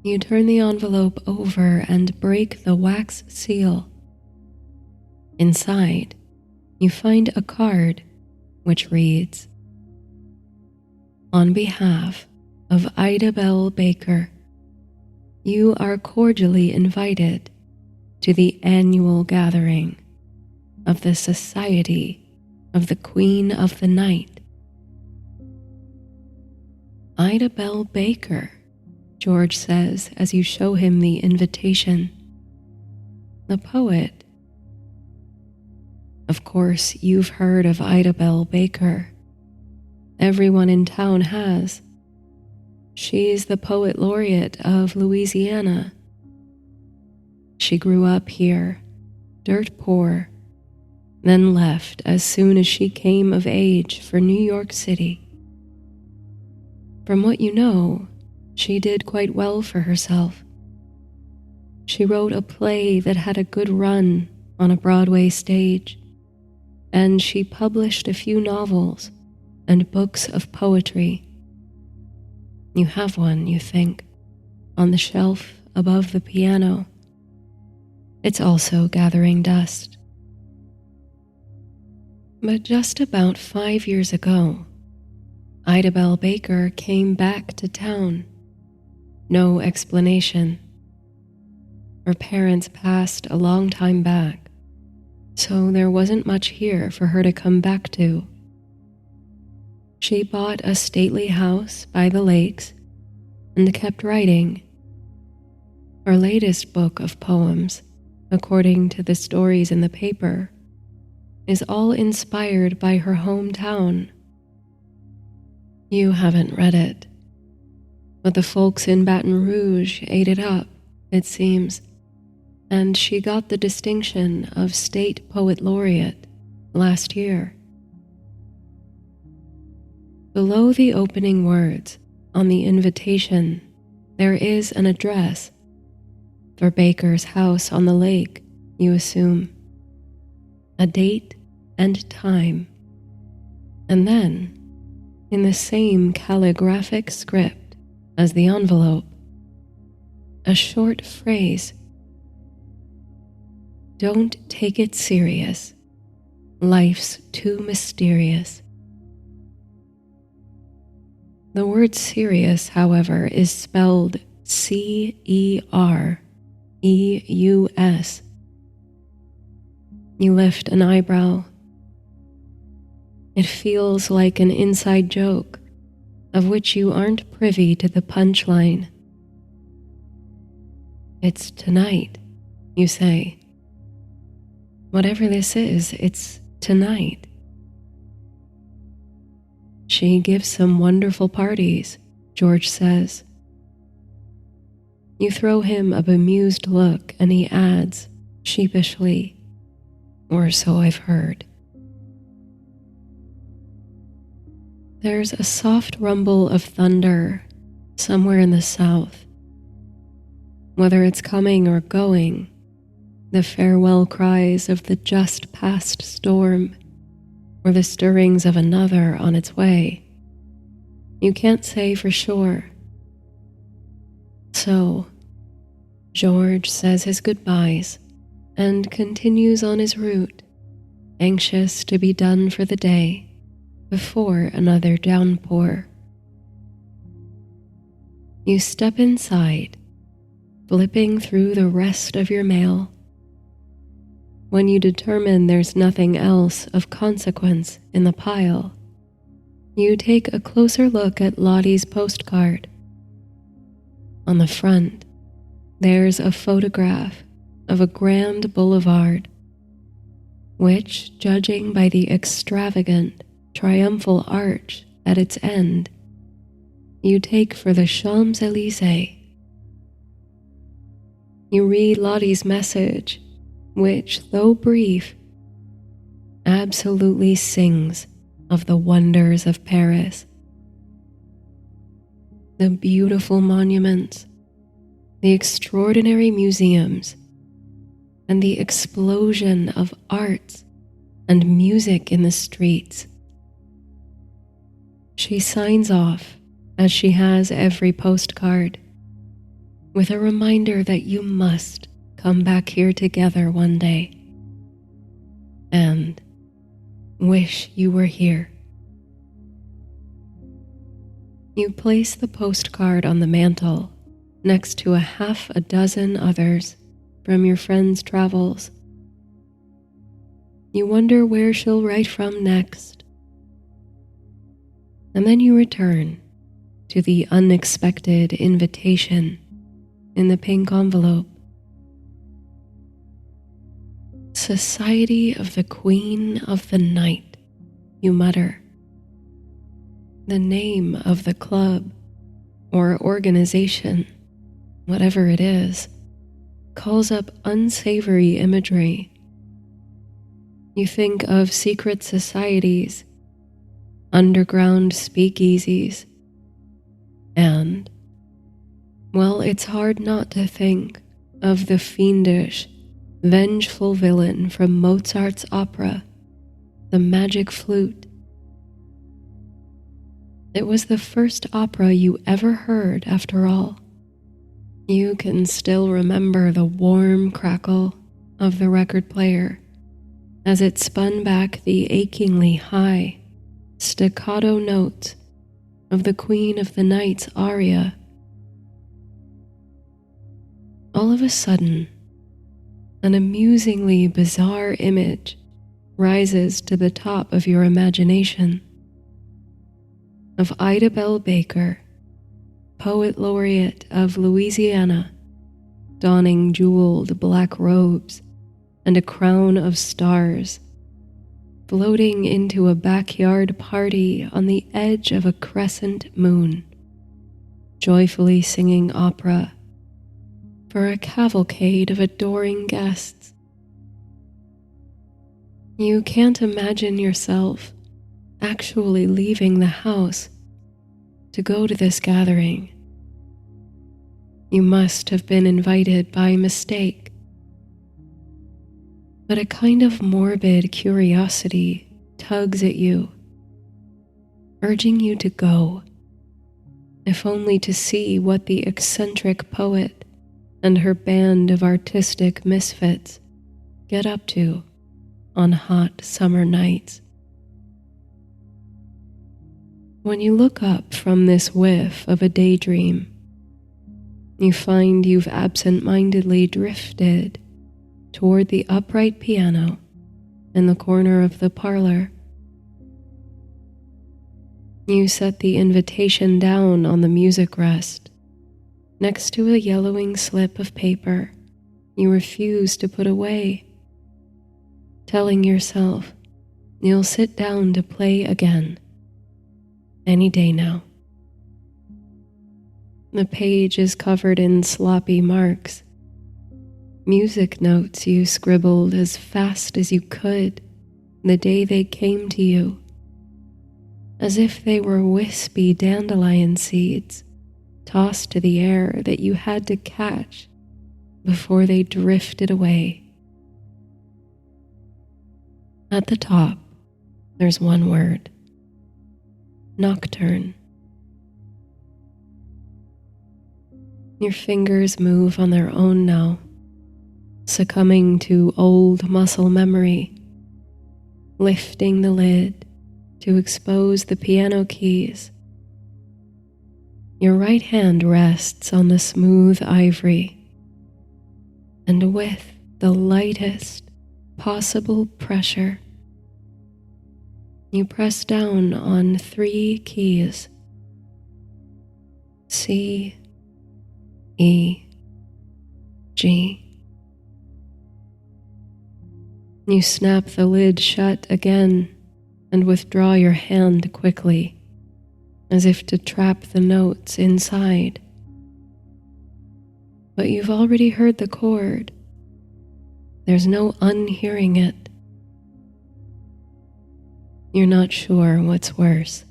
you turn the envelope over and break the wax seal. Inside, you find a card which reads, "On behalf of Ida Bell Baker, you are cordially invited to the annual gathering of the Society of the Queen of the Night." "Ida Bell Baker," George says as you show him the invitation. "The poet." Of course, you've heard of Ida Bell Baker. Everyone in town has. She's the poet laureate of Louisiana. She grew up here, dirt poor, then left as soon as she came of age for New York City. From what you know, she did quite well for herself. She wrote a play that had a good run on a Broadway stage, and she published a few novels and books of poetry. You have one, you think, on the shelf above the piano. It's also gathering dust. But just about 5 years ago, Ida Bell Baker came back to town. No explanation. Her parents passed a long time back, so there wasn't much here for her to come back to. She bought a stately house by the lakes and kept writing. Her latest book of poems, according to the stories in the paper, is all inspired by her hometown. You haven't read it, but the folks in Baton Rouge ate it up, it seems, and she got the distinction of State Poet Laureate last year. Below the opening words on the invitation, there is an address for Baker's house on the lake, you assume, a date and time, and then, in the same calligraphic script as the envelope, a short phrase: "Don't take it serious. Life's too mysterious." The word serious, however, is spelled C-E-R-E-U-S. You lift an eyebrow. It feels like an inside joke, of which you aren't privy to the punchline. "It's tonight," you say. "Whatever this is, it's tonight." "She gives some wonderful parties," George says. You throw him a bemused look and he adds, sheepishly, "Or so I've heard." There's a soft rumble of thunder somewhere in the south. Whether it's coming or going, the farewell cries of the just past storm or the stirrings of another on its way, you can't say for sure. So, George says his goodbyes and continues on his route, anxious to be done for the day before another downpour. You step inside, flipping through the rest of your mail. When you determine there's nothing else of consequence in the pile, you take a closer look at Lottie's postcard. On the front, there's a photograph of a grand boulevard, which, judging by the extravagant, triumphal arch at its end, you take for the Champs-Élysées. You read Lottie's message, which, though brief, absolutely sings of the wonders of Paris. The beautiful monuments, the extraordinary museums, and the explosion of arts and music in the streets. She signs off, as she has every postcard, with a reminder that you must come back here together one day, and wish you were here. You place the postcard on the mantel next to a half a dozen others from your friend's travels. You wonder where she'll write from next. And then you return to the unexpected invitation in the pink envelope. Society of the Queen of the Night, you mutter. The name of the club or organization, whatever it is, calls up unsavory imagery. You think of secret societies, underground speakeasies, and, well, it's hard not to think of the fiendish, vengeful villain from Mozart's opera, The Magic Flute. It was the first opera you ever heard, after all. You can still remember the warm crackle of the record player as it spun back the achingly high, staccato notes of the Queen of the Night's aria. All of a sudden, an amusingly bizarre image rises to the top of your imagination of Ida Bell Baker, poet laureate of Louisiana, donning jeweled black robes and a crown of stars, floating into a backyard party on the edge of a crescent moon, joyfully singing opera for a cavalcade of adoring guests. You can't imagine yourself actually leaving the house to go to this gathering. You must have been invited by mistake. But a kind of morbid curiosity tugs at you, urging you to go, if only to see what the eccentric poet and her band of artistic misfits get up to on hot summer nights. When you look up from this whiff of a daydream, you find you've absent-mindedly drifted toward the upright piano in the corner of the parlor. You set the invitation down on the music rest, next to a yellowing slip of paper you refuse to put away, telling yourself you'll sit down to play again any day now. The page is covered in sloppy marks, music notes you scribbled as fast as you could the day they came to you, as if they were wispy dandelion seeds tossed to the air that you had to catch before they drifted away. At the top, there's one word: nocturne. Your fingers move on their own now, succumbing to old muscle memory, lifting the lid to expose the piano keys. Your right hand rests on the smooth ivory, and with the lightest possible pressure, you press down on 3 keys: C, E, G. You snap the lid shut again and withdraw your hand quickly, as if to trap the notes inside. But you've already heard the chord. There's no unhearing it. You're not sure what's worse: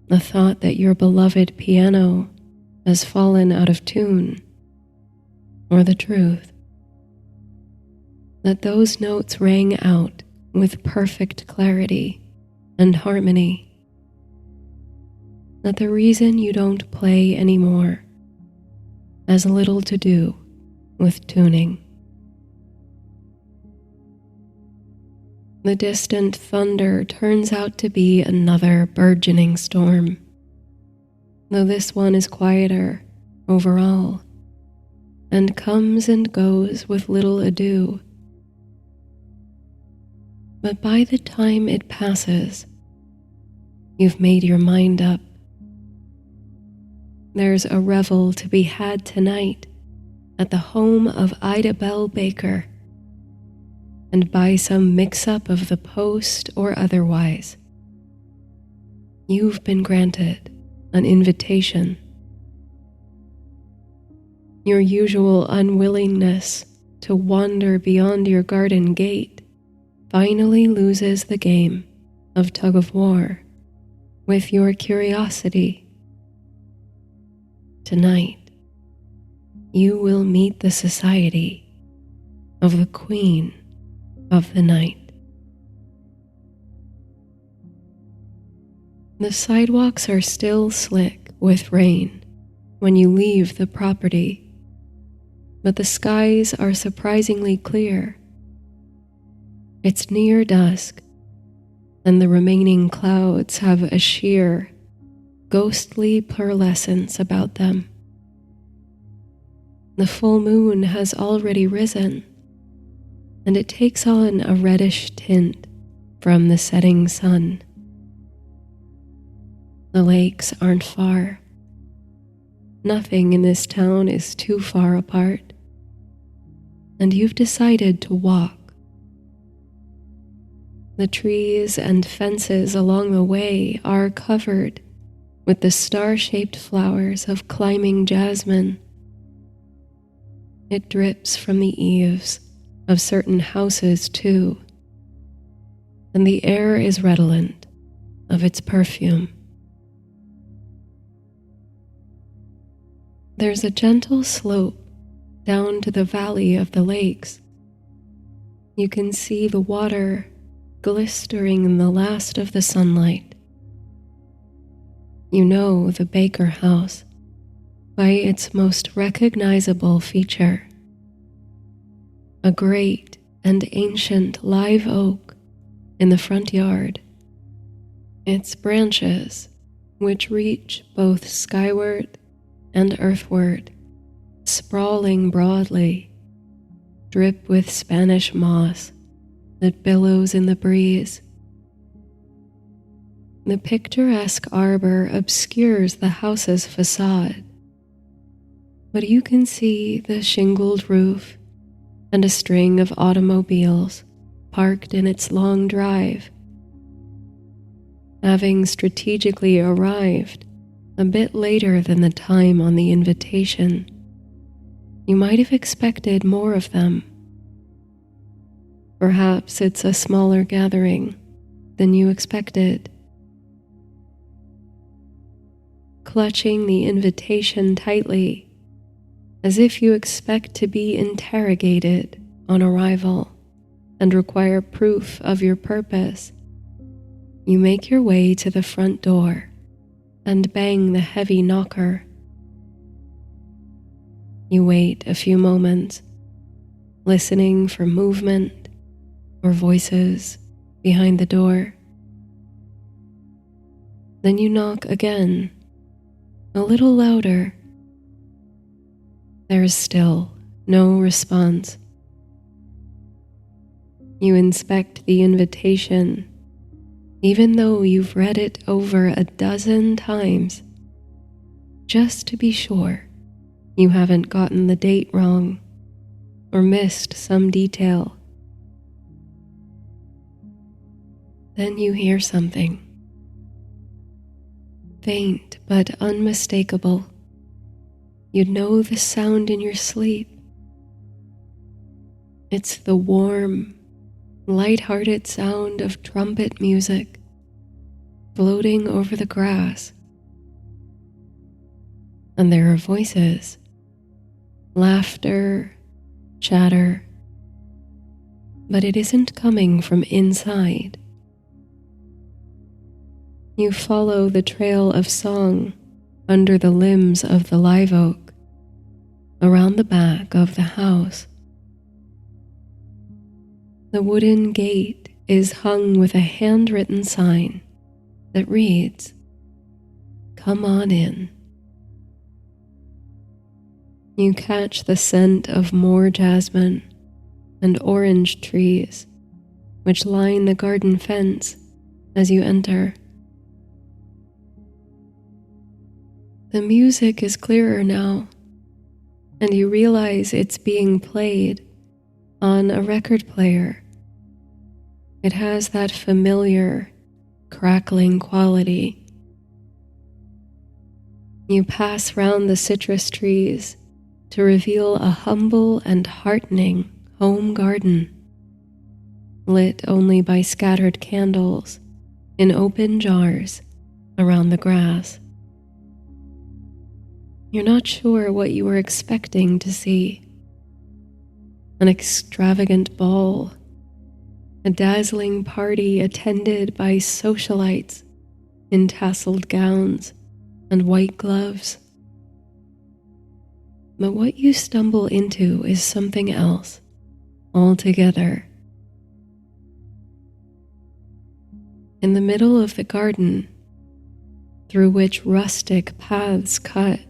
the thought that your beloved piano has fallen out of tune, or the truth that those notes rang out with perfect clarity and harmony, that the reason you don't play anymore has little to do with tuning. The distant thunder turns out to be another burgeoning storm, though this one is quieter overall and comes and goes with little ado. But by the time it passes, you've made your mind up. There's a revel to be had tonight at the home of Ida Bell Baker, and by some mix-up of the post or otherwise, you've been granted an invitation. Your usual unwillingness to wander beyond your garden gate finally loses the game of tug-of-war with your curiosity. Tonight, you will meet the society of the Queen of the Night. The sidewalks are still slick with rain when you leave the property, but the skies are surprisingly clear. It's near dusk, and the remaining clouds have a sheer, ghostly pearlescence about them. The full moon has already risen, and it takes on a reddish tint from the setting sun. The lakes aren't far. Nothing in this town is too far apart, and you've decided to walk. The trees and fences along the way are covered with the star-shaped flowers of climbing jasmine. It drips from the eaves of certain houses too, and the air is redolent of its perfume. There's a gentle slope down to the valley of the lakes. You can see the water glistering in the last of the sunlight. You know the Baker house by its most recognizable feature: a great and ancient live oak in the front yard. Its branches, which reach both skyward and earthward, sprawling broadly, drip with Spanish moss that billows in the breeze. The picturesque arbor obscures the house's facade, but you can see the shingled roof and a string of automobiles parked in its long drive. Having strategically arrived a bit later than the time on the invitation, you might have expected more of them. Perhaps it's a smaller gathering than you expected. Clutching the invitation tightly, as if you expect to be interrogated on arrival and require proof of your purpose, you make your way to the front door and bang the heavy knocker. You wait a few moments, listening for movement or voices behind the door. Then you knock again, A little louder. There is still no response. You inspect the invitation, even though you've read it over a dozen times, just to be sure you haven't gotten the date wrong or missed some detail. Then you hear something, faint but unmistakable. You'd know the sound in your sleep. It's the warm, light-hearted sound of trumpet music floating over the grass. And there are voices, laughter, chatter, but it isn't coming from inside. You follow the trail of song under the limbs of the live oak, around the back of the house. The wooden gate is hung with a handwritten sign that reads, "Come on in." You catch the scent of more jasmine and orange trees, which line the garden fence as you enter. The music is clearer now, and you realize it's being played on a record player. It has that familiar, crackling quality. You pass round the citrus trees to reveal a humble and heartening home garden, lit only by scattered candles in open jars around the grass. You're not sure what you were expecting to see. An extravagant ball, a dazzling party attended by socialites in tasseled gowns and white gloves. But what you stumble into is something else altogether. In the middle of the garden, through which rustic paths cut,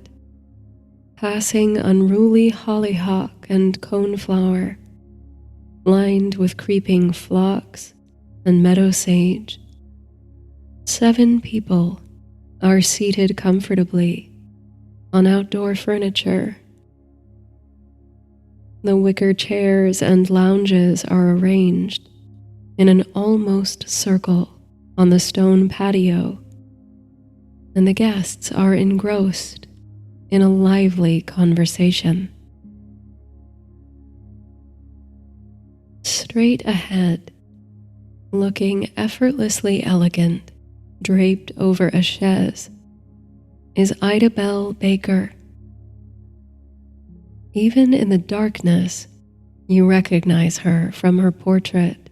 passing unruly hollyhock and coneflower, lined with creeping phlox and meadow sage, 7 people are seated comfortably on outdoor furniture. The wicker chairs and lounges are arranged in an almost circle on the stone patio, and the guests are engrossed in a lively conversation. Straight ahead, looking effortlessly elegant, draped over a chaise, is Ida Bell Baker. Even in the darkness, you recognize her from her portrait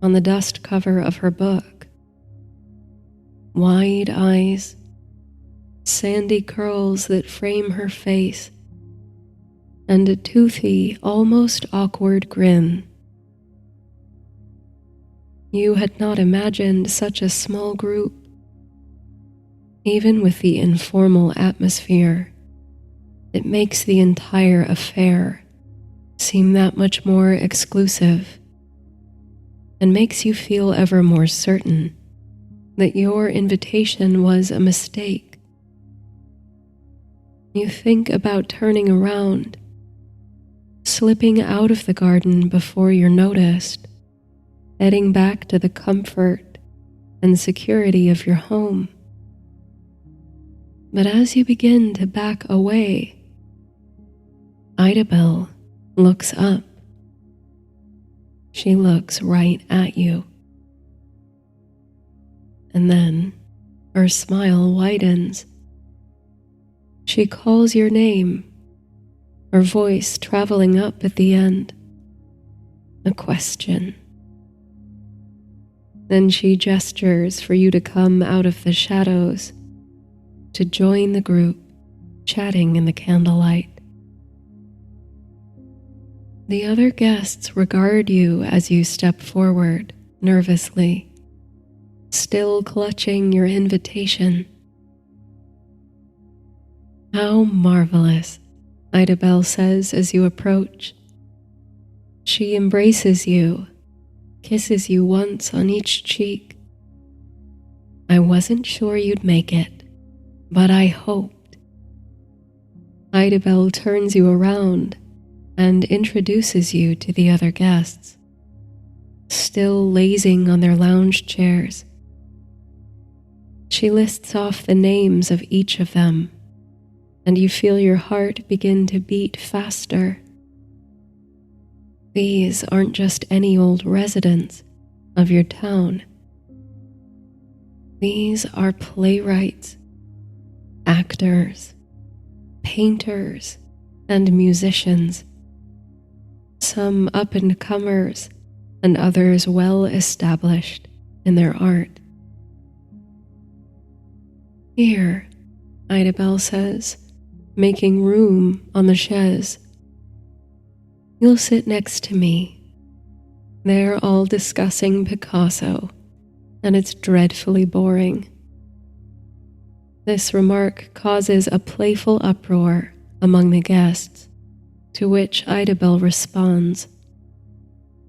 on the dust cover of her book. Wide eyes, sandy curls that frame her face, and a toothy, almost awkward grin. You had not imagined such a small group. Even with the informal atmosphere, it makes the entire affair seem that much more exclusive, and makes you feel ever more certain that your invitation was a mistake. You think about turning around, slipping out of the garden before you're noticed, heading back to the comfort and security of your home. But as you begin to back away, Ida Bell looks up. She looks right at you. And then her smile widens. She calls your name, her voice traveling up at the end. A question. Then she gestures for you to come out of the shadows, to join the group, chatting in the candlelight. The other guests regard you as you step forward, nervously, still clutching your invitation. How marvelous, Idabel says as you approach. She embraces you, kisses you once on each cheek. I wasn't sure you'd make it, but I hoped. Idabel turns you around and introduces you to the other guests, still lazing on their lounge chairs. She lists off the names of each of them, and you feel your heart begin to beat faster. These aren't just any old residents of your town. These are playwrights, actors, painters, and musicians, some up-and-comers and others well established in their art. Here, Idabel says, making room on the chaise. You'll sit next to me. They're all discussing Picasso, and it's dreadfully boring. This remark causes a playful uproar among the guests, to which Idabel responds,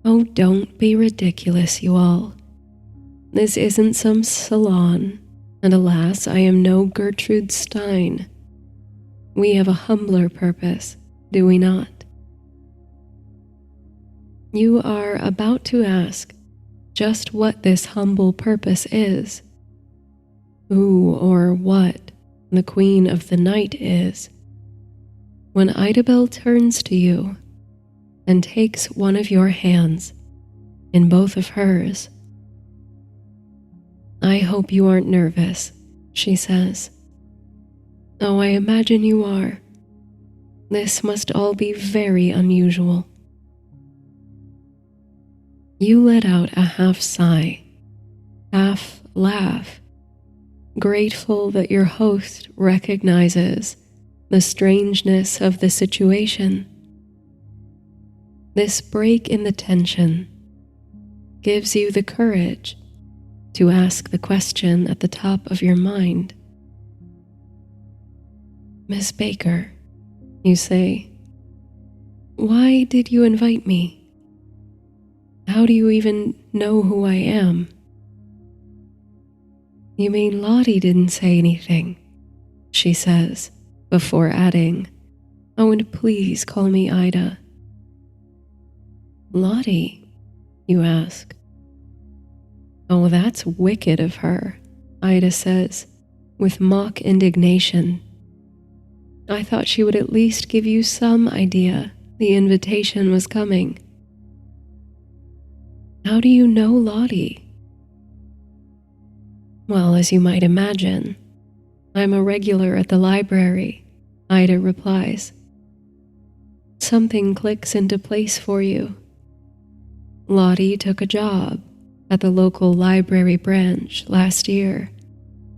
"Oh, don't be ridiculous, you all. This isn't some salon, and alas, I am no Gertrude Stein. We have a humbler purpose, do we not?" You are about to ask just what this humble purpose is, who or what the Queen of the Night is, when Idabel turns to you and takes one of your hands in both of hers. "I hope you aren't nervous," she says. "Oh, I imagine you are. This must all be very unusual." You let out a half sigh, half laugh, grateful that your host recognizes the strangeness of the situation. This break in the tension gives you the courage to ask the question at the top of your mind. "Miss Baker," you say, "why did you invite me? How do you even know who I am?" "You mean Lottie didn't say anything?" she says, before adding, "Oh, and please call me Ida." "Lottie?" you ask. "Oh, that's wicked of her," Ida says, with mock indignation. "I thought she would at least give you some idea the invitation was coming." "How do you know Lottie?" "Well, as you might imagine, I'm a regular at the library," Ida replies. "Something clicks into place for you. Lottie took a job at the local library branch last year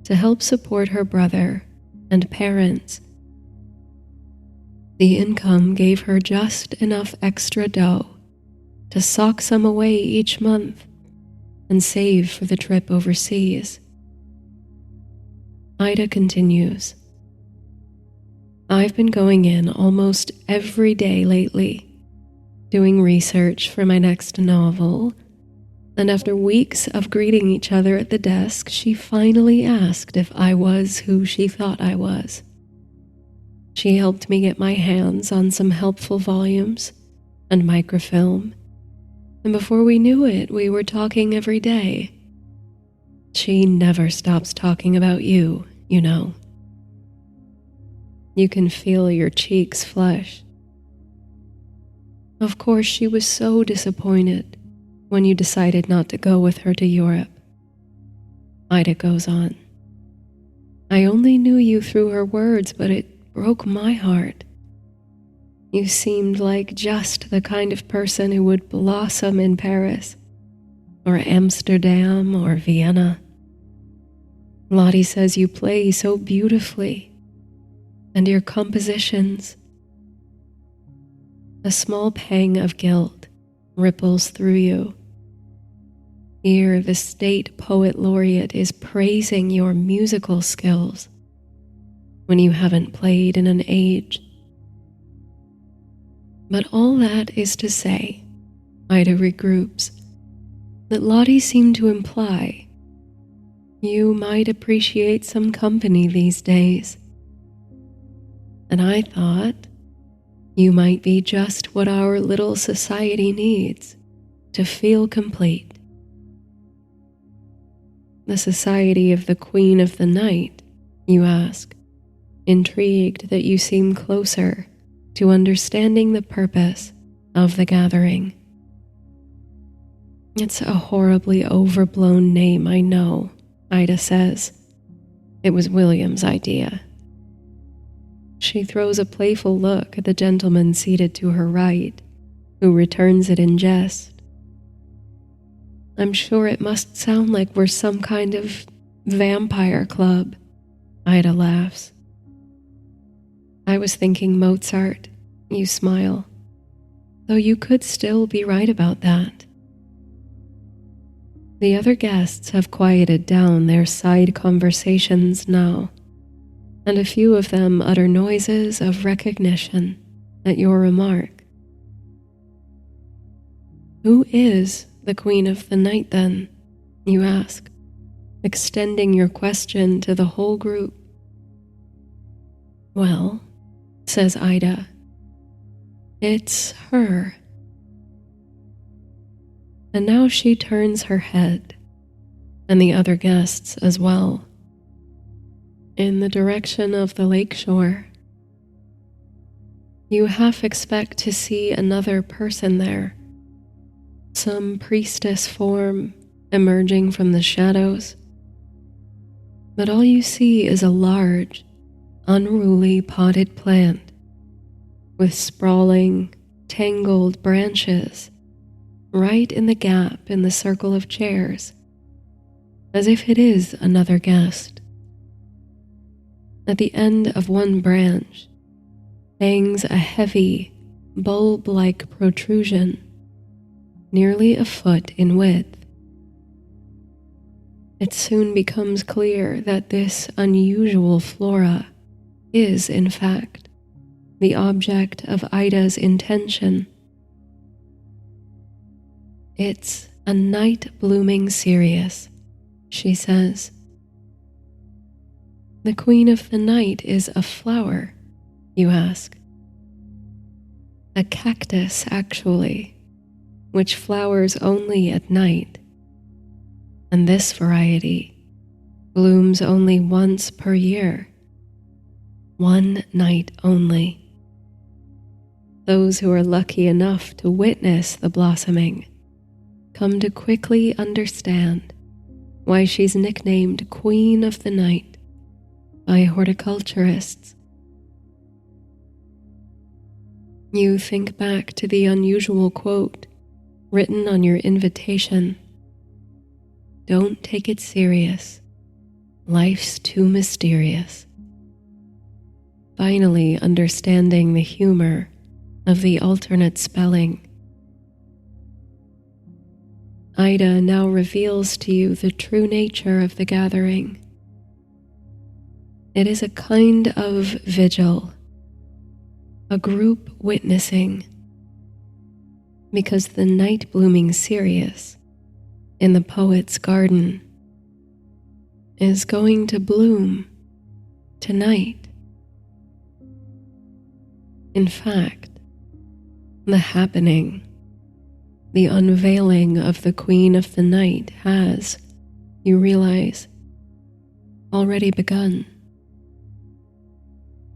to help support her brother and parents. The income gave her just enough extra dough to sock some away each month and save for the trip overseas." Ida continues, "I've been going in almost every day lately, doing research for my next novel, and after weeks of greeting each other at the desk, she finally asked if I was who she thought I was. She helped me get my hands on some helpful volumes and microfilm, and before we knew it, we were talking every day. She never stops talking about you, you know." You can feel your cheeks flush. Of course, she was so disappointed when you decided not to go with her to Europe. Ida goes on, "I only knew you through her words, but it broke my heart. You seemed like just the kind of person who would blossom in Paris, or Amsterdam, or Vienna. Lottie says you play so beautifully, and your compositions." A small pang of guilt ripples through you. Here, the state poet laureate is praising your musical skills. when you haven't played in an age. But all that is to say, Ida regroups, that Lottie seemed to imply you might appreciate some company these days. And I thought you might be just what our little society needs to feel complete. The society of the Queen of the Night, you ask, intrigued that you seem closer to understanding the purpose of the gathering. It's a horribly overblown name, I know, Ida says. It was William's idea. She throws a playful look at the gentleman seated to her right, who returns it in jest. I'm sure it must sound like we're some kind of vampire club, Ida laughs. I was thinking Mozart, you smile, though you could still be right about that. The other guests have quieted down their side conversations now, and a few of them utter noises of recognition at your remark. Who is the Queen of the Night, then? You ask, extending your question to the whole group. Well, says Ida, it's her. And now she turns her head, and the other guests as well, in the direction of the lakeshore. You half expect to see another person there, some priestess form emerging from the shadows, but all you see is a large, unruly potted plant with sprawling, tangled branches right in the gap in the circle of chairs, as if it is another guest. At the end of one branch hangs a heavy, bulb-like protrusion, nearly a foot in width. It soon becomes clear that this unusual flora is, in fact, the object of Ida's intention. It's a night-blooming cereus, she says. The Queen of the Night is a flower, you ask. A cactus, actually, which flowers only at night. And this variety blooms only once per year, one night only. Those who are lucky enough to witness the blossoming come to quickly understand why she's nicknamed Queen of the Night by horticulturists. You think back to the unusual quote written on your invitation. Don't take it serious. Life's too mysterious. Finally understanding the humor of the alternate spelling. Ida now reveals to you the true nature of the gathering. It is a kind of vigil, a group witnessing, because the night-blooming cereus in the poet's garden is going to bloom tonight. In fact, the happening, the unveiling of the Queen of the Night has, you realize, already begun.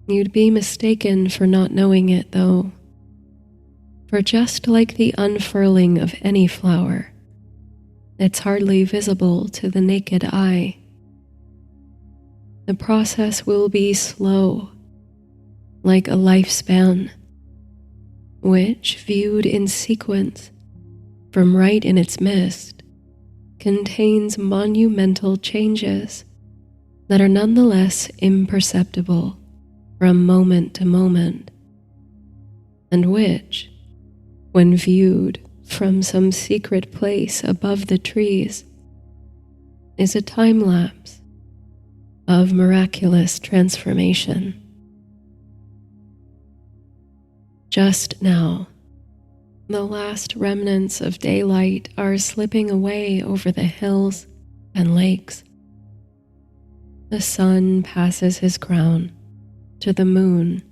You'd be mistaken for not knowing it, though, for just like the unfurling of any flower, it's hardly visible to the naked eye. The process will be slow, like a lifespan, which, viewed in sequence from right in its midst, contains monumental changes that are nonetheless imperceptible from moment to moment, and which, when viewed from some secret place above the trees, is a time lapse of miraculous transformation. Just now, the last remnants of daylight are slipping away over the hills and lakes. The sun passes his crown to the moon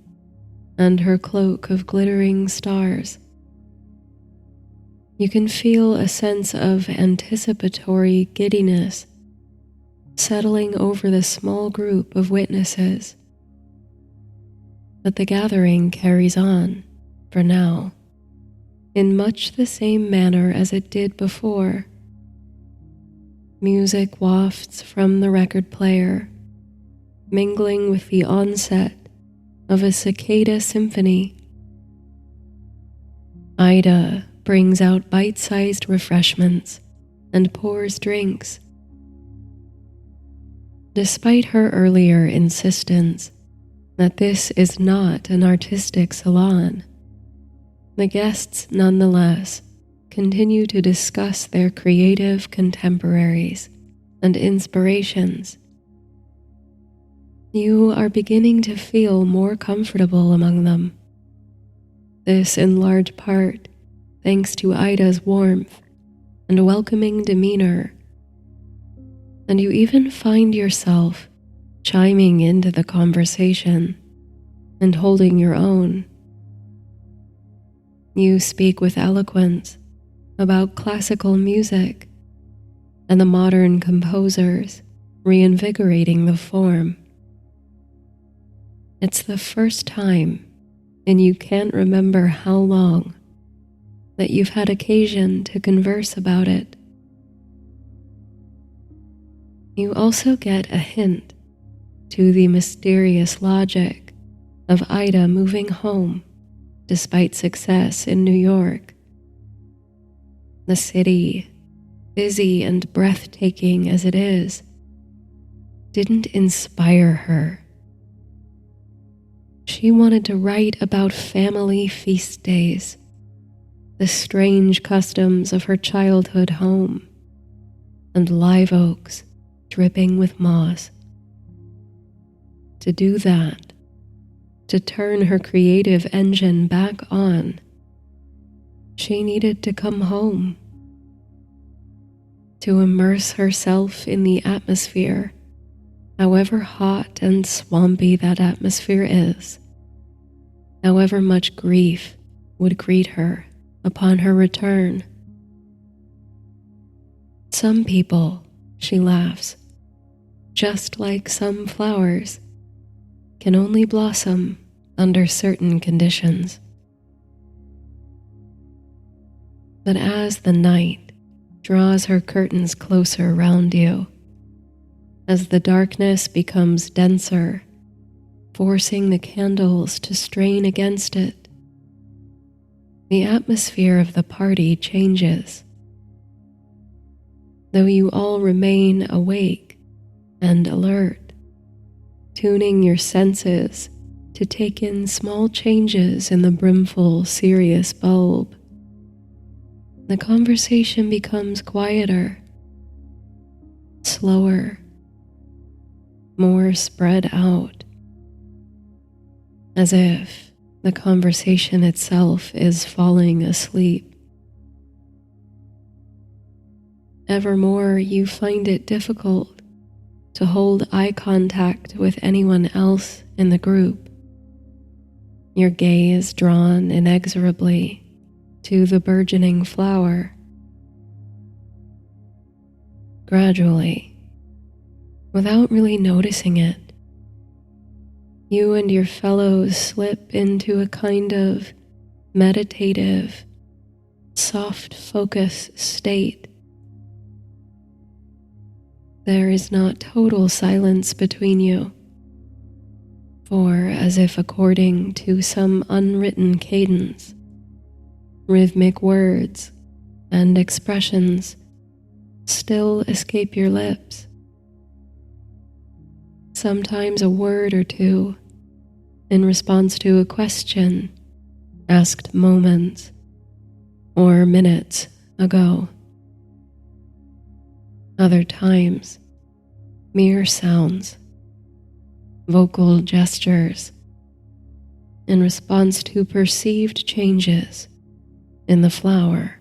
and her cloak of glittering stars. You can feel a sense of anticipatory giddiness settling over the small group of witnesses. But the gathering carries on, for now, in much the same manner as it did before. Music wafts from the record player, mingling with the onset of a cicada symphony. Ida brings out bite-sized refreshments and pours drinks. Despite her earlier insistence that this is not an artistic salon, the guests nonetheless continue to discuss their creative contemporaries and inspirations. You are beginning to feel more comfortable among them. This in large part thanks to Ida's warmth and welcoming demeanor, and you even find yourself chiming into the conversation and holding your own. You speak with eloquence about classical music and the modern composers reinvigorating the form. It's the first time, and you can't remember how long, that you've had occasion to converse about it. You also get a hint to the mysterious logic of Ida moving home despite success in New York. The city, busy and breathtaking as it is, didn't inspire her. She wanted to write about family feast days, the strange customs of her childhood home, and live oaks dripping with moss. To do that, to turn her creative engine back on, she needed to come home, to immerse herself in the atmosphere, however hot and swampy that atmosphere is, however much grief would greet her upon her return. Some people, she laughs, just like some flowers, can only blossom under certain conditions. But as the night draws her curtains closer round you, as the darkness becomes denser, forcing the candles to strain against it, the atmosphere of the party changes. Though you all remain awake and alert, tuning your senses to take in small changes in the brimful, serious bulb, the conversation becomes quieter, slower, more spread out, as if the conversation itself is falling asleep. Evermore, you find it difficult to hold eye contact with anyone else in the group, your gaze drawn inexorably to the burgeoning flower. Gradually, without really noticing it, you and your fellows slip into a kind of meditative, soft focus state. There is not total silence between you, for as if according to some unwritten cadence, rhythmic words and expressions still escape your lips. Sometimes a word or two in response to a question asked moments or minutes ago. Other times, mere sounds vocal gestures in response to perceived changes in the flower.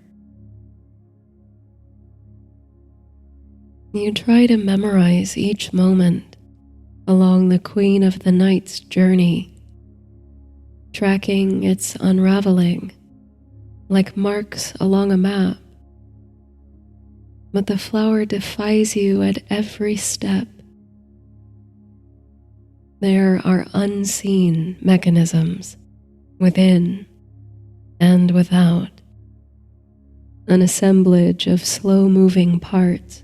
You try to memorize each moment along the Queen of the Night's journey, tracking its unraveling like marks along a map. But the flower defies you at every step. There are unseen mechanisms within and without, an assemblage of slow-moving parts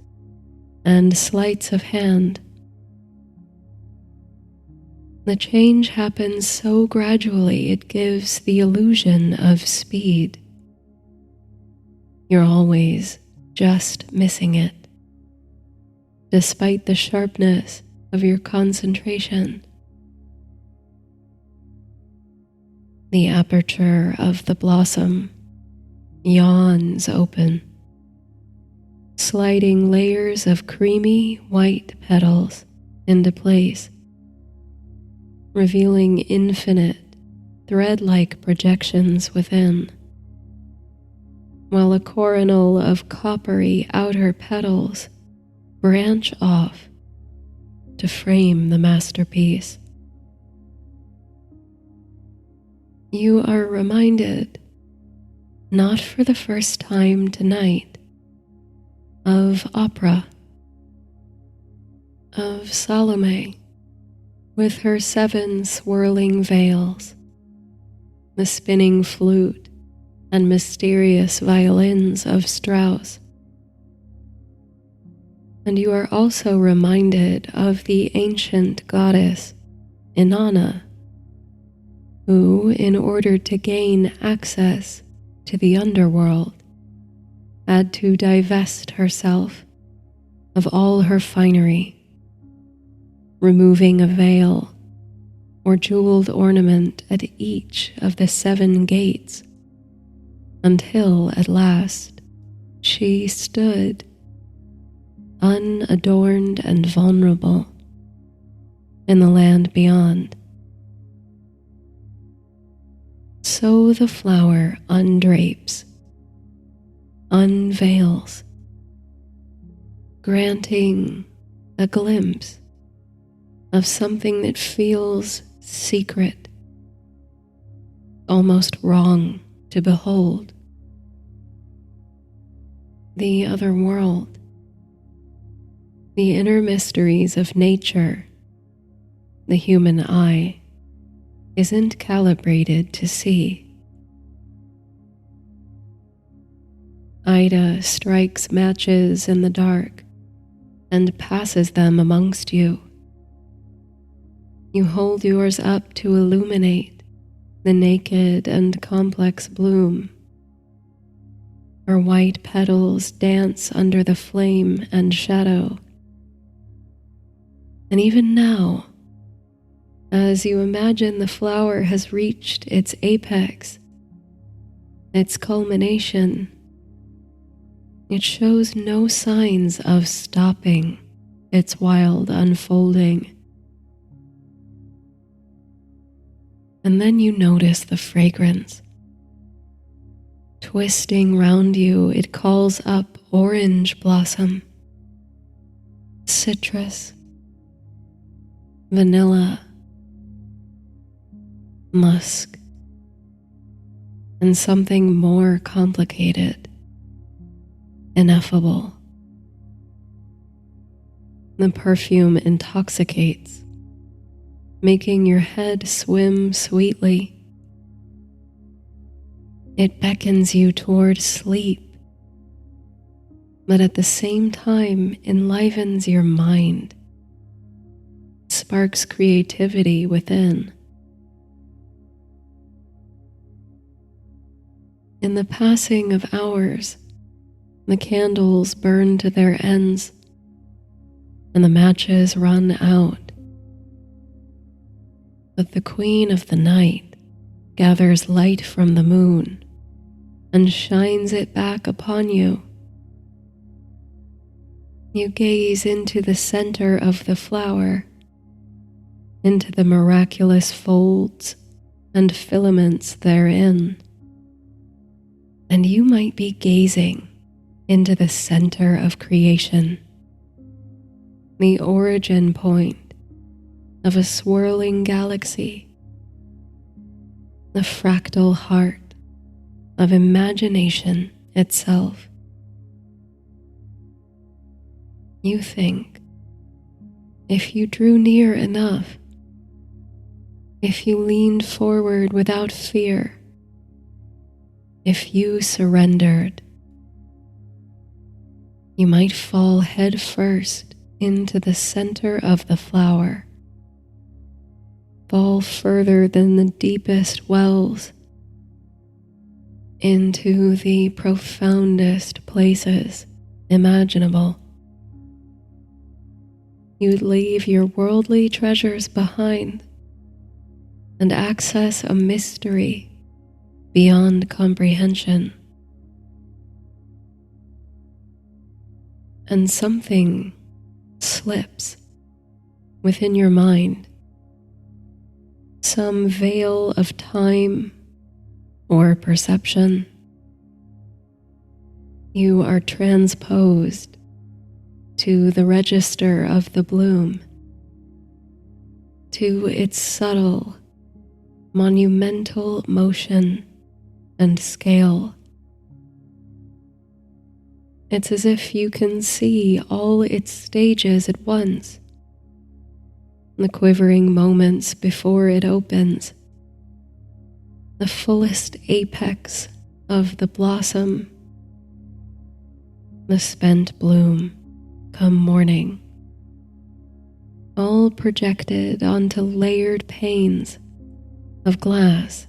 and sleights of hand. The change happens so gradually it gives the illusion of speed. You're always just missing it, despite the sharpness of your concentration. The aperture of the blossom yawns open, sliding layers of creamy white petals into place, revealing infinite thread-like projections within, while a coronal of coppery outer petals branch off to frame the masterpiece. You are reminded, not for the first time tonight, of opera, of Salome with her 7 swirling veils, the spinning flute and mysterious violins of Strauss. And you are also reminded of the ancient goddess Inanna, who, in order to gain access to the underworld, had to divest herself of all her finery, removing a veil or jeweled ornament at each of the 7 gates, until at last she stood unadorned and vulnerable in the land beyond. So the flower undrapes, unveils, granting a glimpse of something that feels secret, almost wrong to behold. The other world, the inner mysteries of nature, the human eye isn't calibrated to see. Ida strikes matches in the dark and passes them amongst you. You hold yours up to illuminate the naked and complex bloom. Her white petals dance under the flame and shadow. And even now, as you imagine the flower has reached its apex, its culmination, it shows no signs of stopping its wild unfolding. And then you notice the fragrance. Twisting round you, it calls up orange blossom, citrus, vanilla, musk, and something more complicated, ineffable. The perfume intoxicates, making your head swim sweetly. It beckons you toward sleep, but at the same time enlivens your mind, sparks creativity within. In the passing of hours, the candles burn to their ends, and the matches run out. But the Queen of the Night gathers light from the moon and shines it back upon you. You gaze into the center of the flower, into the miraculous folds and filaments therein, and you might be gazing into the center of creation, the origin point of a swirling galaxy, the fractal heart of imagination itself. You think, if you drew near enough, if you leaned forward without fear, if you surrendered, you might fall head first into the center of the flower, fall further than the deepest wells, into the profoundest places imaginable. You'd leave your worldly treasures behind and access a mystery beyond comprehension. And something slips within your mind, some veil of time or perception. You are transposed to the register of the bloom, to its subtle, monumental motion and scale. It's as if you can see all its stages at once, the quivering moments before it opens, the fullest apex of the blossom, the spent bloom come morning, all projected onto layered panes of glass.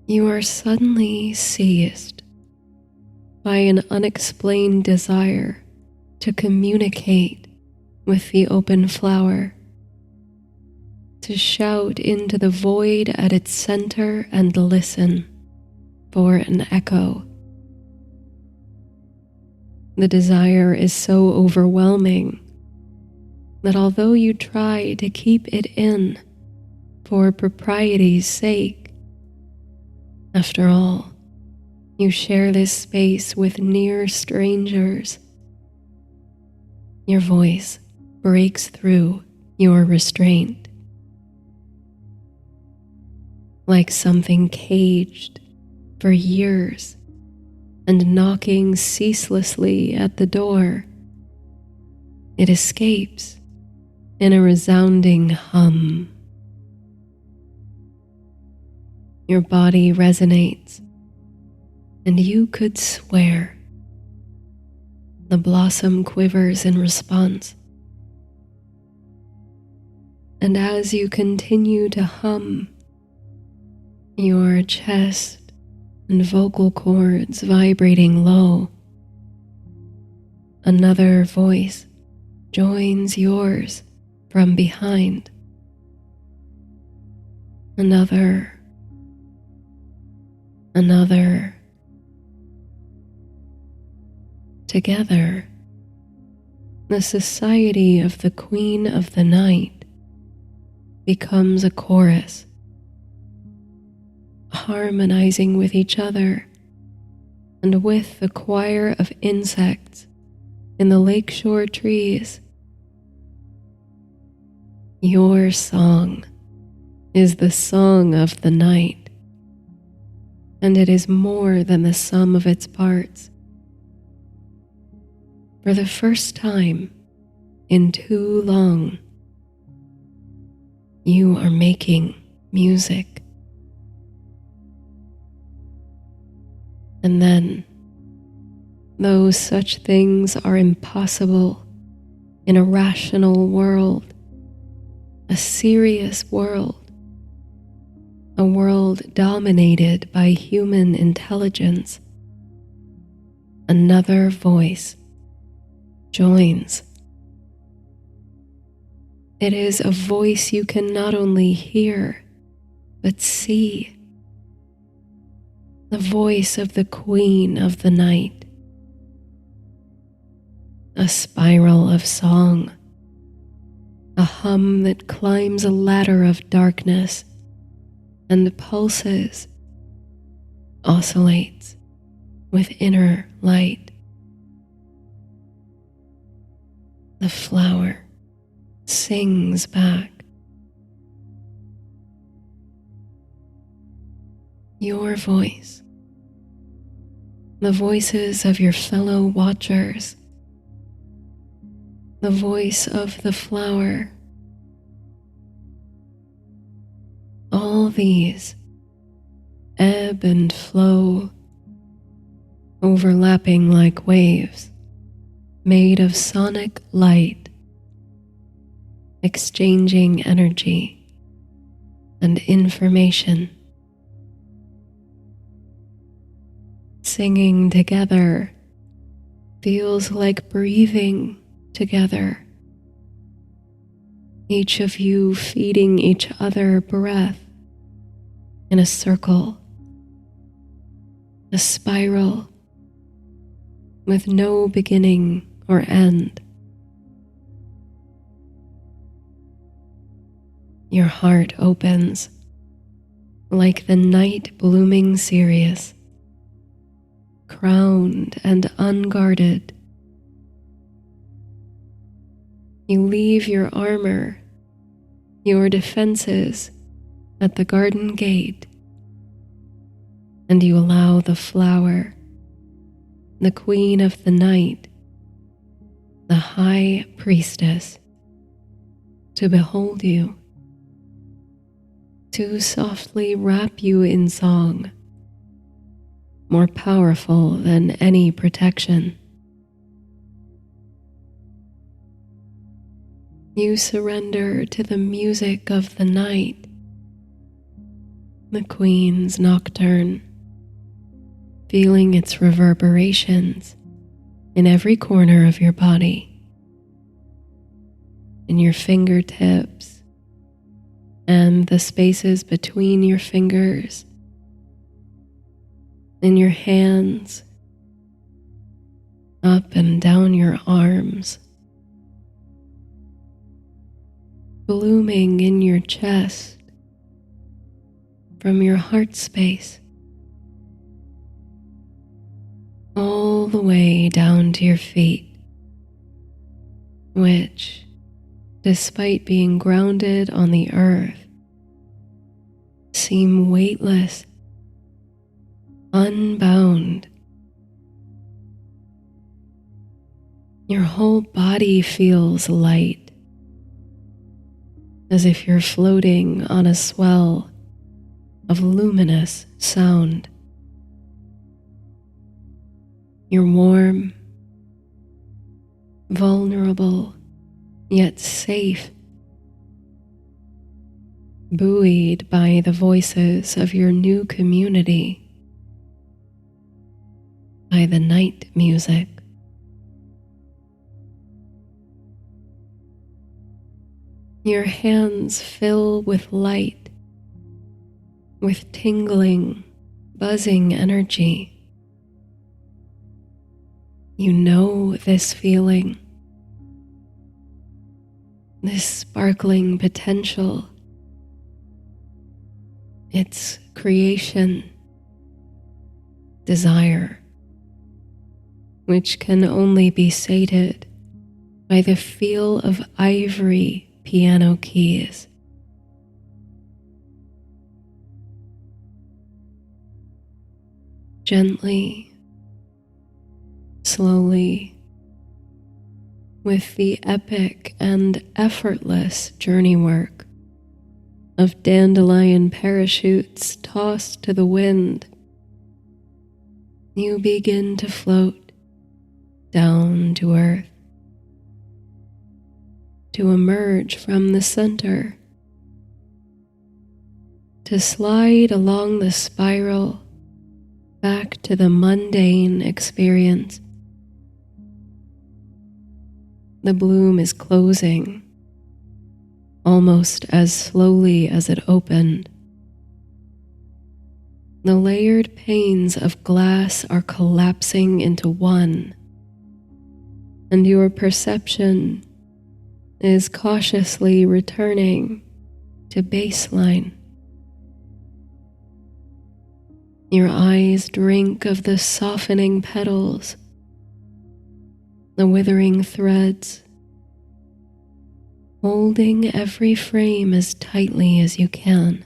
You are suddenly seized by an unexplained desire to communicate with the open flower, to shout into the void at its center and listen for an echo. The desire is so overwhelming that although you try to keep it in for propriety's sake, after all, you share this space with near strangers. Your voice breaks through your restraint. Like something caged for years and knocking ceaselessly at the door, it escapes in a resounding hum. Your body resonates, and you could swear the blossom quivers in response. And as you continue to hum, your chest and vocal cords vibrating low, another voice joins yours from behind. Another. Together, the society of the Queen of the Night becomes a chorus, harmonizing with each other and with the choir of insects in the lakeshore trees. Your song is the song of the night, and it is more than the sum of its parts. For the first time in too long, you are making music. And then, though such things are impossible in a rational world, a serious world, a world dominated by human intelligence, another voice joins. It is a voice you can not only hear, but see. The voice of the Queen of the Night. a spiral of song, a hum that climbs a ladder of darkness and pulses, oscillates with inner light. The flower sings back. Your voice, the voices of your fellow watchers, the voice of the flower, all these ebb and flow, overlapping like waves made of sonic light, exchanging energy and information. Singing together feels like breathing together, each of you feeding each other breath in a circle, a spiral with no beginning or end. Your heart opens like the night blooming cereus, crowned and unguarded. You leave your armor, your defenses at the garden gate, and you allow the flower, the queen of the night, the high priestess, to behold you, to softly wrap you in song, more powerful than any protection. You surrender to the music of the night, the queen's nocturne, feeling its reverberations in every corner of your body, in your fingertips and the spaces between your fingers, in your hands, up and down your arms, blooming in your chest, from your heart space, all the way down to your feet, which, despite being grounded on the earth, seem weightless, unbound. Your whole body feels light, as if you're floating on a swell of luminous sound. You're warm, vulnerable, yet safe, buoyed by the voices of your new community, by the night music. Your hands fill with light, with tingling, buzzing energy. You know this feeling, this sparkling potential, its creation, desire, which can only be sated by the feel of ivory piano keys. Gently, slowly, with the epic and effortless journey work of dandelion parachutes tossed to the wind, you begin to float down to earth, to emerge from the center, to slide along the spiral back to the mundane experience. The bloom is closing, almost as slowly as it opened. The layered panes of glass are collapsing into one, and your perception is cautiously returning to baseline. Your eyes drink of the softening petals, the withering threads, holding every frame as tightly as you can.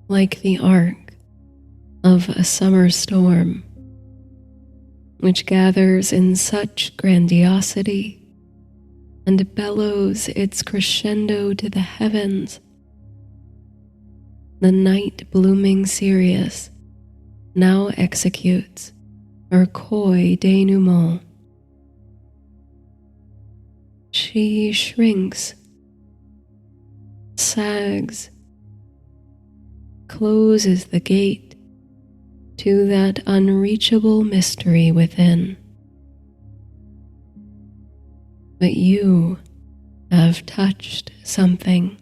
Like the arc of a summer storm, which gathers in such grandiosity and bellows its crescendo to the heavens, the night blooming Sirius now executes her coy denouement. She shrinks, sags, closes the gate to that unreachable mystery within. But you have touched something,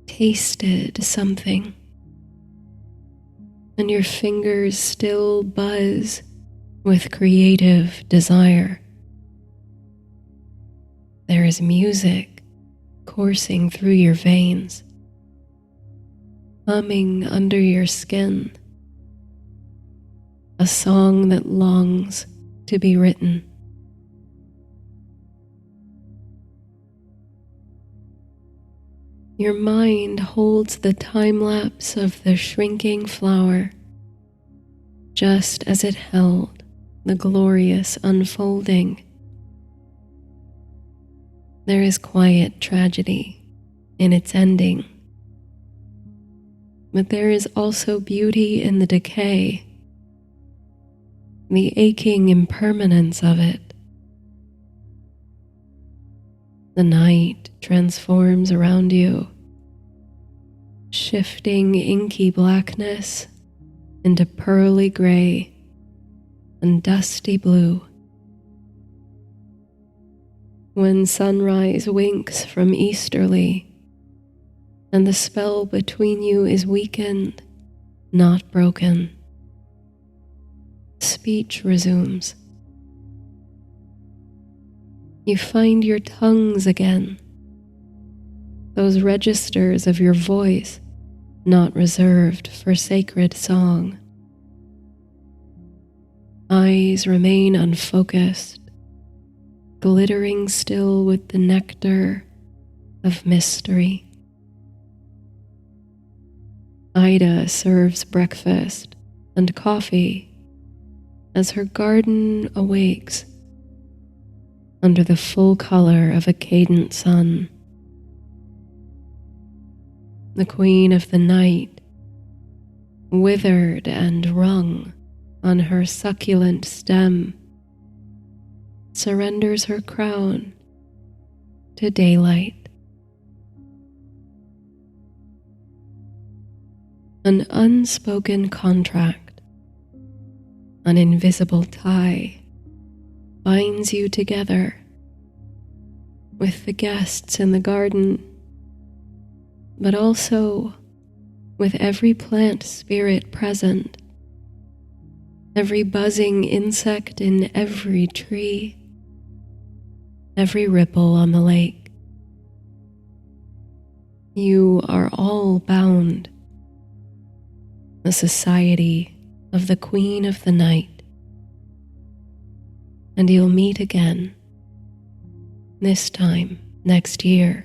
tasted something, and your fingers still buzz with creative desire. There is music coursing through your veins, humming under your skin, a song that longs to be written. Your mind holds the time lapse of the shrinking flower, just as it held the glorious unfolding. There is quiet tragedy in its ending, but there is also beauty in the decay, the aching impermanence of it. The night transforms around you, shifting inky blackness into pearly gray and dusty blue. When sunrise winks from easterly, and the spell between you is weakened, not broken, speech resumes. You find your tongues again, those registers of your voice not reserved for sacred song. Eyes remain unfocused, glittering still with the nectar of mystery. Ida serves breakfast and coffee as her garden awakes under the full color of a cadent sun. The queen of the night, withered and wrung on her succulent stem, surrenders her crown to daylight. An unspoken contract, an invisible tie, binds you together with the guests in the garden, but also with every plant spirit present, every buzzing insect in every tree, every ripple on the lake. You are all bound, the society of the Queen of the Night, and you'll meet again, this time next year.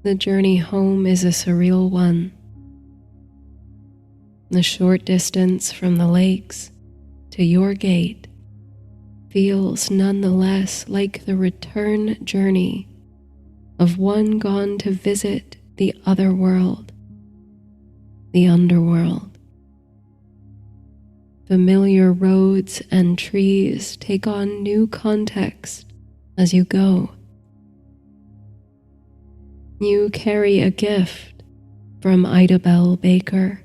The journey home is a surreal one. The short distance from the lakes to your gate feels nonetheless like the return journey of one gone to visit the other world, the underworld. Familiar roads and trees take on new context as you go. You carry a gift from Idabel Baker,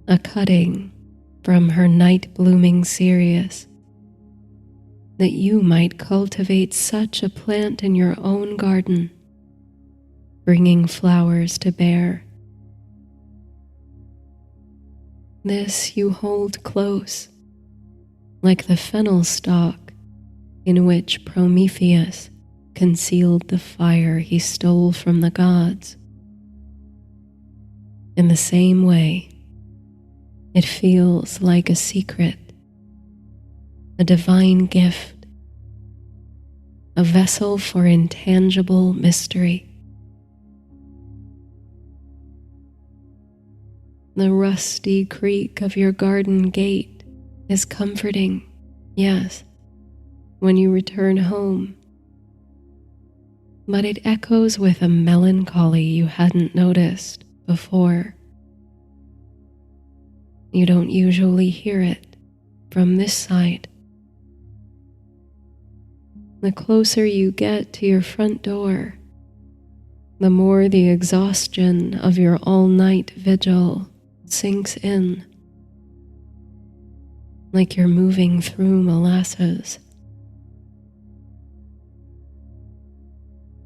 a cutting from her night-blooming Sirius, that you might cultivate such a plant in your own garden, bringing flowers to bear This you hold close, like the fennel stalk in which Prometheus concealed the fire he stole from the gods. In the same way, it feels like a secret, a divine gift, a vessel for intangible mystery. The rusty creak of your garden gate is comforting, yes, when you return home, but it echoes with a melancholy you hadn't noticed before. You don't usually hear it from this side. The closer you get to your front door, the more the exhaustion of your all-night vigil sinks in, like you're moving through molasses.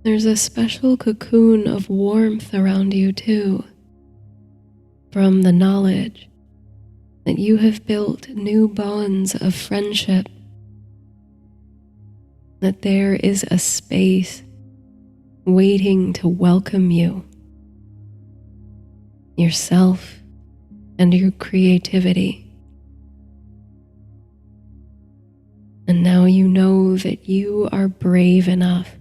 There's a special cocoon of warmth around you too, from the knowledge that you have built new bonds of friendship, that there is a space waiting to welcome you, yourself, and your creativity. And now you know that you are brave enough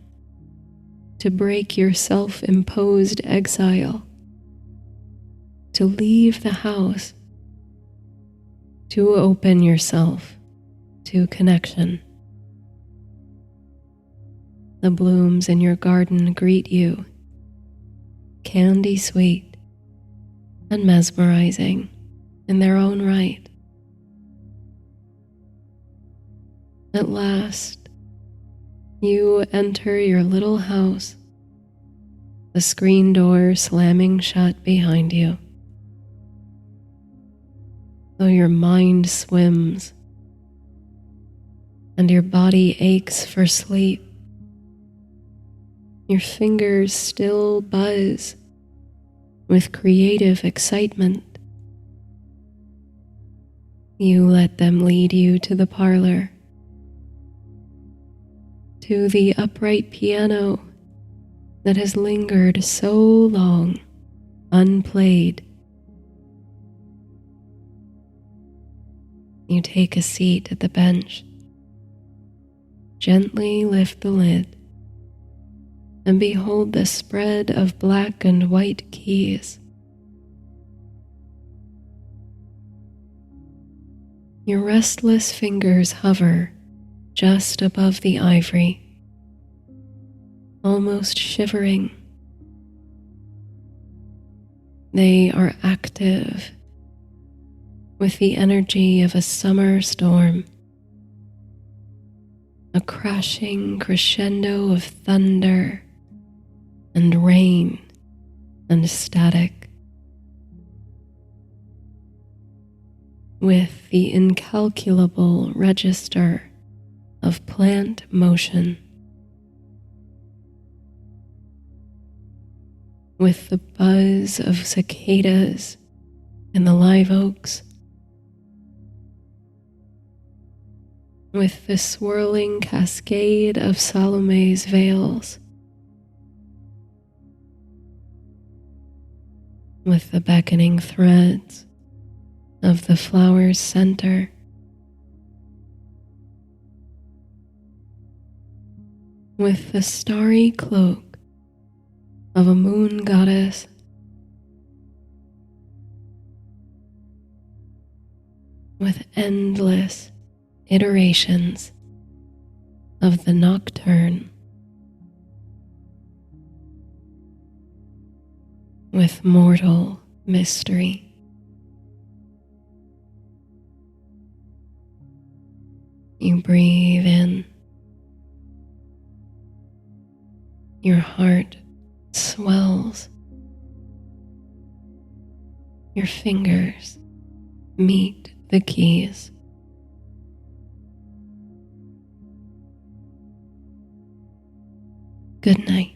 to break your self-imposed exile, to leave the house, to open yourself to connection. The blooms in your garden greet you, candy sweet and mesmerizing in their own right. At last, you enter your little house, the screen door slamming shut behind you. Though your mind swims and your body aches for sleep, your fingers still buzz with creative excitement. You let them lead you to the parlor, to the upright piano that has lingered so long unplayed. You take a seat at the bench, gently lift the lid, and behold the spread of black and white keys. Your restless fingers hover just above the ivory, almost shivering. They are active with the energy of a summer storm, a crashing crescendo of thunder and rain and static, with the incalculable register of plant motion, with the buzz of cicadas in the live oaks, with the swirling cascade of Salome's veils, with the beckoning threads of the flower's center, with the starry cloak of a moon goddess, with endless iterations of the nocturne, with mortal mystery. You breathe in. Your heart swells. Your fingers meet the keys. Good night.